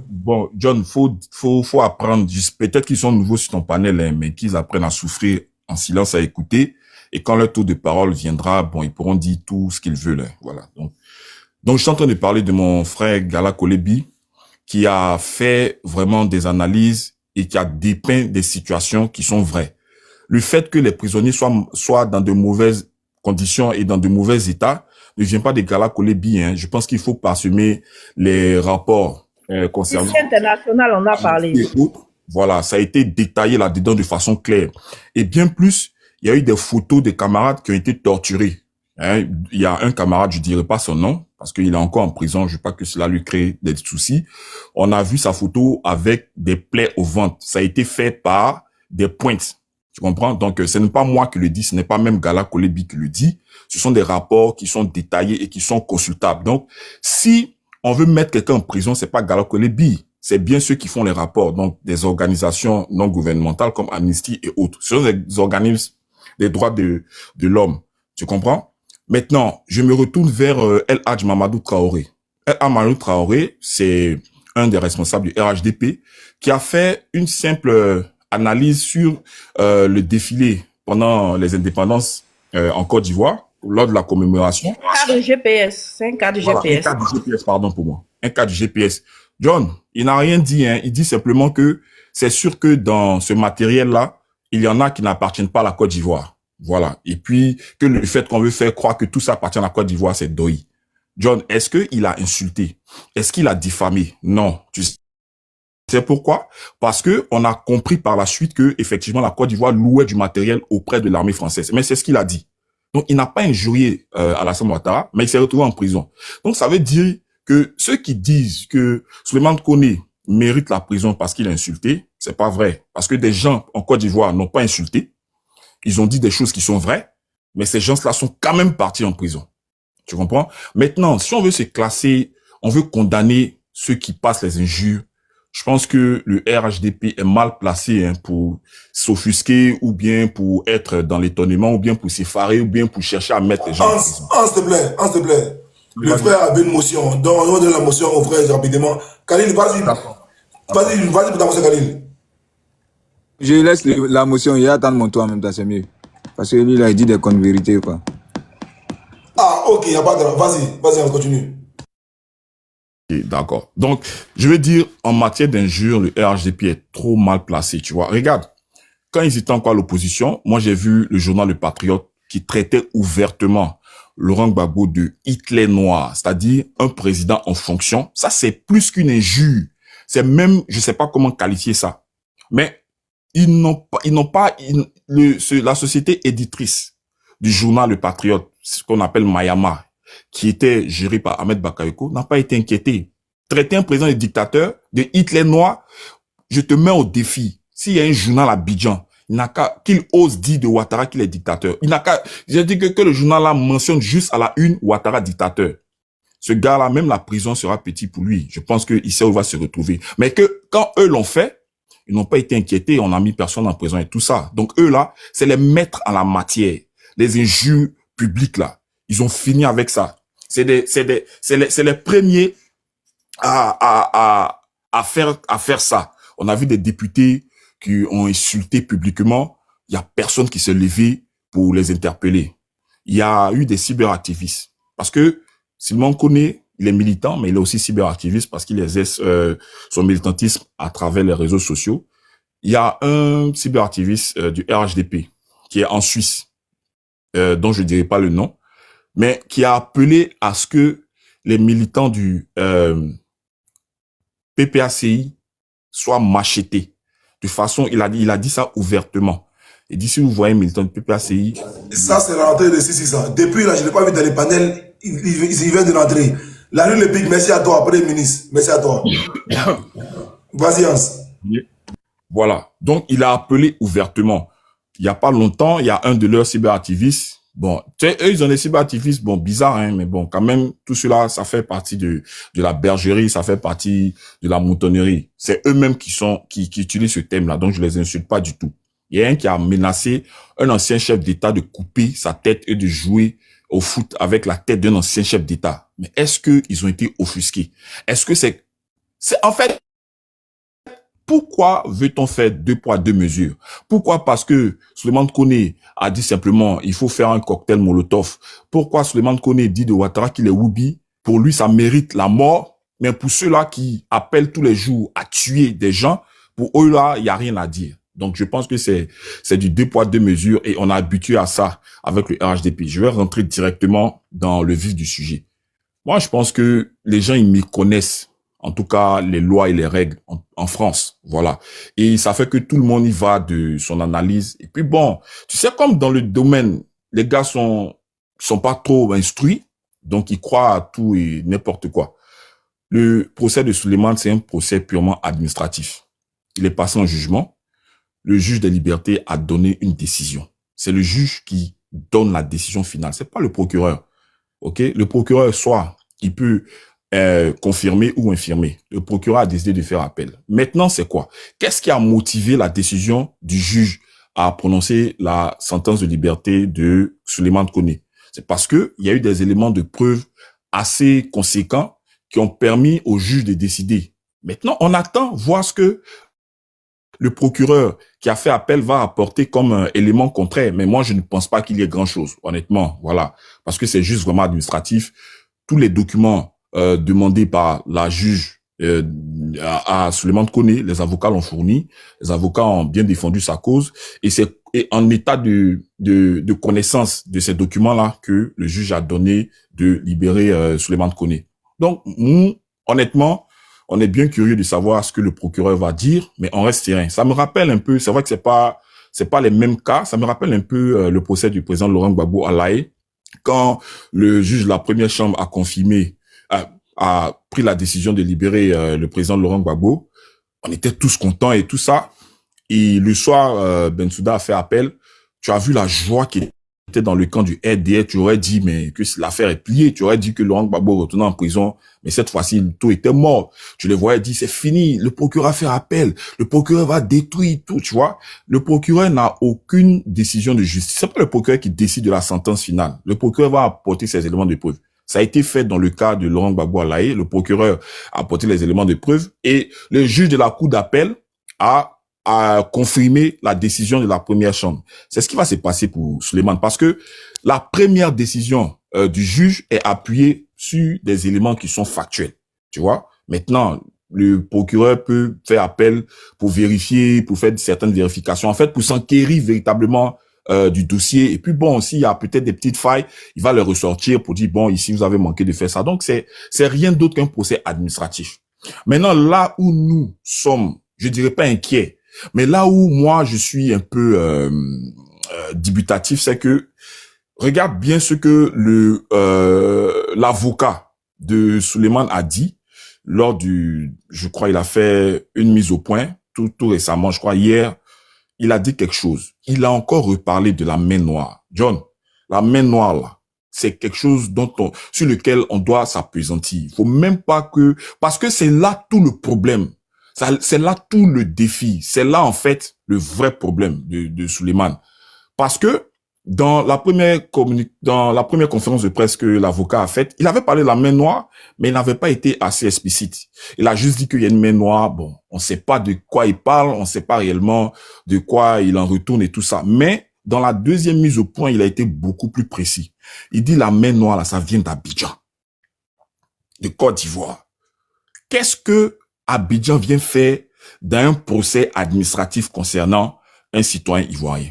Bon, John, faut apprendre. Peut-être qu'ils sont nouveaux sur ton panel, hein, mais qu'ils apprennent à souffrir en silence, à écouter Et quand leur tour de parole viendra, bon, ils pourront dire tout ce qu'ils veulent. Voilà. Donc, je suis en train de parler de mon frère Gala Kolebi, qui a fait vraiment des analyses et qui a dépeint des situations qui sont vraies. Le fait que les prisonniers soient dans de mauvaises conditions et dans de mauvais états ne vient pas de Gala Kolebi. Hein. Je pense qu'il faut parsemer les rapports concernant... Ici international, on a parlé. Voilà, ça a été détaillé là-dedans de façon claire. Et bien plus, il y a eu des photos de camarades qui ont été torturés. Hein. Il y a un camarade, je dirais pas son nom, parce qu'il est encore en prison, je veux pas que cela lui crée des soucis. On a vu sa photo avec des plaies au ventre. Ça a été fait par des pointes. Tu comprends? Donc, ce n'est pas moi qui le dis, ce n'est pas même Gala Kolebi qui le dit. Ce sont des rapports qui sont détaillés et qui sont consultables. Donc, si on veut mettre quelqu'un en prison, c'est pas Gala Kolebi. C'est bien ceux qui font les rapports, donc des organisations non gouvernementales comme Amnesty et autres. Ce sont des organismes des droits de l'homme. Tu comprends? Maintenant, je me retourne vers El Hadj Mamadou Traoré. El Hadj Mamadou Traoré, c'est un des responsables du RHDP qui a fait une simple analyse sur le défilé pendant les indépendances en Côte d'Ivoire, lors de la commémoration. Un cas de GPS, c'est un cas de Voilà, GPS. un cas de GPS, pardon pour moi. Un cas de GPS. John, il n'a rien dit, hein. Il dit simplement que c'est sûr que dans ce matériel-là, il y en a qui n'appartiennent pas à la Côte d'Ivoire. Voilà. Et puis, que le fait qu'on veut faire croire que tout ça appartient à la Côte d'Ivoire, c'est doi. John, est-ce qu'il a insulté? Est-ce qu'il a diffamé? Non. Tu sais pourquoi? Parce que on a compris par la suite que, effectivement, la Côte d'Ivoire louait du matériel auprès de l'armée française. Mais c'est ce qu'il a dit. Donc, il n'a pas injurié Alassane Ouattara, mais il s'est retrouvé en prison. Donc, ça veut dire que ceux qui disent que Souleymane Koné mérite la prison parce qu'il a insulté, c'est pas vrai. Parce que des gens en Côte d'Ivoire n'ont pas insulté. Ils ont dit des choses qui sont vraies, mais ces gens-là sont quand même partis en prison. Tu comprends? Maintenant, si on veut se classer, on veut condamner ceux qui passent les injures, je pense que le RHDP est mal placé hein, pour s'offusquer ou bien pour être dans l'étonnement ou bien pour s'effarer ou bien pour chercher à mettre les gens en prison. S'il te plaît. Le frère avait une motion. Donc, on va donner la motion au frère rapidement. Khalil, vas-y. Vas-y pour ta motion, Khalil. Je laisse la motion et attendre mon tour en même temps, c'est mieux. Parce que lui, il a dit des connes vérités, quoi. Ah, ok, il n'y a pas de... Vas-y, on continue. D'accord. Donc, je veux dire, en matière d'injures, le RHDP est trop mal placé, tu vois. Regarde, quand ils étaient encore à l'opposition, moi j'ai vu le journal Le Patriote qui traitait ouvertement Laurent Gbagbo de Hitler noir, c'est-à-dire un président en fonction. Ça, c'est plus qu'une injure. C'est même, je sais pas comment qualifier ça. Mais la société éditrice du journal Le Patriote, ce qu'on appelle Mayama, qui était géré par Ahmed Bakayoko, n'a pas été inquiété. Traiter un président de dictateur, de Hitler noir, je te mets au défi. S'il y a un journal à Abidjan, il n'a qu'à, qu'il ose dire de Ouattara qu'il est dictateur. Il n'a qu'à, j'ai dit que le journal là mentionne juste à la une Ouattara dictateur. Ce gars-là, même la prison sera petit pour lui. Je pense qu'il sait où il va se retrouver. Mais que, quand eux l'ont fait, ils n'ont pas été inquiétés, on n'a mis personne en prison et tout ça. Donc eux là, c'est les maîtres en la matière. Les injures publiques là, ils ont fini avec ça. C'est les premiers à faire ça. On a vu des députés qui ont insulté publiquement. Il y a personne qui s'est levé pour les interpeller. Il y a eu des cyberactivistes. Parce que Simon connaît, il est militant, mais il est aussi cyberactiviste parce qu'il exerce son militantisme à travers les réseaux sociaux. Il y a un cyberactiviste du RHDP qui est en Suisse, dont je ne dirai pas le nom, mais qui a appelé à ce que les militants du PPACI soient machetés. De façon, il a dit ça ouvertement. Et dit, si vous voyez un militant du PPACI... Ça, c'est la rentrée de 600. Depuis là, je ne l'ai pas vu dans les panels, il vient de rentrer. La rue Le Pic, merci à toi, Premier ministre. Merci à toi. Vas-y, Hans. Voilà. Donc, il a appelé ouvertement. Il n'y a pas longtemps, il y a un de leurs cyberactivistes. Bon, tu sais, eux, ils ont des cyberactivistes, bon, bizarres, hein, mais bon, quand même, tout cela, ça fait partie de la bergerie, ça fait partie de la moutonnerie. C'est eux-mêmes qui utilisent ce thème-là, donc je les insulte pas du tout. Il y a un qui a menacé un ancien chef d'État de couper sa tête et de jouer au foot avec la tête d'un ancien chef d'État. Mais est-ce que ils ont été offusqués? Est-ce que en fait, Pourquoi veut-on faire 2 poids 2 mesures? Pourquoi? Parce que Souleymane Koné a dit simplement il faut faire un cocktail Molotov. Pourquoi Souleymane Koné dit de Ouattara qu'il est Woubi? Pour lui, ça mérite la mort. Mais pour ceux-là qui appellent tous les jours à tuer des gens, pour eux là, il y a rien à dire. Donc, je pense que c'est du 2 poids 2 mesures et on a habitué à ça avec le RHDP. Je vais rentrer directement dans le vif du sujet. Moi, je pense que les gens, ils m'y connaissent. En tout cas, les lois et les règles en France. Voilà. Et ça fait que tout le monde y va de son analyse. Et puis bon, tu sais, comme dans le domaine, les gars sont pas trop instruits. Donc, ils croient à tout et n'importe quoi. Le procès de Souleymane, c'est un procès purement administratif. Il est passé en jugement. Le juge des libertés a donné une décision. C'est le juge qui donne la décision finale. C'est pas le procureur. OK? Le procureur, soit il peut confirmer ou infirmer. Le procureur a décidé de faire appel. Maintenant, c'est quoi? Qu'est-ce qui a motivé la décision du juge à prononcer la sentence de liberté de Souleymane Koné? C'est parce que il y a eu des éléments de preuve assez conséquents qui ont permis au juge de décider. Maintenant, on attend voir ce que le procureur qui a fait appel va apporter comme élément contraire. Mais moi, je ne pense pas qu'il y ait grand-chose, honnêtement. Voilà. Parce que c'est juste vraiment administratif. Tous les documents demandés par la juge à Souleymane Koné, les avocats l'ont fourni. Les avocats ont bien défendu sa cause. Et c'est en état de connaissance de ces documents-là que le juge a donné de libérer Souleymane Koné. Donc, nous, honnêtement, on est bien curieux de savoir ce que le procureur va dire, mais on reste serein. Ça me rappelle un peu, c'est vrai que c'est pas les mêmes cas, ça me rappelle un peu le procès du président Laurent Gbagbo à La Haye, quand le juge de la première chambre a confirmé, a pris la décision de libérer le président Laurent Gbagbo. On était tous contents et tout ça. Et le soir, Bensouda a fait appel. Tu as vu la joie qui était dans le camp du RDR, tu aurais dit mais que l'affaire est pliée, tu aurais dit que Laurent Gbagbo retournait en prison, mais cette fois-ci, tout était mort. Tu les voyais dire, c'est fini, le procureur a fait appel, le procureur va détruire tout, tu vois. Le procureur n'a aucune décision de justice. C'est pas le procureur qui décide de la sentence finale. Le procureur va apporter ses éléments de preuve. Ça a été fait dans le cas de Laurent Gbagbo à La Haye. Le procureur a apporté les éléments de preuve et le juge de la cour d'appel a confirmé la décision de la première chambre. C'est ce qui va se passer pour Souleymane parce que la première décision du juge est appuyée sur des éléments qui sont factuels. Tu vois? Maintenant, le procureur peut faire appel pour vérifier, pour faire certaines vérifications, en fait, pour s'enquérir véritablement du dossier. Et puis bon, s'il y a peut-être des petites failles, il va les ressortir pour dire, bon, ici, vous avez manqué de faire ça. Donc, c'est rien d'autre qu'un procès administratif. Maintenant, là où nous sommes, je dirais pas inquiets, mais là où moi, je suis un peu dubitatif, c'est que regarde bien ce que l'avocat de Souleymane a dit lors je crois, il a fait une mise au point tout récemment, je crois hier, il a dit quelque chose. Il a encore reparlé de la main noire. John, la main noire là, c'est quelque chose sur lequel on doit s'appesantir. Il faut même pas parce que c'est là tout le problème. C'est là tout le défi. C'est là, en fait, le vrai problème de Souleymane. Parce que dans la première conférence de presse que l'avocat a faite, il avait parlé de la main noire, mais il n'avait pas été assez explicite. Il a juste dit qu'il y a une main noire. Bon, on ne sait pas de quoi il parle, on ne sait pas réellement de quoi il en retourne et tout ça. Mais dans la deuxième mise au point, il a été beaucoup plus précis. Il dit la main noire, là, ça vient d'Abidjan, de Côte d'Ivoire. Qu'est-ce que Abidjan vient faire dans un procès administratif concernant un citoyen ivoirien?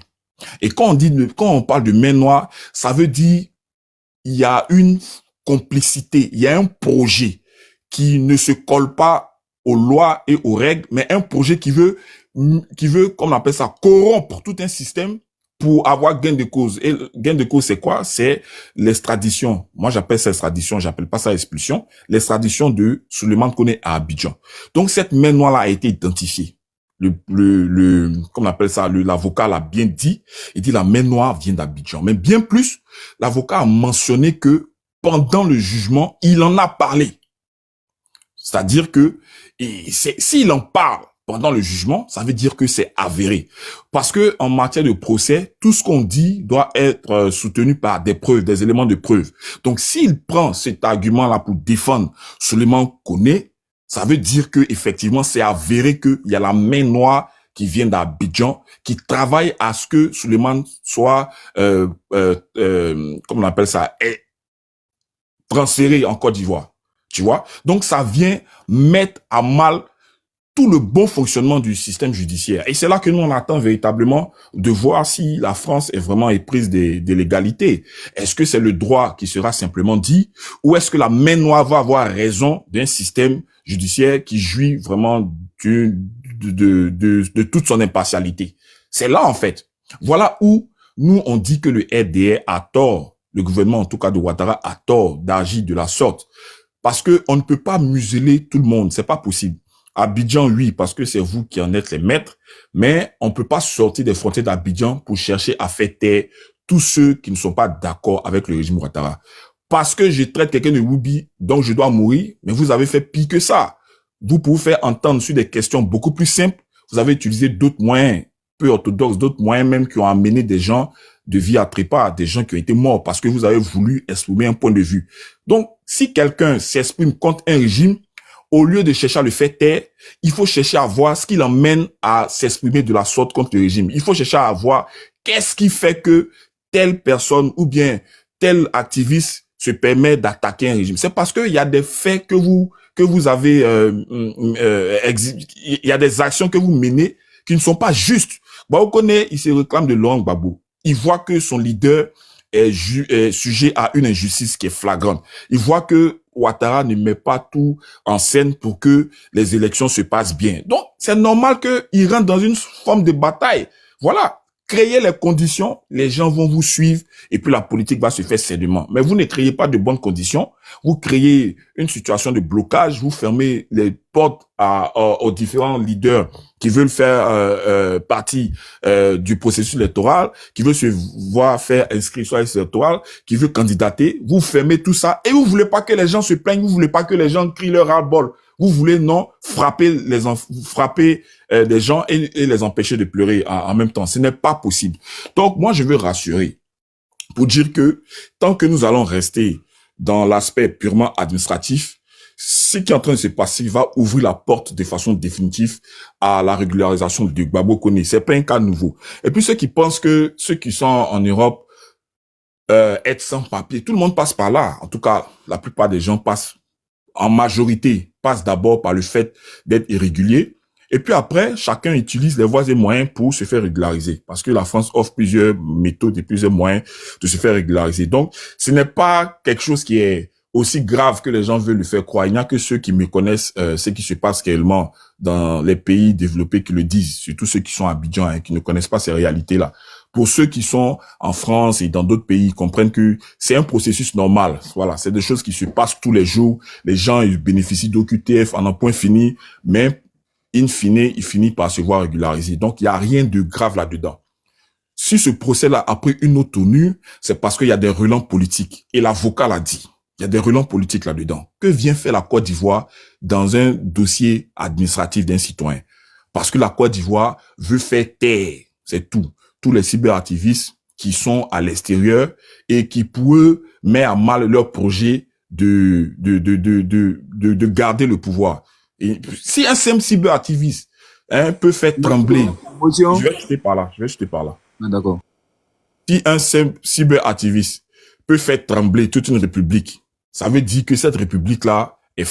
Et quand on parle de main noire, ça veut dire il y a une complicité, il y a un projet qui ne se colle pas aux lois et aux règles, mais un projet qui veut, comme on appelle ça, corrompre tout un système pour avoir gain de cause. Et gain de cause, c'est quoi? C'est l'extradition. Moi, j'appelle ça extradition, j'appelle pas ça expulsion. L'extradition de Souleymane Koné à Abidjan. Donc, cette main noire-là a été identifiée. Comment on appelle ça? L'avocat l'a bien dit. Il dit la main noire vient d'Abidjan. Mais bien plus, l'avocat a mentionné que pendant le jugement, il en a parlé. C'est-à-dire que, s'il en parle pendant le jugement, ça veut dire que c'est avéré. Parce que en matière de procès, tout ce qu'on dit doit être soutenu par des preuves, des éléments de preuve. Donc, s'il prend cet argument-là pour défendre Souleymane Koné, Ça veut dire que effectivement, c'est avéré qu'il y a la main noire qui vient d'Abidjan, qui travaille à ce que Suleiman soit, comment on appelle ça, transféré en Côte d'Ivoire. Tu vois? Donc, ça vient mettre à mal tout le bon fonctionnement du système judiciaire. Et c'est là que nous, on attend véritablement de voir si la France est vraiment éprise des légalités. Est-ce que c'est le droit qui sera simplement dit, ou est-ce que la main noire va avoir raison d'un système judiciaire qui jouit vraiment de toute son impartialité? C'est là, en fait. Voilà où nous, on dit que le RDR a tort, le gouvernement, en tout cas de Ouattara, a tort d'agir de la sorte. Parce que on ne peut pas museler tout le monde. C'est pas possible. Abidjan, oui, parce que c'est vous qui en êtes les maîtres, mais on peut pas sortir des frontières d'Abidjan pour chercher à faire taire tous ceux qui ne sont pas d'accord avec le régime Ouattara. Parce que je traite quelqu'un de Woubi, donc je dois mourir, mais vous avez fait pire que ça. Vous pouvez faire entendre sur des questions beaucoup plus simples. Vous avez utilisé d'autres moyens peu orthodoxes, d'autres moyens même qui ont amené des gens de vie à trépas, des gens qui ont été morts parce que vous avez voulu exprimer un point de vue. Donc, si quelqu'un s'exprime contre un régime, au lieu de chercher à le faire taire, il faut chercher à voir ce qui l'emmène à s'exprimer de la sorte contre le régime. Il faut chercher à voir qu'est-ce qui fait que telle personne ou bien tel activiste se permet d'attaquer un régime. C'est parce qu'il y a des faits que vous avez, il y a des actions que vous menez qui ne sont pas justes. Baokone, il se réclame de Laurent Gbagbo. Il voit que son leader est sujet à une injustice qui est flagrante. Il voit que Ouattara ne met pas tout en scène pour que les élections se passent bien. Donc, c'est normal qu'il rentre dans une forme de bataille. Voilà. Créez les conditions, les gens vont vous suivre et puis la politique va se faire sainement. Mais vous ne créez pas de bonnes conditions. Vous créez une situation de blocage. Vous fermez les portes aux différents leaders qui veulent faire partie du processus électoral, qui veulent se voir faire inscrire sur la liste électorale, qui veulent candidater. Vous fermez tout ça et vous voulez pas que les gens se plaignent. Vous voulez pas que les gens crient leur ras-le-bol. Vous voulez non frapper des gens et les empêcher de pleurer en même temps. Ce n'est pas possible. Donc moi je veux rassurer pour dire que tant que nous allons rester dans l'aspect purement administratif, ce qui est en train de se passer va ouvrir la porte de façon définitive à la régularisation de Gbagbo Koné. C'est pas un cas nouveau. Et puis ceux qui pensent que ceux qui sont en Europe être sans papier, tout le monde passe par là. En tout cas, la plupart des gens passent en majorité, passe d'abord par le fait d'être irrégulier. Et puis après, chacun utilise les voies et moyens pour se faire régulariser. Parce que la France offre plusieurs méthodes et plusieurs moyens de se faire régulariser. Donc, ce n'est pas quelque chose qui est aussi grave que les gens veulent le faire croire. Il n'y a que ceux qui me connaissent ce qui se passe réellement dans les pays développés qui le disent. Surtout ceux qui sont à Abidjan et qui ne connaissent pas ces réalités-là. Pour ceux qui sont en France et dans d'autres pays, ils comprennent que c'est un processus normal. Voilà, c'est des choses qui se passent tous les jours. Les gens, ils bénéficient d'OQTF en un point fini, mais in fine, ils finissent par se voir régulariser. Donc, il n'y a rien de grave là-dedans. Si ce procès-là a pris une autre tenue, c'est parce qu'il y a des relents politiques. Et l'avocat l'a dit. Il y a des relents politiques là-dedans. Que vient faire la Côte d'Ivoire dans un dossier administratif d'un citoyen? Parce que la Côte d'Ivoire veut faire taire, c'est tout, tous les cyberactivistes qui sont à l'extérieur et qui pour eux mettent à mal leur projet de garder le pouvoir. Et si un simple cyberactiviste peut faire trembler, je vais jeter par là. Ah, d'accord. Si un simple cyberactiviste peut faire trembler toute une république, ça veut dire que cette république-là est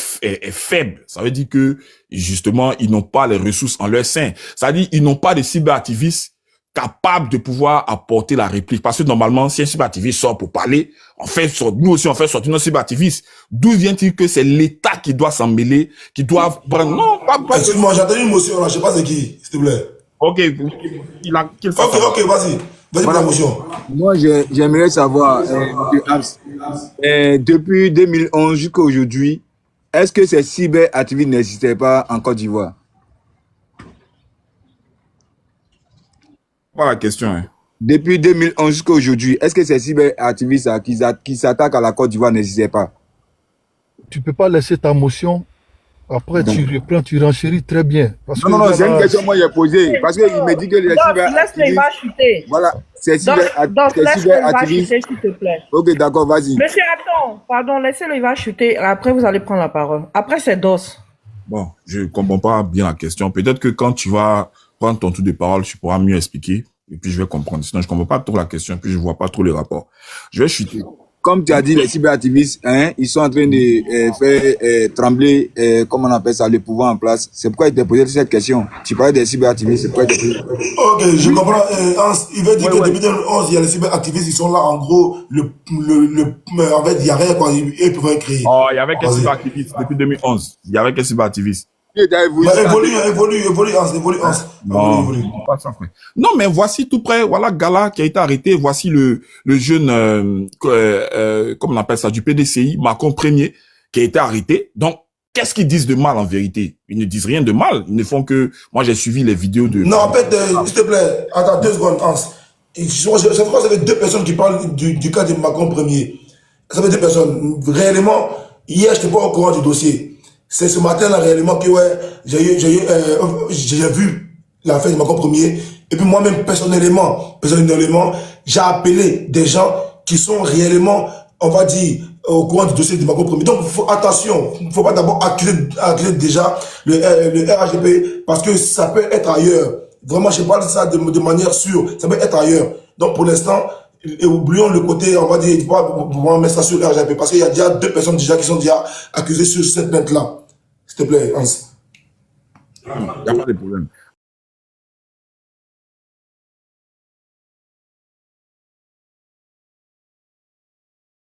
faible. Ça veut dire que, justement, ils n'ont pas les ressources en leur sein. Ça veut dire qu'ils n'ont pas de cyberactivistes capables de pouvoir apporter la réplique. Parce que normalement, si un cyberactiviste sort pour parler, nous aussi on fait sortir nos cyberactivistes. D'où vient-il que c'est l'État qui doit s'en mêler, qui doit prendre... Non, pas... Excuse-moi, j'ai entendu une motion là, je sais pas c'est qui, s'il te plaît. Ok, Ok, vas-y. Vas-y pour la motion. Moi, j'aimerais savoir, depuis 2011 jusqu'à aujourd'hui, est-ce que ces cyberactivistes n'existaient pas en Côte d'Ivoire? Pas la question. Hein. Depuis 2011 jusqu'à aujourd'hui, est-ce que ces cyberactivistes qui s'attaquent à la Côte d'Ivoire n'existaient pas? Tu peux pas laisser ta motion. Après, tu reprends, tu renchéris très bien. Parce non, c'est une question que moi j'ai posée. Parce qu'il me dit que les cyberactivistes... Voilà, ces cyberactivistes... s'il te plaît. Ok, d'accord, vas-y. Monsieur, attends, pardon, laissez-le, il va chuter. Après, vous allez prendre la parole. Après, c'est DOS. Bon, je comprends pas bien la question. Peut-être que quand tu vas prendre ton tour de parole, tu pourras mieux expliquer. Et puis, je vais comprendre. Sinon, je comprends pas trop la question. Puis, je vois pas trop les rapports. Je vais chuter. Comme tu as dit, les cyberactivistes, hein, ils sont en train de faire trembler, comment on appelle ça, le pouvoir en place. C'est pourquoi il t'a posé cette question. Tu parlais des cyberactivistes, c'est pourquoi il t'a posé. Ok, je comprends. Hans, il veut dire que depuis 2011, il y a les cyberactivistes, ils sont là, en gros, en fait, il y a rien, quoi, ils peuvent créer. Oh, il y avait quel cyberactiviste depuis 2011? Il y avait quel cyberactiviste? Évolue, Hans. Non, pas ça, frère. Non, mais voici tout près, voilà Gala qui a été arrêté, voici le jeune, comment on appelle ça, du PDCI, Macron Premier, qui a été arrêté. Donc, qu'est-ce qu'ils disent de mal en vérité? Ils ne disent rien de mal, ils ne font que, moi j'ai suivi les vidéos de... Non, en fait, s'il te plaît, attends 2 secondes, Hans. Je crois que ça fait 2 personnes qui parlent du cas de Macron Premier. Ça fait 2 personnes. Réellement, hier, je n'étais pas au courant du dossier. C'est ce matin-là, réellement, que ouais, j'ai vu l'affaire de Macron Premier. Et puis moi-même, personnellement, j'ai appelé des gens qui sont réellement, on va dire, au courant du dossier de Macron Premier. Donc, attention, il ne faut pas d'abord accuser déjà le RHDP, parce que ça peut être ailleurs. Vraiment, je parle de ça de manière sûre. Ça peut être ailleurs. Donc, pour l'instant, et oublions le côté, on va dire, il faut pas mettre ça sur le RHDP, parce qu'il y a déjà 2 personnes déjà qui sont déjà accusées sur cette plainte-là. S'il te plaît, Hans. Il n'y a pas de problème.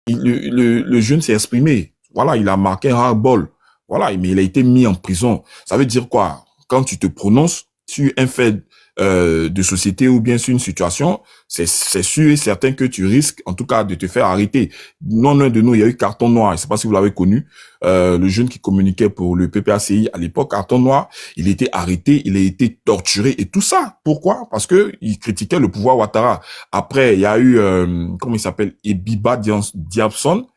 Le jeune s'est exprimé. Voilà, il a marqué un ras-le-bol. Voilà, mais il a été mis en prison. Ça veut dire quoi? Quand tu te prononces sur un fait de société ou bien sur une situation, c'est sûr et certain que tu risques, en tout cas, de te faire arrêter. Non, l'un de nous, il y a eu Carton Noir. Je ne sais pas si vous l'avez connu. Le jeune qui communiquait pour le PPACI à l'époque, Carton Noir, il a été arrêté, il a été torturé et tout ça. Pourquoi? Parce que il critiquait le pouvoir Ouattara. Après, il y a eu, comment il s'appelle, Ebiba Diabson.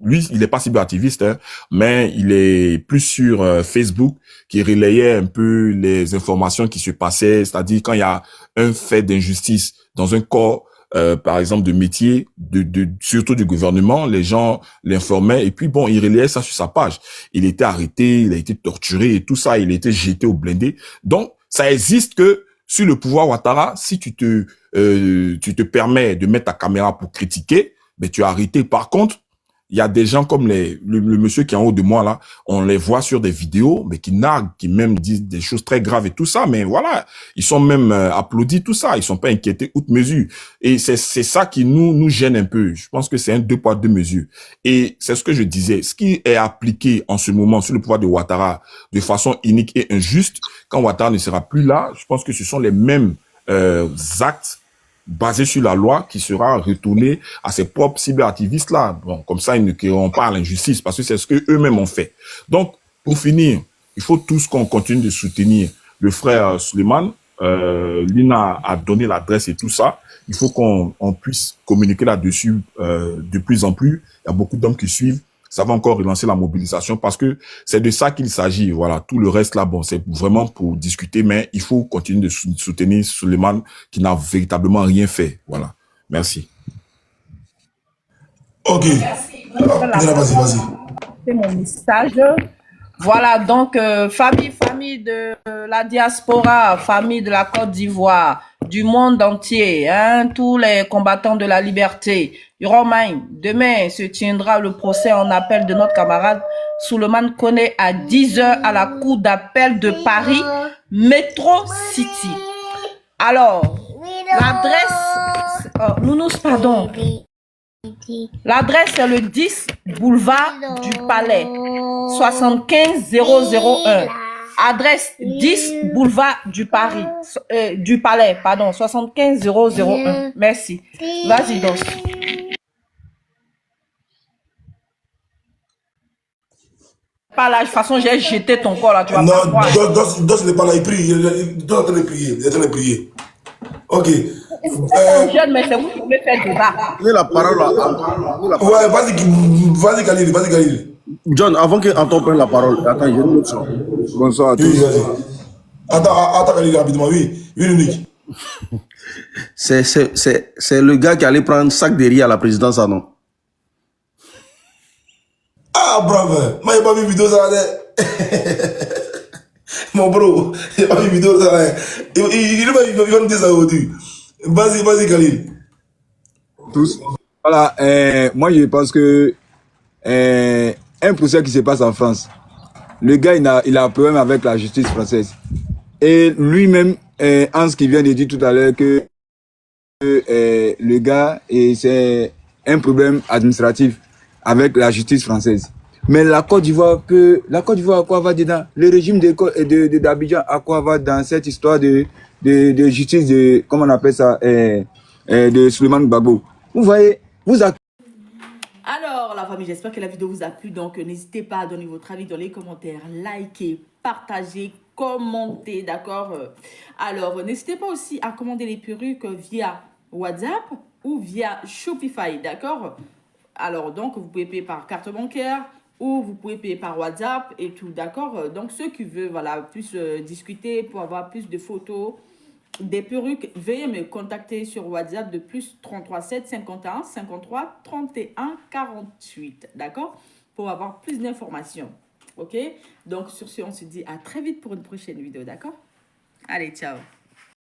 Lui, il n'est pas cyberactiviste, hein, mais il est plus sur Facebook, qui relayait un peu les informations qui se passaient, c'est-à-dire quand il y a un fait d'injustice dans un corps, par exemple de métier, surtout du gouvernement, les gens l'informaient et puis bon, il relayait ça sur sa page. Il était arrêté, il a été torturé et tout ça, il a été jeté au blindé. Donc, ça existe que sur le pouvoir Ouattara, si tu te permets de mettre ta caméra pour critiquer, ben tu es arrêté. Par contre, il y a des gens comme le monsieur qui est en haut de moi là, on les voit sur des vidéos, mais qui narguent, qui même disent des choses très graves et tout ça, mais voilà, ils sont même applaudis, tout ça, ils sont pas inquiétés outre mesure. Et c'est ça qui nous gêne un peu. Je pense que c'est un 2 poids 2 mesures. Et c'est ce que je disais, ce qui est appliqué en ce moment sur le pouvoir de Ouattara de façon inique et injuste, quand Ouattara ne sera plus là, je pense que ce sont les mêmes actes basé sur la loi qui sera retourné à ses propres cyberactivistes là. Bon, comme ça, ils ne créeront pas l'injustice parce que c'est ce que eux-mêmes ont fait. Donc, pour finir, il faut tous qu'on continue de soutenir le frère Suleiman. Lina a donné l'adresse et tout ça. Il faut qu'on puisse communiquer là-dessus de plus en plus. Il y a beaucoup d'hommes qui suivent. Ça va encore relancer la mobilisation parce que c'est de ça qu'il s'agit. Voilà, tout le reste là, bon, c'est vraiment pour discuter, mais il faut continuer de soutenir Suleiman qui n'a véritablement rien fait. Voilà. Merci. Ok. Vas-y. C'est mon message. Voilà, donc, famille de la diaspora, famille de la Côte d'Ivoire, du monde entier, hein, tous les combattants de la liberté. Romain, demain se tiendra le procès en appel de notre camarade Suleiman Koné à 10h à la cour d'appel de Paris, Métro City. Alors, l'adresse, Nounous, pardon. L'adresse est le 10 boulevard du Palais, 75001. Adresse 10 boulevard du Palais, pardon, 75001. Merci. Vas-y, donc. Pas là, de toute façon, j'ai jeté ton corps là, tu vas pas croire. Non, Dos n'est pas là, il prie, il est en train de prier. Ok. Jeune, mais c'est vous qui pouvez faire débat. Prenez la parole là. Ouais, vas-y, Khalil. John, avant que Anton prenne la parole, attends, il y a une autre chose. Bonsoir à tous. Oui, vas-y. Attends, Khalil, rapidement, oui, unique. C'est le gars qui allait prendre sac de riz à la présidence, ah non? Ah, bravo. Moi, j'ai pas vu vidéo ça. Mon bro, j'ai pas vu vidéo ça. Il va me dire ça aujourd'hui. Vas-y, Khalil. Tous. Voilà, moi je pense que un procès qui se passe en France, le gars il a un problème avec la justice française. Et lui-même, Hans qui vient de dire tout à l'heure que le gars, c'est un problème administratif avec la justice française. Mais la Côte d'Ivoire à quoi va dedans? Le régime d'Abidjan à quoi va dans cette histoire de justice de, comment on appelle ça, de Souleymane Gbagbo? Vous voyez, Alors, la famille, j'espère que la vidéo vous a plu. Donc, n'hésitez pas à donner votre avis dans les commentaires, liker, partager, commenter, d'accord? Alors, n'hésitez pas aussi à commander les perruques via WhatsApp ou via Shopify, d'accord? Alors, donc, vous pouvez payer par carte bancaire ou vous pouvez payer par WhatsApp et tout, d'accord? Donc, ceux qui veulent, voilà, plus discuter pour avoir plus de photos, des perruques, veuillez me contacter sur WhatsApp de plus 33 7 51 53 31 48, d'accord? Pour avoir plus d'informations, ok? Donc, sur ce, on se dit à très vite pour une prochaine vidéo, d'accord? Allez, ciao!